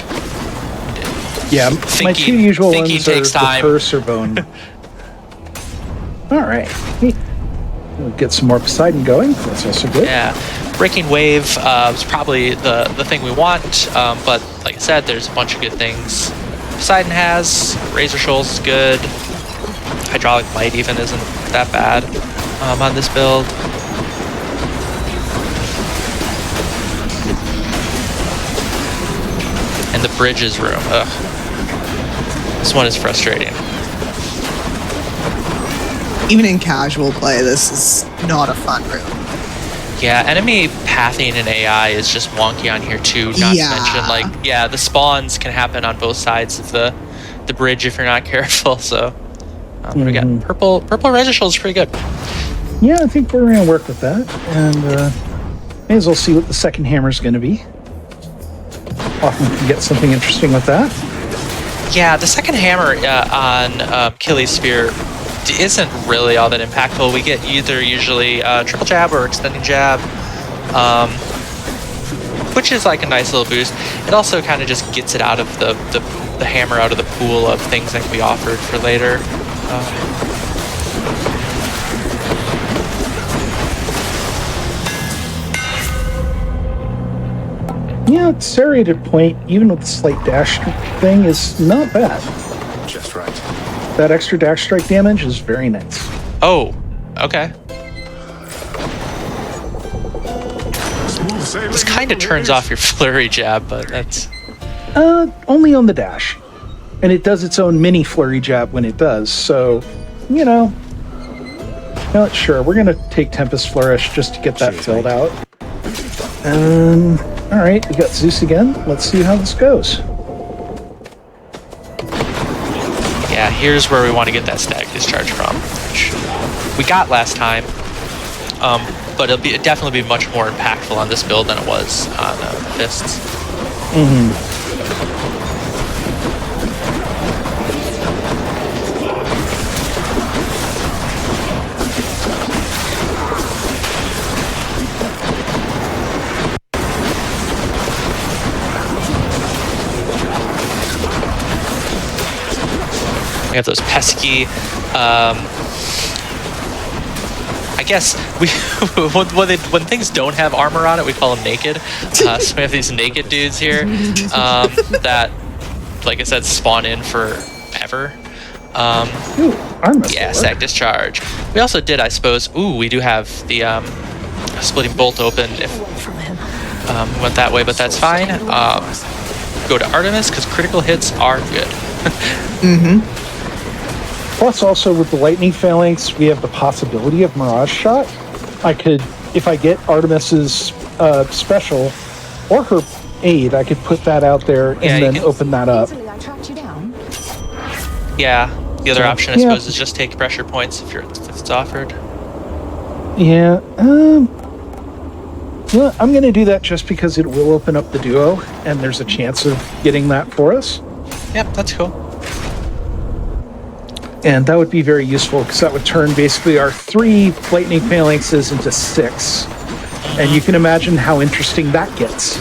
Yeah, my two usual thinking ones are takes the time. Curse or Bone. All right. We'll get some more Poseidon going. That's also good. Yeah, Breaking Wave is probably the thing we want, but like I said, there's a bunch of good things Poseidon has. Razor Shoals is good. Hydraulic Might even isn't that bad on this build. And the bridges room, ugh. This one is frustrating. Even in casual play, this is not a fun room. Yeah, enemy pathing in AI is just wonky on here too. Not to mention, like, yeah, the spawns can happen on both sides of the bridge if you're not careful. So we got purple Razor Shoals is pretty good. Yeah, I think we're gonna work with that, and may as well see what the second hammer is going to be. Often we can get something interesting with that. Yeah, the second hammer on Achilles Spear isn't really all that impactful. We get either usually triple jab or extending jab, which is like a nice little boost. It also kind of just gets it out of the hammer out of the pool of things that can be offered for later. Yeah, serrated point, even with the slight dash thing, is not bad. Just right. That extra dash strike damage is very nice. Oh, okay. Smooth sailing. This kind of turns off your flurry jab, but that's... Only on the dash. And it does its own mini flurry jab when it does, so, you know. Not sure. We're going to take Tempest Flourish just to get that filled out. Alright, we got Zeus again. Let's see how this goes. Yeah, here's where we want to get that static discharge from, which we got last time. But it'll definitely be much more impactful on this build than it was on Fists. We have those pesky, I guess we when things don't have armor on it, we call them naked. So we have these naked dudes here that, like I said, spawn in forever. Ooh, armor. Yeah, sag discharge. We also did, I suppose. Ooh, we do have the splitting bolt open if we went that way, but that's fine. Go to Artemis because critical hits are good. Plus, also with the lightning phalanx, we have the possibility of Mirage Shot. I could, if I get Artemis's special or her aid, I could put that out there and then open that up. Yeah, the other option, I suppose, is just take pressure points if it's offered. Yeah, well, I'm going to do that just because it will open up the duo, and there's a chance of getting that for us. Yep, that's cool. And that would be very useful because that would turn basically our 3 lightning phalanxes into 6. And you can imagine how interesting that gets.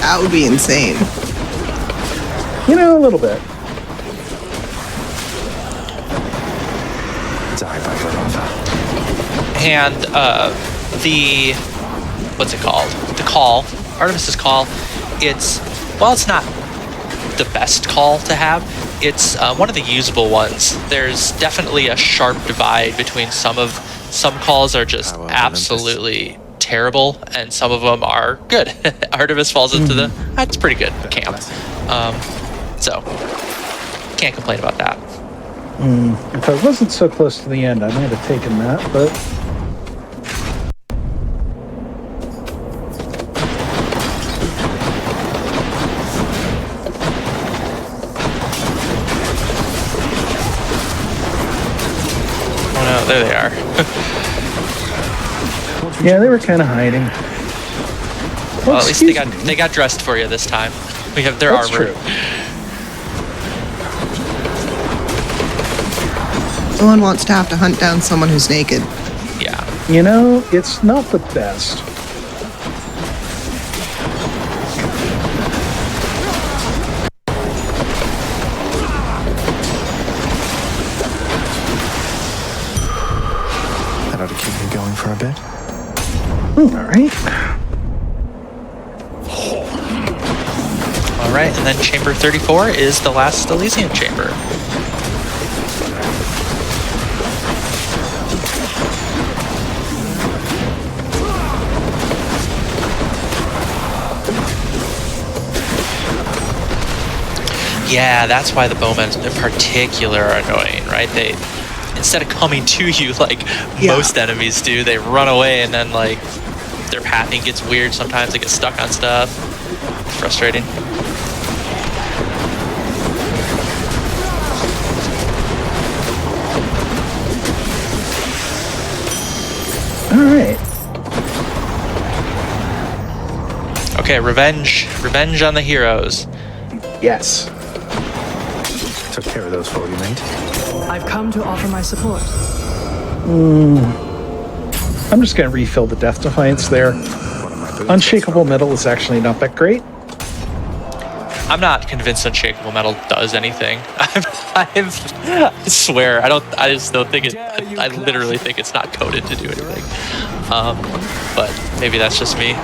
That would be insane. You know, a little bit. And the what's it called? The call, Artemis's call. It's not the best call to have. It's one of the usable ones. There's definitely a sharp divide between some calls are just absolutely terrible, and some of them are good. Artemis falls into that's pretty good camp. So can't complain about that. If I wasn't so close to the end, I might have taken that, but there they are. yeah, they were kind of hiding. Well, at least they got dressed for you this time. We have their That's armor. True. Someone wants to have to hunt down someone who's naked. Yeah. You know, it's not the best. That ought to keep me going for a bit. All right, and then chamber 34 is the last Elysian chamber. Yeah, that's why the bowmen in particular are annoying, right? They, instead of coming to you like most enemies do, they run away, and then like their pathing gets weird. Sometimes they get stuck on stuff. It's frustrating. All right. Okay, revenge on the heroes. Yes. Took care of those for you, mate. I've come to offer my support. I'm just going to refill the Death Defiance there. Unshakable Metal is actually not that great. I'm not convinced Unshakable Metal does anything. I swear, I just don't think it. I literally think it's not coded to do anything. But maybe that's just me.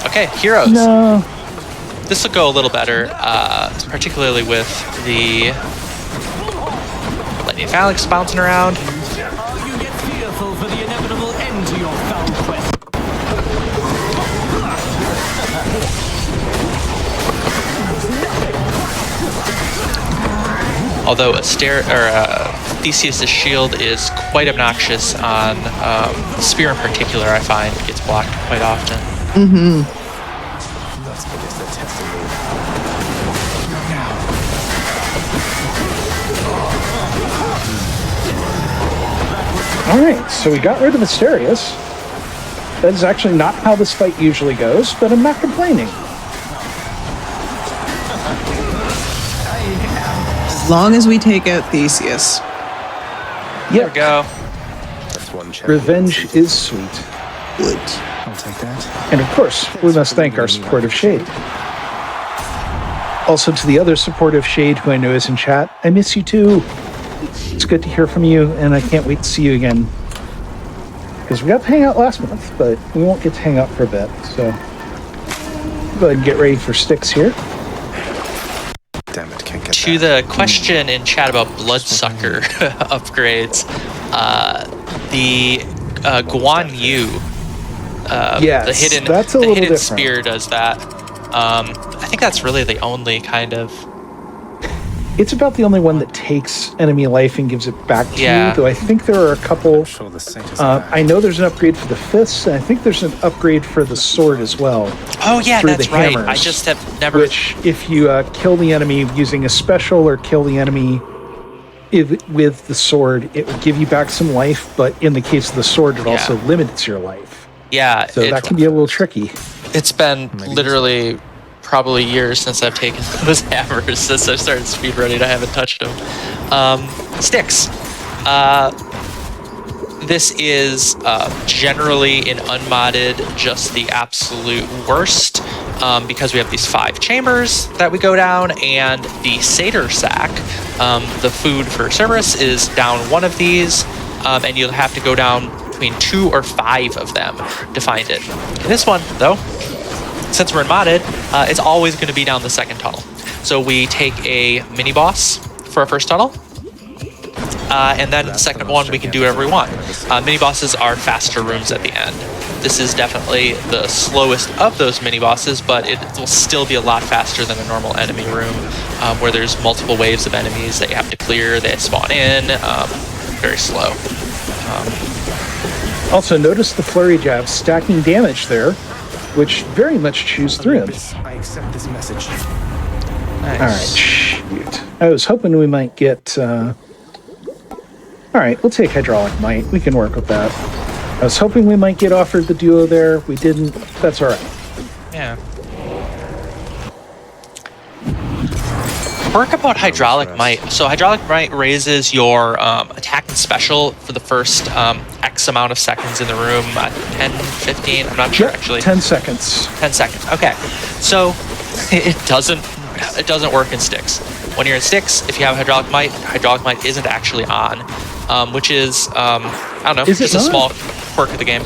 Okay, heroes. No. This will go a little better, particularly with the lightning phalanx bouncing around. You get fearful for the inevitable end to your foul quest. Although Theseus' shield is quite obnoxious on spear in particular, I find gets blocked quite often. All right, so we got rid of Asterius. That is actually not how this fight usually goes, but I'm not complaining. As long as we take out Theseus. There we go. That's one champion. Revenge is sweet. Good. I'll take that. And of course, we must thank our supportive Shade. Also to the other supportive Shade who I know is in chat, I miss you too. It's good to hear from you, and I can't wait to see you again. because we got to hang out last month, but we won't get to hang out for a bit. So go ahead and get ready for sticks here. Damn it, can't get To that. the question in chat about bloodsucker upgrades, the Guan Yu, Yes, the hidden that's a little different. spear does that. I think that's really the only kind of. It's about the only one that takes enemy life and gives it back to Yeah. you, though I think there are a couple. Sure, the saint is I know there's an upgrade for the fists, and I think there's an upgrade for the sword as well. Oh yeah, through that's the right. hammers, I just have never. Which, if you kill the enemy using a special or kill the enemy with the sword, it will give you back some life, but in the case of the sword, it also limits your life. Yeah, So that can be a little tricky. It's been literally probably years since I've taken those hammers. Since I started speedrunning, I haven't touched them. Sticks. This is generally in unmodded just the absolute worst because we have these 5 chambers that we go down, and the Seder sack, the food for Cerberus, is down one of these, and you'll have to go down between 2 or 5 of them to find it. In this one, though, since we're in modded, it's always going to be down the second tunnel. So we take a mini boss for our first tunnel, and then the second one we can do whatever we want. Mini bosses are faster rooms at the end. This is definitely the slowest of those mini bosses, but it will still be a lot faster than a normal enemy room, where there's multiple waves of enemies that you have to clear. They spawn in, very slow. Also, notice the flurry jab stacking damage there, which very much chews through him. I accept this message. Nice. All right, shoot. I was hoping we might get... All right, we'll take Hydraulic Might. We can work with that. I was hoping we might get offered the duo there. We didn't. That's all right. Yeah. Work about Hydraulic Might. So Hydraulic Might raises your attack and special for the first X amount of seconds in the room. 10, 15, I'm not sure actually. 10 seconds. 10 seconds. Okay. So it doesn't work in sticks. When you're in sticks, if you have Hydraulic Might isn't actually on, which is I don't know, Is it just a not? small quirk of the game.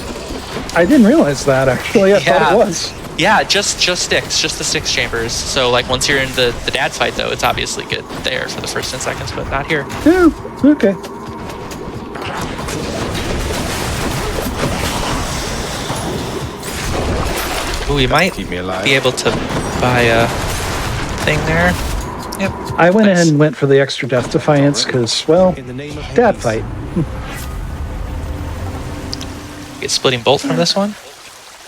I didn't realize that, actually. I thought it was. Yeah, just sticks, just the sticks chambers. So like once you're in the dad fight though, it's obviously good there for the first 10 seconds, but not here. Yeah, okay. Ooh, you might Keep me alive. be able to buy a thing there. Yep. I went Nice. ahead and went for the extra Death Defiance because, well, In the name of dad Hades. fight. Get splitting bolt from this one?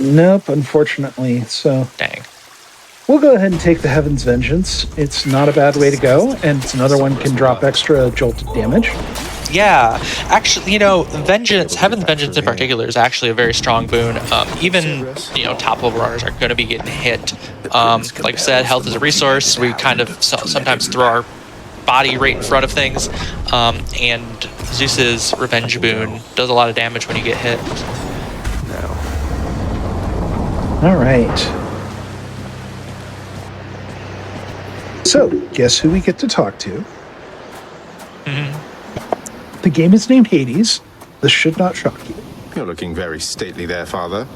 Nope, unfortunately. So Dang. we'll go ahead and take the Heaven's Vengeance. It's not a bad way to go, and it's another one can drop extra jolted damage. Yeah, actually, Vengeance, Heaven's Vengeance in particular is actually a very strong boon. Even, top level runners are going to be getting hit. Like I said, health is a resource. We kind of sometimes throw our body right in front of things. And Zeus's Revenge boon does a lot of damage when you get hit. All right. So, guess who we get to talk to? The game is named Hades. This should not shock you. You're looking very stately there, Father.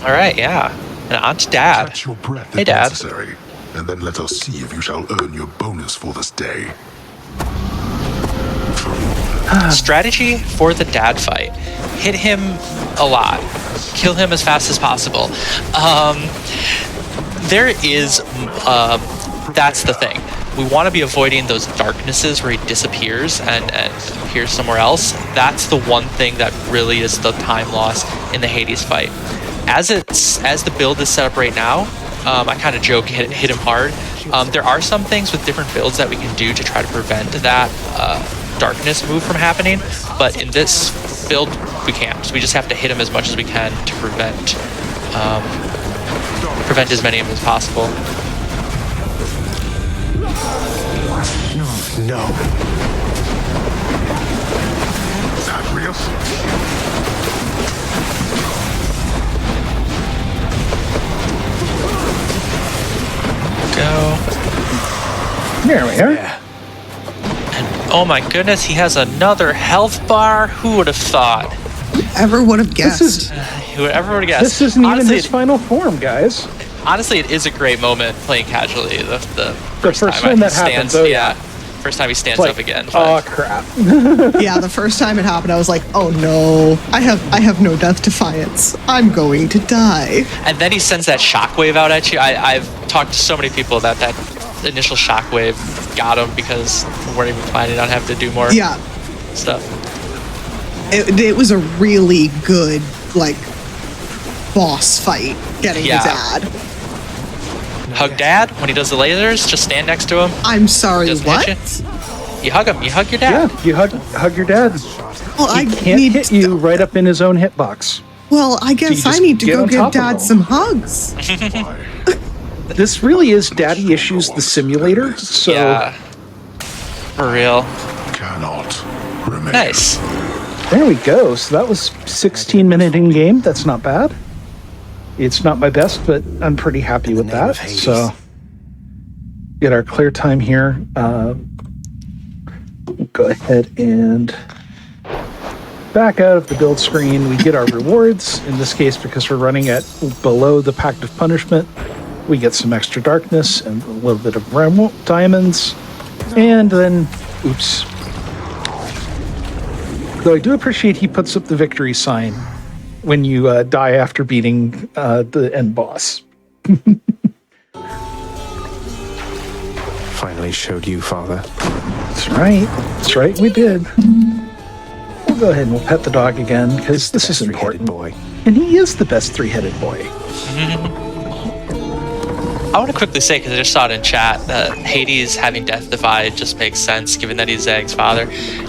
All right, yeah. And on to Dad. Catch your breath Hey, if Dad. necessary, and then let us see if you shall earn your bonus for this day. Strategy for the dad fight. Hit him a lot. Kill him as fast as possible. That's the thing. We want to be avoiding those darknesses where he disappears and appears somewhere else. That's the one thing that really is the time loss in the Hades fight. As the build is set up right now, I kind of joke hit him hard. There are some things with different builds that we can do to try to prevent that darkness move from happening, but in this build we can't. So we just have to hit him as much as we can to prevent as many of them as possible. No. Zagreus? Go. There we are. Yeah. And oh my goodness, he has another health bar. Who would have thought? Ever would have guessed. Whoever would have guessed. This isn't even Honestly, his final form, guys. Honestly, it is a great moment playing casually. The first first time time that stands, happens, oh, yeah. First time he stands Like, up again. oh but- crap. Yeah, the first time it happened, I was like, "Oh no, I have no death defiance. I'm going to die." And then he sends that shockwave out at you. I've talked to so many people that initial shockwave got him because we weren't even planning on having to do more Yeah, stuff. it was a really good like boss fight getting Yeah. the dad. Hug dad when he does the lasers. Just stand next to him. I'm sorry, Doesn't what? hit you hug him. You hug your dad. Yeah, you hug your dad. Well, He can't hit you right up in his own hitbox. Well, I guess just I need to get go on top give of Dad him. some hugs. This really is Daddy Issues the simulator. So Yeah. For real. Cannot remain. Nice. there we go. So that was 16-minute in game. That's not bad. It's not my best, but I'm pretty happy with name that. of Hades. So get our clear time here. We'll go ahead and back out of the build screen. We get our rewards. In this case, because we're running at below the Pact of Punishment, we get some extra darkness and a little bit of diamonds. And then, oops. Though I do appreciate he puts up the victory sign when you die after beating the end boss. Finally showed you, Father. That's right. That's right, we did. We'll go ahead and we'll pet the dog again, because this is Three-headed important. boy. And he is the best three-headed boy. I want to quickly say, because I just saw it in chat, that Hades having Death Divide just makes sense, given that he's Zag's father.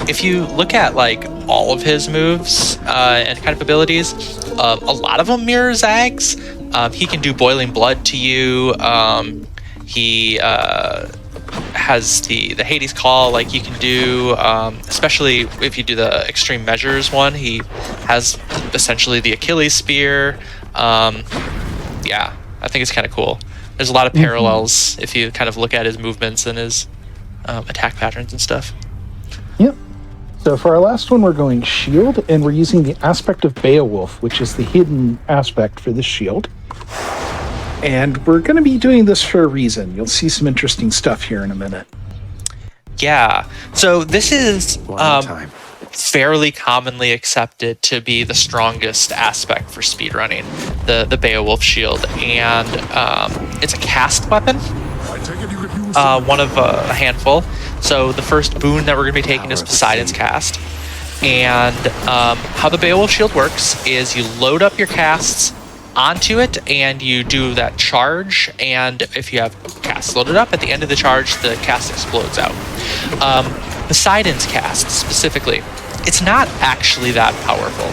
If you look at like all of his moves and kind of abilities, a lot of them mirror Zag's. He can do Boiling Blood to you. He has the Hades Call, like you can do, especially if you do the Extreme Measures one. He has essentially the Achilles Spear. Yeah, I think it's kind of cool. There's a lot of parallels if you kind of look at his movements and his attack patterns and stuff. Yep. So for our last one, we're going shield, and we're using the aspect of Beowulf, which is the hidden aspect for this shield. And we're going to be doing this for a reason. You'll see some interesting stuff here in a minute. Yeah. So this is One at a time. fairly commonly accepted to be the strongest aspect for speedrunning, the Beowulf shield, and it's a cast weapon. I take it you could use One of a handful. So the first boon that we're going to be taking is Poseidon's cast. And how the Beowulf shield works is you load up your casts onto it and you do that charge, and if you have casts loaded up, at the end of the charge the cast explodes out. Poseidon's cast specifically, it's not actually that powerful.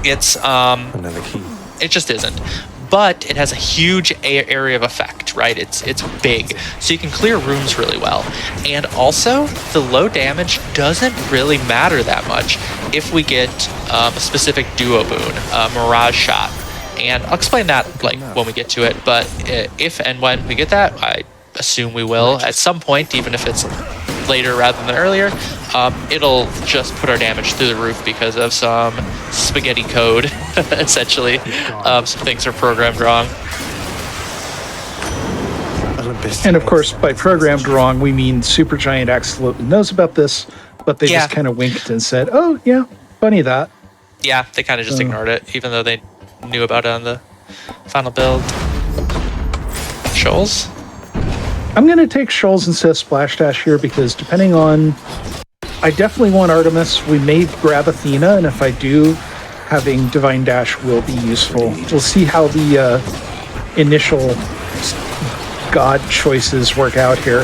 It's Another key. it just isn't. But it has a huge area of effect, right? It's big, so you can clear rooms really well. And also, the low damage doesn't really matter that much if we get a specific duo boon, Mirage Shot. And I'll explain that like when we get to it. But if and when we get that, I assume we will at some point, even if it's later rather than earlier. It'll just put our damage through the roof because of some spaghetti code, essentially. Some things are programmed wrong. Olympus. And of course, by programmed wrong, we mean Supergiant absolutely knows about this, but they just kind of winked and said, oh, yeah, funny that. Yeah, they kind of just ignored it, even though they knew about it on the final build. Shoals? I'm going to take Shoals instead of Splash Dash here because depending on... I definitely want Artemis. We may grab Athena, and if I do, having Divine Dash will be useful. We'll see how the initial god choices work out here.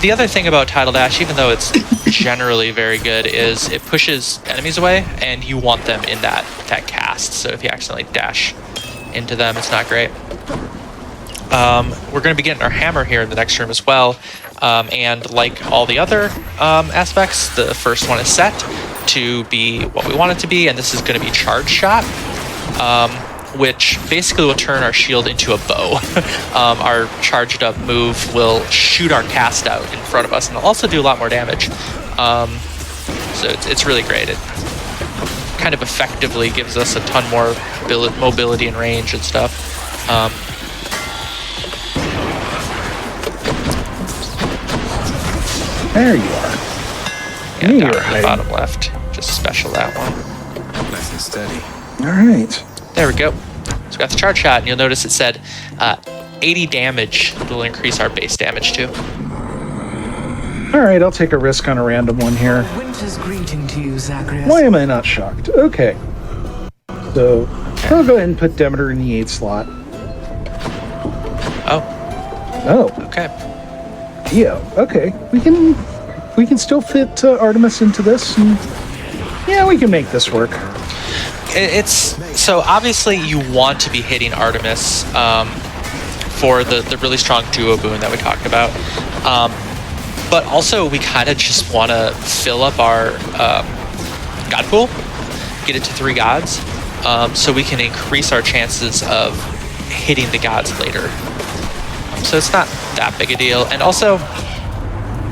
The other thing about Tidal Dash, even though it's generally very good, is it pushes enemies away, and you want them in that cast. So if you accidentally dash into them, it's not great. We're going to be getting our hammer here in the next room as well. And like all the other aspects, the first one is set to be what we want it to be, and this is going to be Charge Shot, which basically will turn our shield into a bow. Our charged up move will shoot our cast out in front of us, and it'll also do a lot more damage. So it's really great. kind of effectively gives us a ton more mobility and range and stuff. There you are. Yeah, You're down at the hiding. bottom left. Just special that one. Nice and steady. All right. There we go. So we got the charge shot, and you'll notice it said 80 damage. It'll increase our base damage too. All right, I'll take a risk on a random one here. Winter's greeting to you, Zagreus. Why am I not shocked? Okay. So I'll go ahead and put Demeter in the 8 slot. Oh, Oh, okay. Dio. Okay, we can still fit Artemis into this, and yeah, we can make this work. It's so obviously you want to be hitting Artemis for the really strong duo boon that we talked about, but also we kind of just want to fill up our god pool, get it to 3 gods, so we can increase our chances of hitting the gods later. So it's not that big a deal. And also,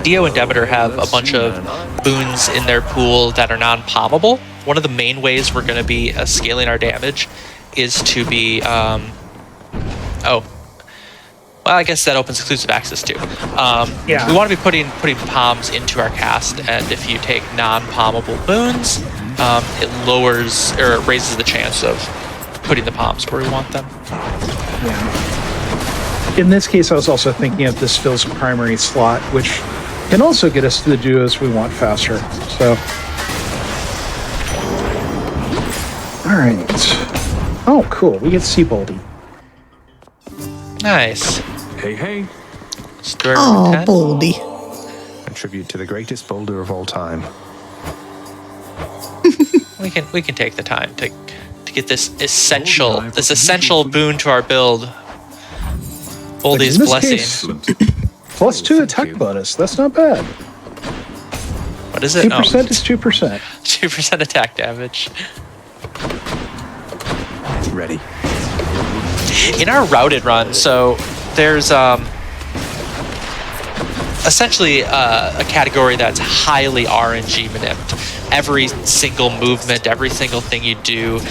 Dio and Demeter have a bunch of boons in their pool that are non-palmable. One of the main ways we're going to be scaling our damage is to be... well, I guess that opens exclusive access too. Yeah. We want to be putting palms into our cast, and if you take non-palmable boons, it lowers or it raises the chance of putting the palms where we want them. Yeah. In this case, I was also thinking of this fills a primary slot, which can also get us to the duos we want faster. So, all right. Oh, cool. We get Seaboldy. Nice. Hey. Story Oh, number 10. Boldy. A tribute to the greatest boulder of all time. We can take the time to get this essential boon to our build. Boldy's In this blessing. case, plus 2 attack bonus. That's not bad. What is it? 2% is 2%. 2% attack damage. Ready. In our routed run, so there's essentially a category that's highly RNG maniped. Every single movement, every single thing you do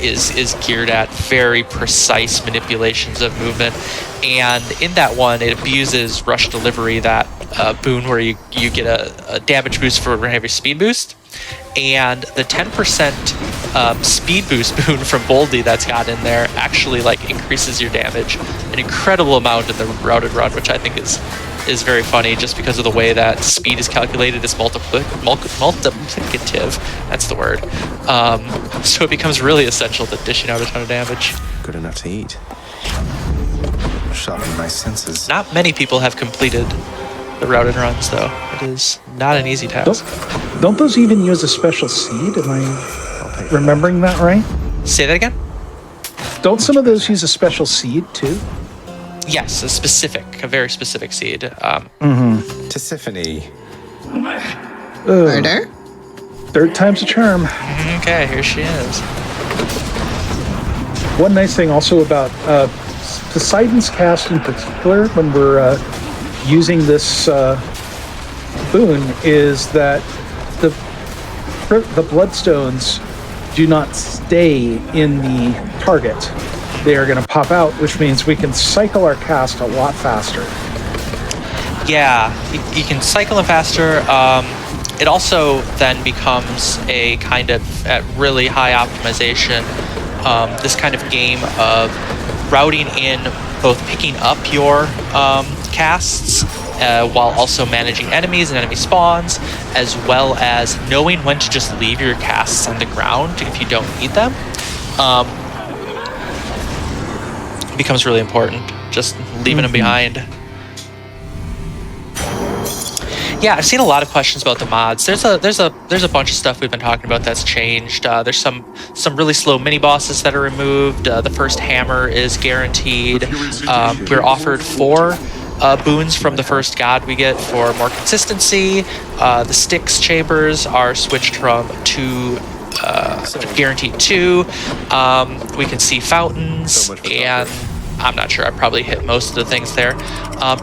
is geared at very precise manipulations of movement. And in that one, it abuses Rush Delivery, that boon where you get a damage boost for a heavy speed boost. And the 10% speed boost boon from Boldy that's got in there actually increases your damage an incredible amount in the routed run, which I think is very funny just because of the way that speed is calculated as multiplicative. That's the word. So it becomes really essential to dishing out a ton of damage. Good enough to eat. Sharpen my senses. Not many people have completed the routed runs, though. It is not an easy task. Don't those even use a special seed? Am I remembering that right? Say that again? Don't some of those use a special seed too? Yes, a very specific seed. Tisiphone. Murder? 3rd time's a charm. Okay, here she is. One nice thing also about Poseidon's cast in particular, when we're using this boon, is that the bloodstones do not stay in the target. They are going to pop out, which means we can cycle our cast a lot faster. Yeah, you can cycle them faster. It also then becomes a kind of at really high optimization, this kind of game of routing in both picking up your casts while also managing enemies and enemy spawns, as well as knowing when to just leave your casts on the ground if you don't need them. Becomes really important, just leaving them behind. Yeah, I've seen a lot of questions about the mods. There's a bunch of stuff we've been talking about that's changed. There's some really slow mini bosses that are removed. The first hammer is guaranteed. We're offered 4 boons from the first god we get for more consistency. The Styx chambers are switched from 2 guaranteed 2. We can see fountains, and I'm not sure. I probably hit most of the things there.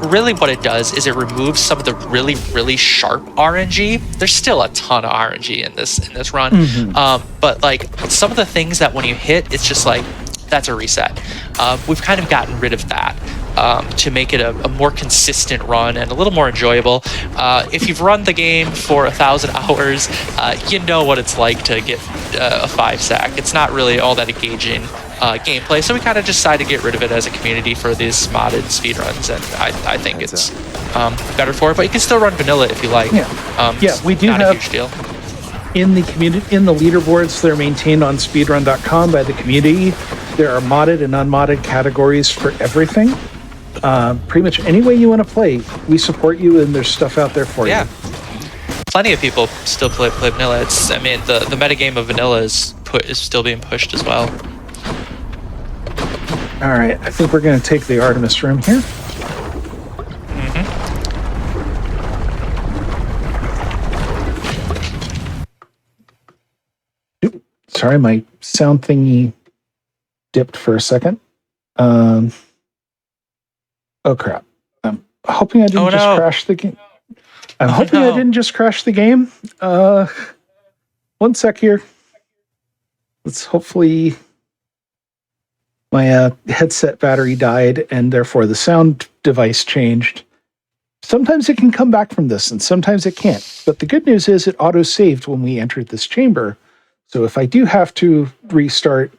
Really what it does is it removes some of the really, really sharp RNG. There's still a ton of RNG in this run. But like some of the things that when you hit, it's just like, that's a reset. We've kind of gotten rid of that to make it a more consistent run and a little more enjoyable. If you've run the game for 1,000 hours, you know what it's like to get a 5-sack. It's not really all that engaging gameplay, so we kind of decided to get rid of it as a community for these modded speedruns, and I think it's better for it, but you can still run vanilla if you like. Yeah, we do not have a huge deal. in the community, in the leaderboards that are maintained on speedrun.com by the community, there are modded and unmodded categories for everything. Pretty much any way you want to play, we support you, and there's stuff out there for you. Plenty of people still play vanilla. It's, I mean, the metagame of vanilla is still being pushed as well. All right, I think we're going to take the Artemis room here. Oop, sorry, my sound thingy dipped for a second. Oh crap! I'm hoping I didn't just crash the game. I'm hoping I didn't just crash the game. 1 sec here. Let's hopefully. My headset battery died, and therefore the sound device changed. Sometimes it can come back from this, and sometimes it can't. But the good news is it auto-saved when we entered this chamber. So if I do have to restart,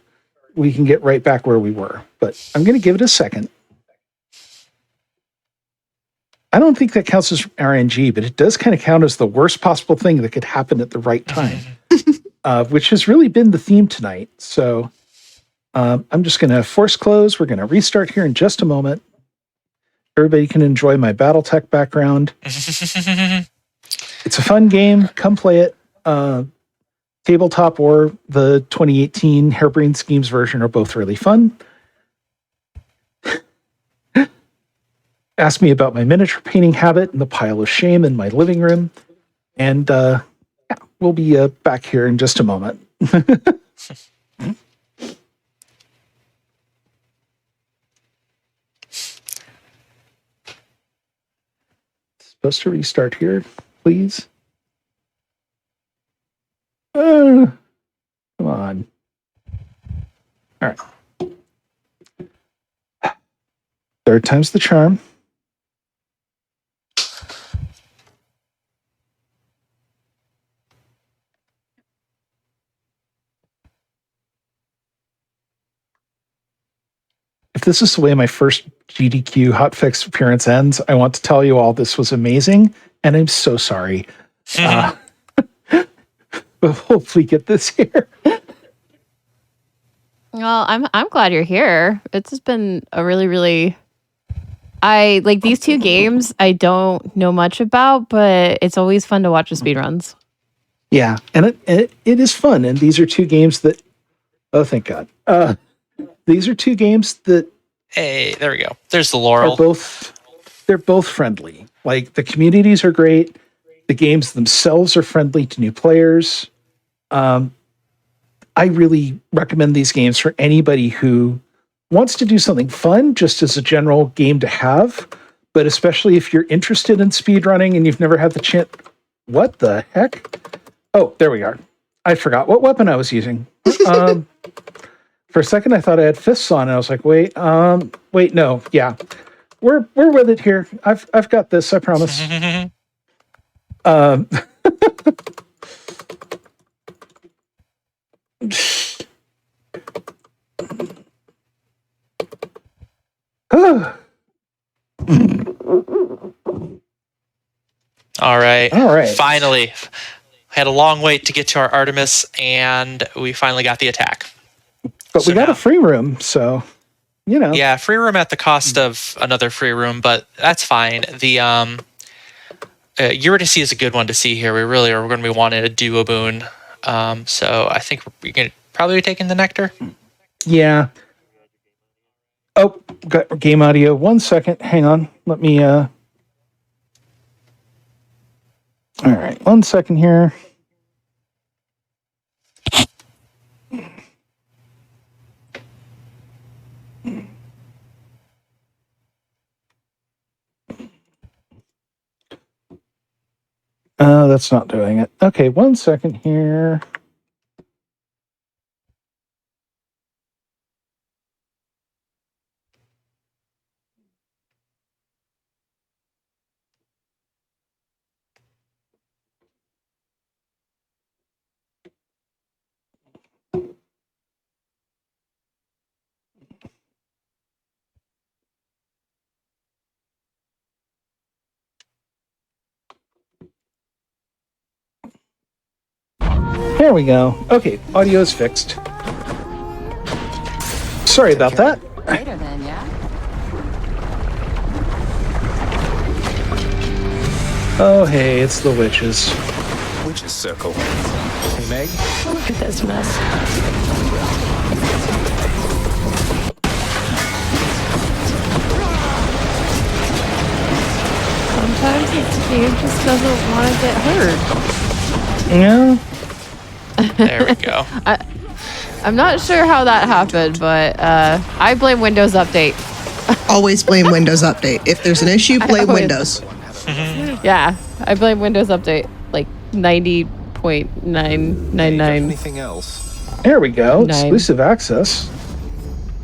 we can get right back where we were. But I'm going to give it a second. I don't think that counts as RNG, but it does kind of count as the worst possible thing that could happen at the right time, which has really been the theme tonight. So I'm just going to force close. We're going to restart here in just a moment. Everybody can enjoy my Battletech background. It's a fun game. Come play it. Tabletop or the 2018 Harebrained Schemes version are both really fun. Ask me about my miniature painting habit and the pile of shame in my living room. And we'll be back here in just a moment. Supposed to restart here, please. Come on. All right. Third time's the charm. If this is the way my first GDQ Hotfix appearance ends, I want to tell you all this was amazing, and I'm so sorry. But hopefully get this here. Well, I'm glad you're here. It's just been a really I like these two games I don't know much about, but it's always fun to watch the speedruns. Yeah, and it is fun. And these are two games that oh thank God. These are two games that Hey, there we go. There's the Laurel. They're both friendly. Like the communities are great. The games themselves are friendly to new players. I really recommend these games for anybody who wants to do something fun, just as a general game to have, but especially if you're interested in speedrunning and you've never had the chance. What the heck? Oh, there we are. I forgot what weapon I was using. For a second, I thought I had fists on, and I was like, wait, no, yeah, we're with it here. I've got this, I promise. All right. All right. Finally, had a long wait to get to our Artemis, and we finally got the attack. But we got a free room, so you know. Yeah, free room at the cost of another free room, but that's fine. The Eurydice is a good one to see here. We really are going to be wanting a duo boon. So I think we're going to probably be taking the Nectar. Yeah. Oh, got game audio. 1 second. Hang on. Let me all right. 1 second here. that's not doing it. Okay, 1 second here. There we go. Okay, audio is fixed. Sorry about that. Later then, yeah? Oh, hey, it's the witches. Witch's circle. Hey, Meg. Look at this mess. Sometimes this game just doesn't want to get hurt. Yeah. There we go. I'm not sure how that happened, but I blame Windows Update. Always blame Windows Update. If there's an issue, blame always- Windows. Yeah, I blame Windows Update like 90.999. Anything else? There we go. 9. Exclusive access.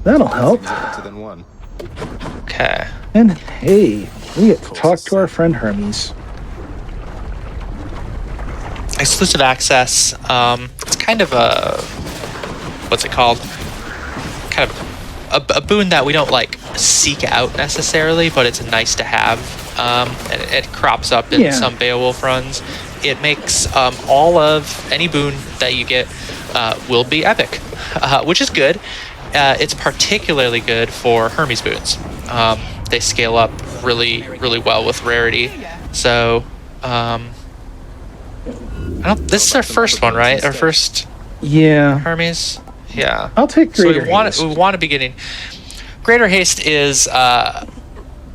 That'll help. Better than one. Okay. And hey, we get to talk to our friend Hermes. Exclusive access. It's kind of a, what's it called? Kind of a boon that we don't like seek out necessarily, but it's nice to have. And it crops up in some Beowulf runs. It makes all of any boon that you get will be epic, which is good. It's particularly good for Hermes boons. They scale up really, really well with rarity. So, this is our first one, right? Our first Yeah. Hermes. Yeah. I'll take Greater Haste. We want to be getting Greater Haste is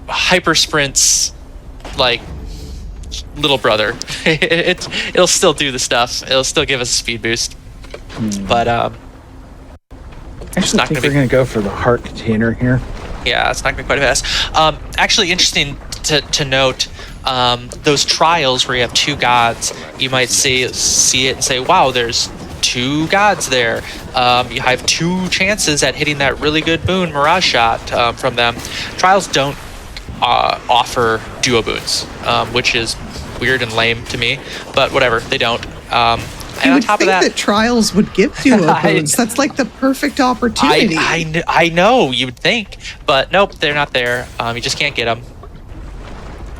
hyper sprint's like little brother. It'll still do the stuff. It'll still give us a speed boost. But I actually think we're going to go for the heart container here. yeah, it's not going to be quite as fast. Actually, interesting to note, those trials where you have 2 gods, you might see it and say, wow, there's 2 gods there. You have 2 chances at hitting that really good boon, Mirage Shot, from them. Trials don't offer duo boons, which is weird and lame to me, but whatever, they don't. And You on would top think of that trials would give duo boons. That's like the perfect opportunity. I know, you would think, but nope, they're not there. You just can't get them.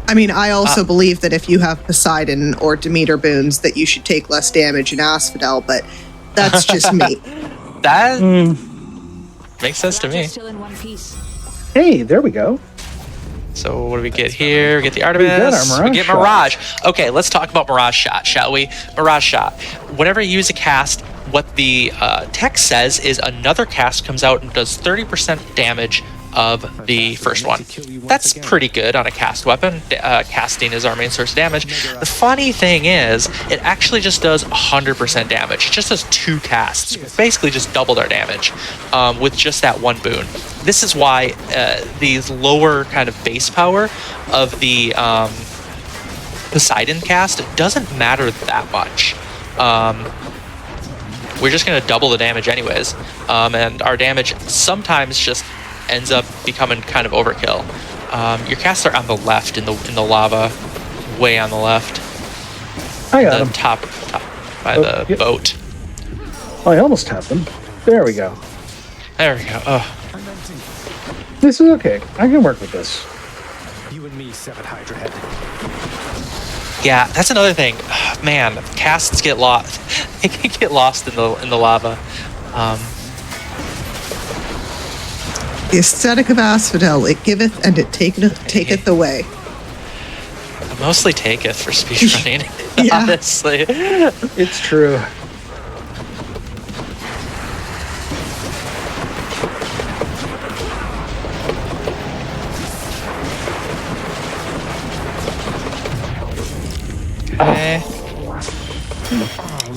I mean, I also believe that if you have Poseidon or Demeter boons, that you should take less damage in Asphodel, but that's just me. That makes sense to me. Still in one piece. Hey, there we go. So what do we get here? We get the got Artemis. our We get Mirage Mirage. Okay, let's talk about Mirage Shot, shall we? Mirage Shot. Whenever you use a cast, what the text says is another cast comes out and does 30% damage of the first one. That's pretty good on a cast weapon. Casting is our main source of damage. The funny thing is, it actually just does 100% damage. It just does 2 casts. Basically just doubled our damage with just that one boon. This is why the lower kind of base power of the Poseidon cast doesn't matter that much. We're just going to double the damage anyways. And our damage sometimes just ends up becoming kind of overkill. Your casts are on the left in the lava, way on the left. I got The him. top by the boat. I almost have them. There we go. There we go. Oh, This is okay. I can work with this. You and me, Seven Hydra Head. yeah, that's another thing. Man, casts get lost. They can get lost in the lava. The aesthetic of Asphodel, it giveth and it taketh away. Mostly taketh for speedrunning, Yeah. honestly. It's true. Okay.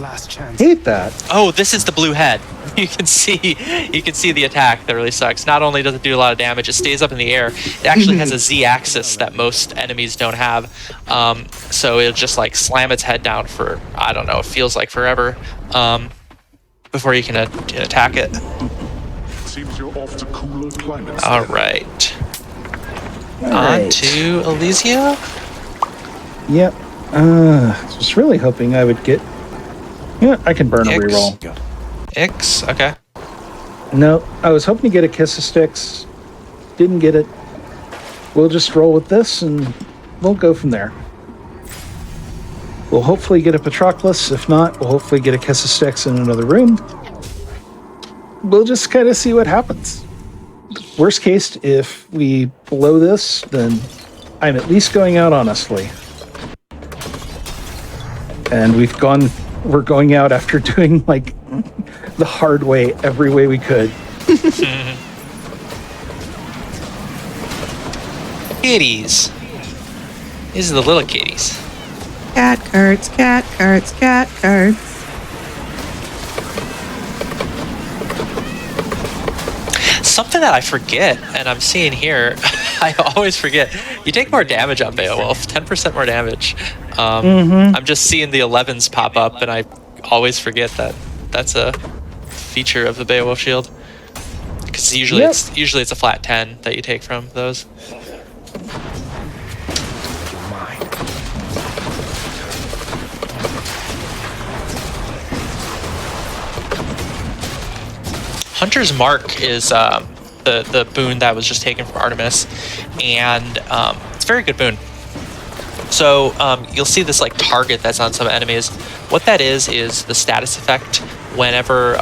last chance. Hate that. Oh, this is the blue head. You can see the attack that really sucks. Not only does it do a lot of damage, it stays up in the air. It actually has a Z-axis that most enemies don't have. So it'll just like slam its head down for, I don't know, it feels like forever before you can attack it. Seems you're off to cooler climates. All right. On Alright. to Elysia. Yep. Was really hoping I would get... Yeah, I can burn a X. reroll. X, okay. No, I was hoping to get a Kiss of Sticks. Didn't get it. We'll just roll with this and we'll go from there. We'll hopefully get a Patroclus. If not, we'll hopefully get a Kiss of Sticks in another room. We'll just kind of see what happens. Worst case, if we blow this, then I'm at least going out honestly. And we're going out after doing like the hard way, every way we could. Kitties. These are the little kitties. Cat carts, cat carts, cat carts. Something that I forget, and I'm seeing here, I always forget. You take more damage on Beowulf, 10% more damage. I'm just seeing the 11s pop up, and I always forget that that's a feature of the Beowulf shield. Because usually it's a flat 10 that you take from those. Hunter's Mark is the boon that was just taken from Artemis, and it's a very good boon. So you'll see this like target that's on some enemies. What that is the status effect whenever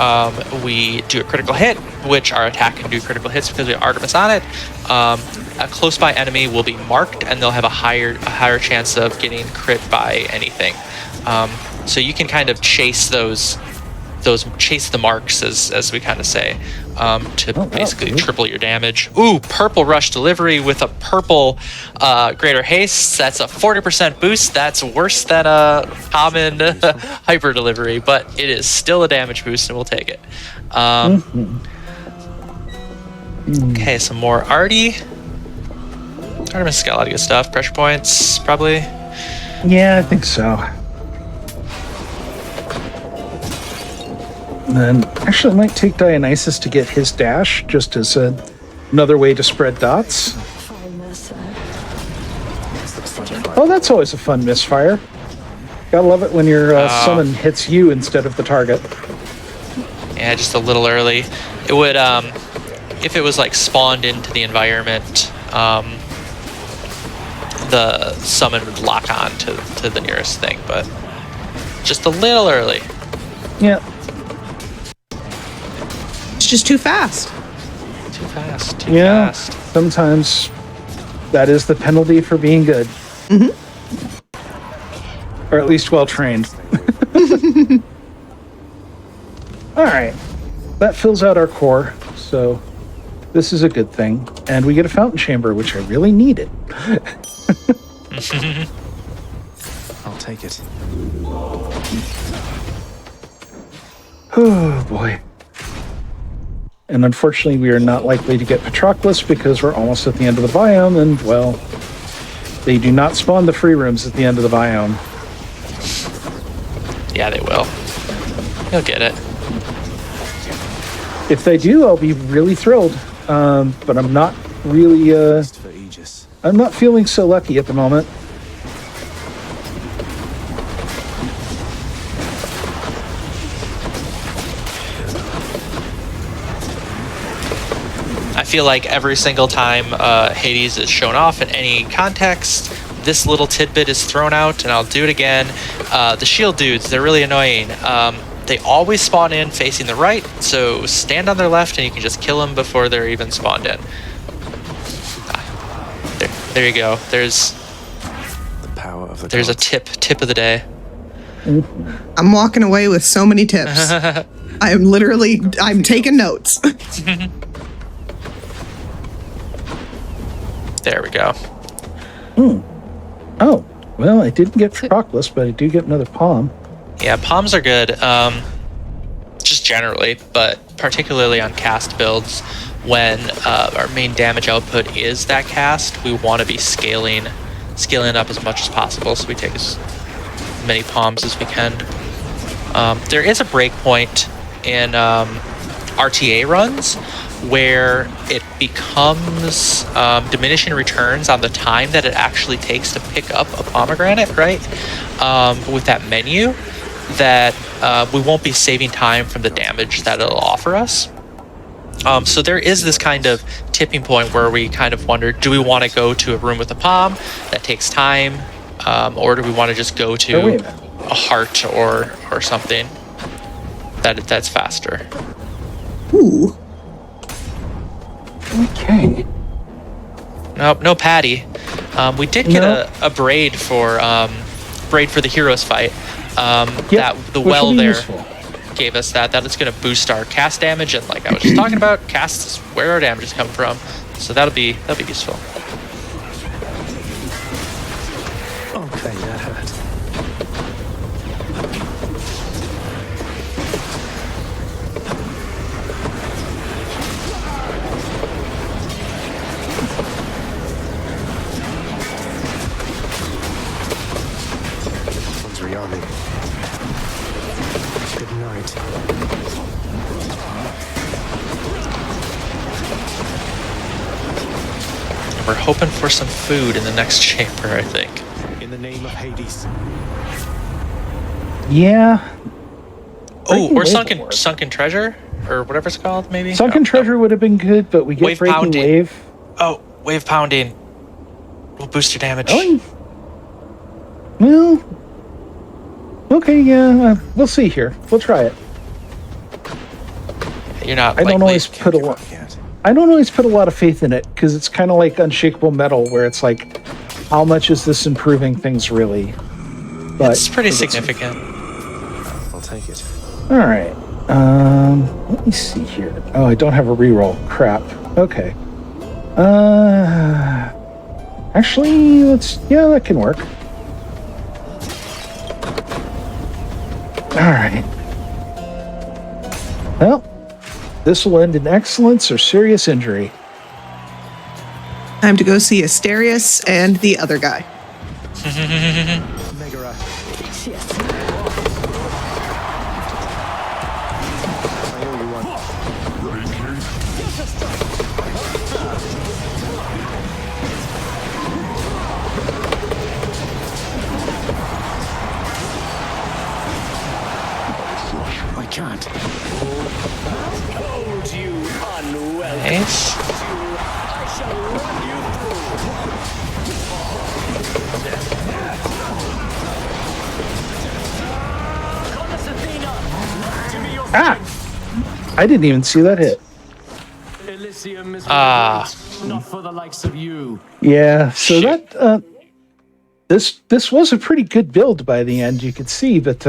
we do a critical hit, which our attack can do critical hits because we have Artemis on it. A close by enemy will be marked, and they'll have a higher chance of getting crit by anything. So you can kind of chase chase the marks, as we kind of say, to basically triple your damage. Ooh, purple rush delivery with a purple greater haste. That's a 40% boost. That's worse than a common hyper delivery, but it is still a damage boost, and we'll take it. Okay, some more Artie. Artemis has got a lot of good stuff. Pressure points, probably. Yeah, I think so. And then, actually, I might take Dionysus to get his dash, just as another way to spread dots. Oh, that's always a fun misfire. Gotta love it when your summon hits you instead of the target. Yeah, just a little early. It would, if it was like spawned into the environment, the summon would lock on to the nearest thing, but just a little early. Yeah. It's just too fast. Too fast. Sometimes that is the penalty for being good. Or at least well trained. All right. That fills out our core, so this is a good thing. And we get a fountain chamber, which I really needed. I'll take it. Oh, boy. And unfortunately, we are not likely to get Patroclus because we're almost at the end of the biome, and, well, they do not spawn the free rooms at the end of the biome. Yeah, they will. You'll get it. If they do, I'll be really thrilled. But I'm not really, For Aegis. I'm not feeling so lucky at the moment. I feel like every single time Hades is shown off in any context, this little tidbit is thrown out, and I'll do it again. The shield dudes, they're really annoying. They always spawn in facing the right, so stand on their left and you can just kill them before they're even spawned in. There you go. There's a tip of the day. I'm walking away with so many tips. I'm taking notes. There we go. Oh, well, I didn't get Patroclus, but I do get another palm. Yeah, palms are good, just generally, but particularly on cast builds, when our main damage output is that cast, we want to be scaling it up as much as possible, so we take as many palms as we can. There is a breakpoint in RTA runs where it becomes diminishing returns on the time that it actually takes to pick up a pomegranate, right? With that menu, that we won't be saving time from the damage that it'll offer us. So there is this kind of tipping point where we kind of wonder, do we want to go to a room with a palm that takes time, or do we want to just go to a heart or something that's faster? Ooh. Okay. Nope, no patty. We did get a braid for the heroes fight. That the well there gave us that it's going to boost our cast damage, and like I was just talking about, cast is where our damage is coming from, so that'll be useful. Okay, that hurt. One's rearming. Good night. And we're hoping for some food in the next chamber, I think. In the name of Hades. Yeah. Oh, or Breaking Wave sunken treasure, or whatever it's called, maybe. Sunken Treasure would have been good, but we get Wave Breaking pounding. Wave. Oh, wave pounding. We'll boost your damage. Oh, well, okay, yeah, we'll see here. We'll try it. You're not. I don't always Can't put a give lot. up yet. I don't always put a lot of faith in it because it's kind of like Unshakable Metal, where it's like, how much is this improving things really? But It's pretty significant. I'll take it. all right. Let me see here. Oh, I don't have a reroll. Crap. Okay. Actually, yeah, that can work. All right. Well, this will end in excellence or serious injury. Time to go see Asterius and the other guy. Megara. I owe you one. I can't. Hold you unwelcome. Nice. I shall run you through. Goddess Athena, give me your Ah! I didn't even see that hit. Elysium is Ah. not for the likes of you. Yeah, so Shit. that this was a pretty good build by the end, you could see, but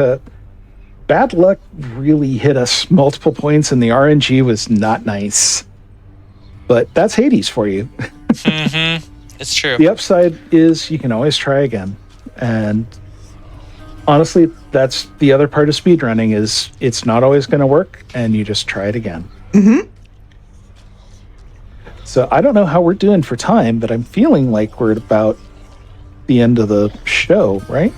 bad luck really hit us multiple points, and the RNG was not nice. But that's Hades for you. It's true. The upside is you can always try again, and honestly, that's the other part of speedrunning is it's not always going to work, and you just try it again. Mm-hmm. So I don't know how we're doing for time, but I'm feeling like we're at about the end of the show, right?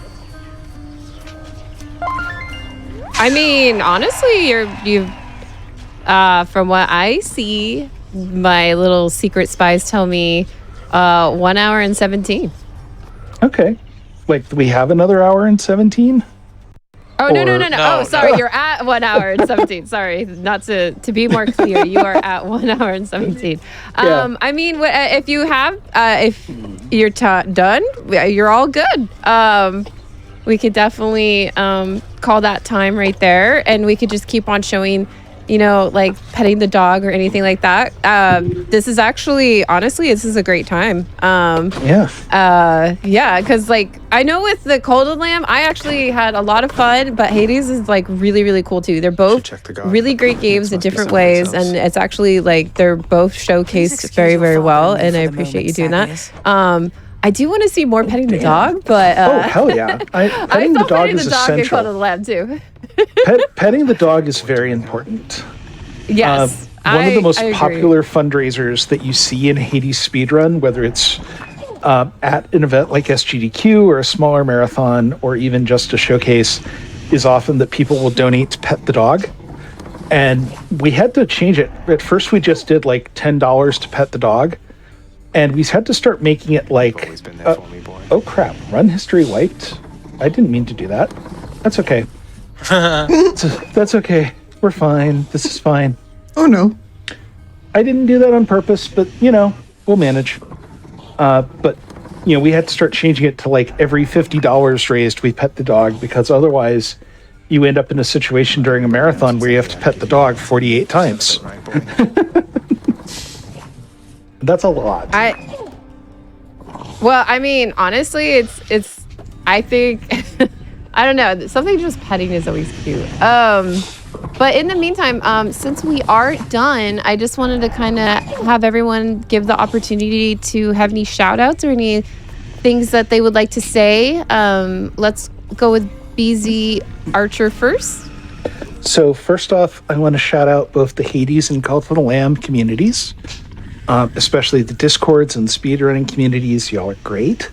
I mean, honestly, you've from what I see, my little secret spies tell me 1 hour and 17. Okay. Like, do we have another hour and 17? Oh, no. No, Oh, sorry. no. You're at 1 hour and 17. Sorry. Not to be more clear, you are at 1 hour and 17. Yeah. I mean, if you have, if you're done, you're all good. We could definitely call that time right there, and we could just keep on showing, like petting the dog or anything like that. This is actually, honestly, this is a great time. Yeah, because like I know with the Cold Lamb, I actually had a lot of fun, but Hades is like really, really cool too. They're both check the guard. really great games in This must be different someplace ways, else. and it's actually like they're both showcased excuse very, your very father well, and me and for I the appreciate you moment, doing that. I do want to see more petting the dog, but Oh, hell yeah. Petting the dog is petting the dog and essential. cuddle the lab too. Petting the dog is very important. Yes. One of the most I agree. popular fundraisers that you see in Hades Speedrun, whether it's at an event like SGDQ or a smaller marathon or even just a showcase, is often that people will donate to pet the dog. And we had to change it. At first, we just did like $10 to pet the dog. And we had to start making it like, Always been there for me, boy. oh crap, run history wiped. I didn't mean to do that. That's okay. That's okay. We're fine. This is fine. Oh no. I didn't do that on purpose, but we'll manage. But we had to start changing it to like every $50 raised, we pet the dog, because otherwise you end up in a situation during a marathon where you have to pet the dog 48 times. Right, boy. That's a lot. Well, I mean, honestly, it's. I think, I don't know. Something just petting is always cute. But in the meantime, since we are done, I just wanted to kind of have everyone give the opportunity to have any shout outs or any things that they would like to say. Let's go with BZ Archer first. So first off, I want to shout out both the Hades and Cult of the Lamb communities, especially the Discords and speedrunning communities. Y'all are great.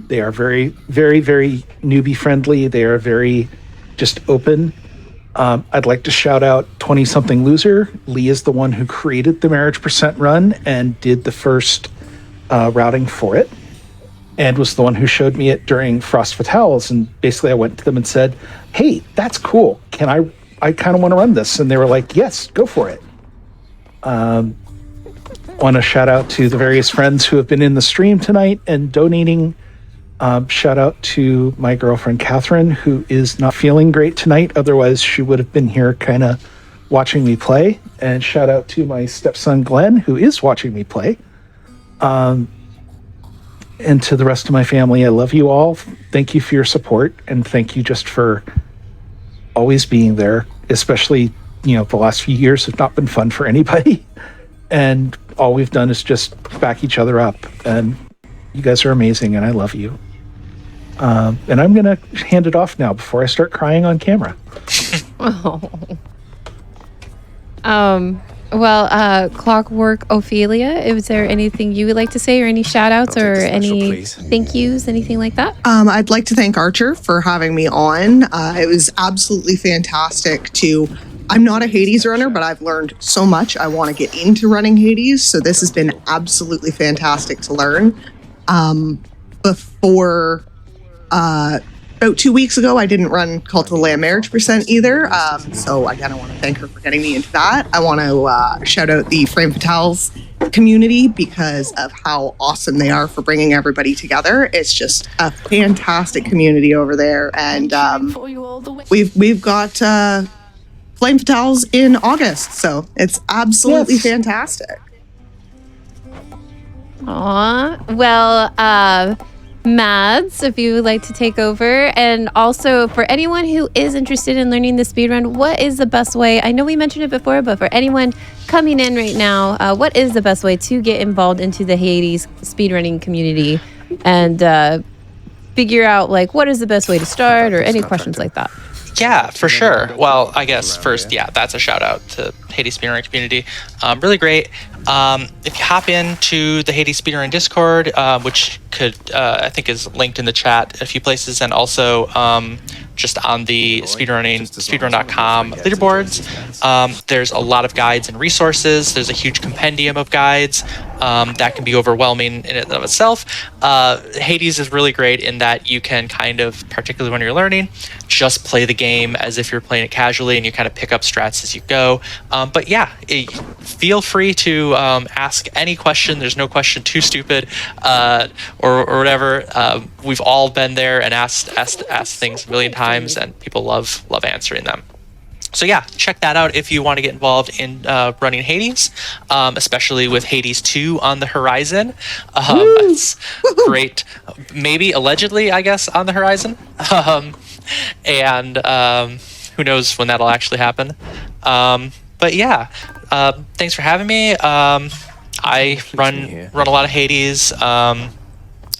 They are very, very, very newbie friendly. They are very just open. I'd like to shout out 20-something loser. Lee is the one who created the marriage percent run and did the first routing for it, and was the one who showed me it during Frost Fatales. And basically I went to them and said, hey, that's cool. I kind of want to run this. And they were like, yes, go for it. Want to shout out to the various friends who have been in the stream tonight and donating. Shout out to my girlfriend, Catherine, who is not feeling great tonight. Otherwise, she would have been here kind of watching me play. And shout out to my stepson, Glenn, who is watching me play. And to the rest of my family, I love you all. Thank you for your support. And thank you just for always being there, especially, the last few years have not been fun for anybody. And all we've done is just back each other up. And you guys are amazing, and I love you. And I'm going to hand it off now before I start crying on camera. Well, Clockwork Ophelia, is there anything you would like to say or any shout outs or any thank yous, anything like that? I'd like to thank Archer for having me on. It was absolutely fantastic I'm not a Hades runner, but I've learned so much. I want to get into running Hades, so this has been absolutely fantastic to learn. Before about 2 weeks ago, I didn't run Cult of the Lamb Marriage Percent either. So again, I want to thank her for getting me into that. I want to shout out the Frame Fatales community because of how awesome they are for bringing everybody together. It's just a fantastic community over there, and we've got Flame Fatales in August, so it's absolutely fantastic. Aw. Well, Mads, if you would like to take over. And also, for anyone who is interested in learning the speedrun, what is the best way? I know we mentioned it before, but for anyone coming in right now, what is the best way to get involved into the Hades speedrunning community and figure out, what is the best way to start or any questions like that? Yeah, for sure. Well, I guess first, that's a shout out to Hades Speedrunning community. Really great. If you hop into the Hades Speedrunning Discord, which I think is linked in the chat a few places, and also just on the speedrun.com leaderboards, there's a lot of guides and resources. There's a huge compendium of guides that can be overwhelming in and of itself. Hades is really great in that you can kind of, particularly when you're learning, just play the game as if you're playing it casually, and you kind of pick up strats as you go. But feel free to ask any question. There's no question too stupid or whatever. We've all been there and asked things a million times, and people love answering them. So check that out if you want to get involved in running Hades, especially with Hades 2 on the horizon. That's great. Maybe allegedly, I guess, on the horizon. And who knows when that'll actually happen. But thanks for having me. I run a lot of Hades.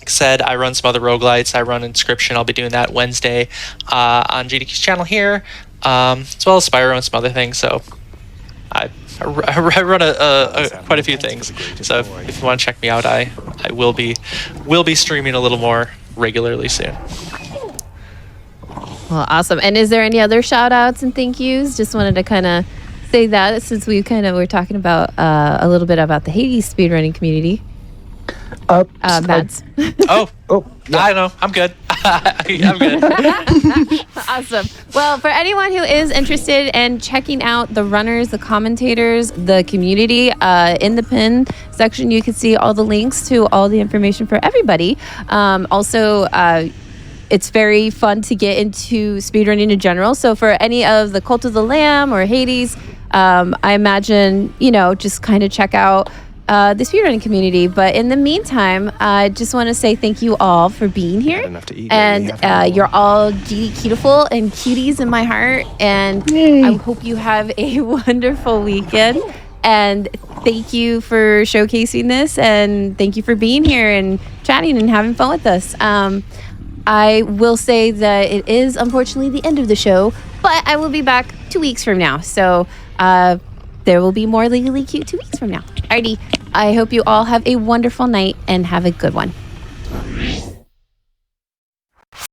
I said, I run some other roguelites. I run Inscription. I'll be doing that Wednesday on GDQ's channel here, as well as Spyro and some other things. So I run quite a few things. So if you want to check me out, I will be streaming a little more regularly soon. Well, awesome. And is there any other shout outs and thank yous? Just wanted to kind of say that since we kind of were talking about a little bit about the Hades speedrunning community. Mads. I don't know. I'm good. I'm good. Awesome. Well, for anyone who is interested in checking out the runners, the commentators, the community, in the pin section, you can see all the links to all the information for everybody. Also, it's very fun to get into speedrunning in general. So for any of the Cult of the Lamb or Hades, I imagine, just kind of check out the speedrunning community. But in the meantime, I just want to say thank you all for being here. And you're all GDQ-tiful and cuties in my heart. And I hope you have a wonderful weekend. And thank you for showcasing this. And thank you for being here and chatting and having fun with us. I will say that it is unfortunately the end of the show, but I will be back 2 weeks from now. So there will be more Legally Cute 2 weeks from now. Alrighty, I hope you all have a wonderful night and have a good one.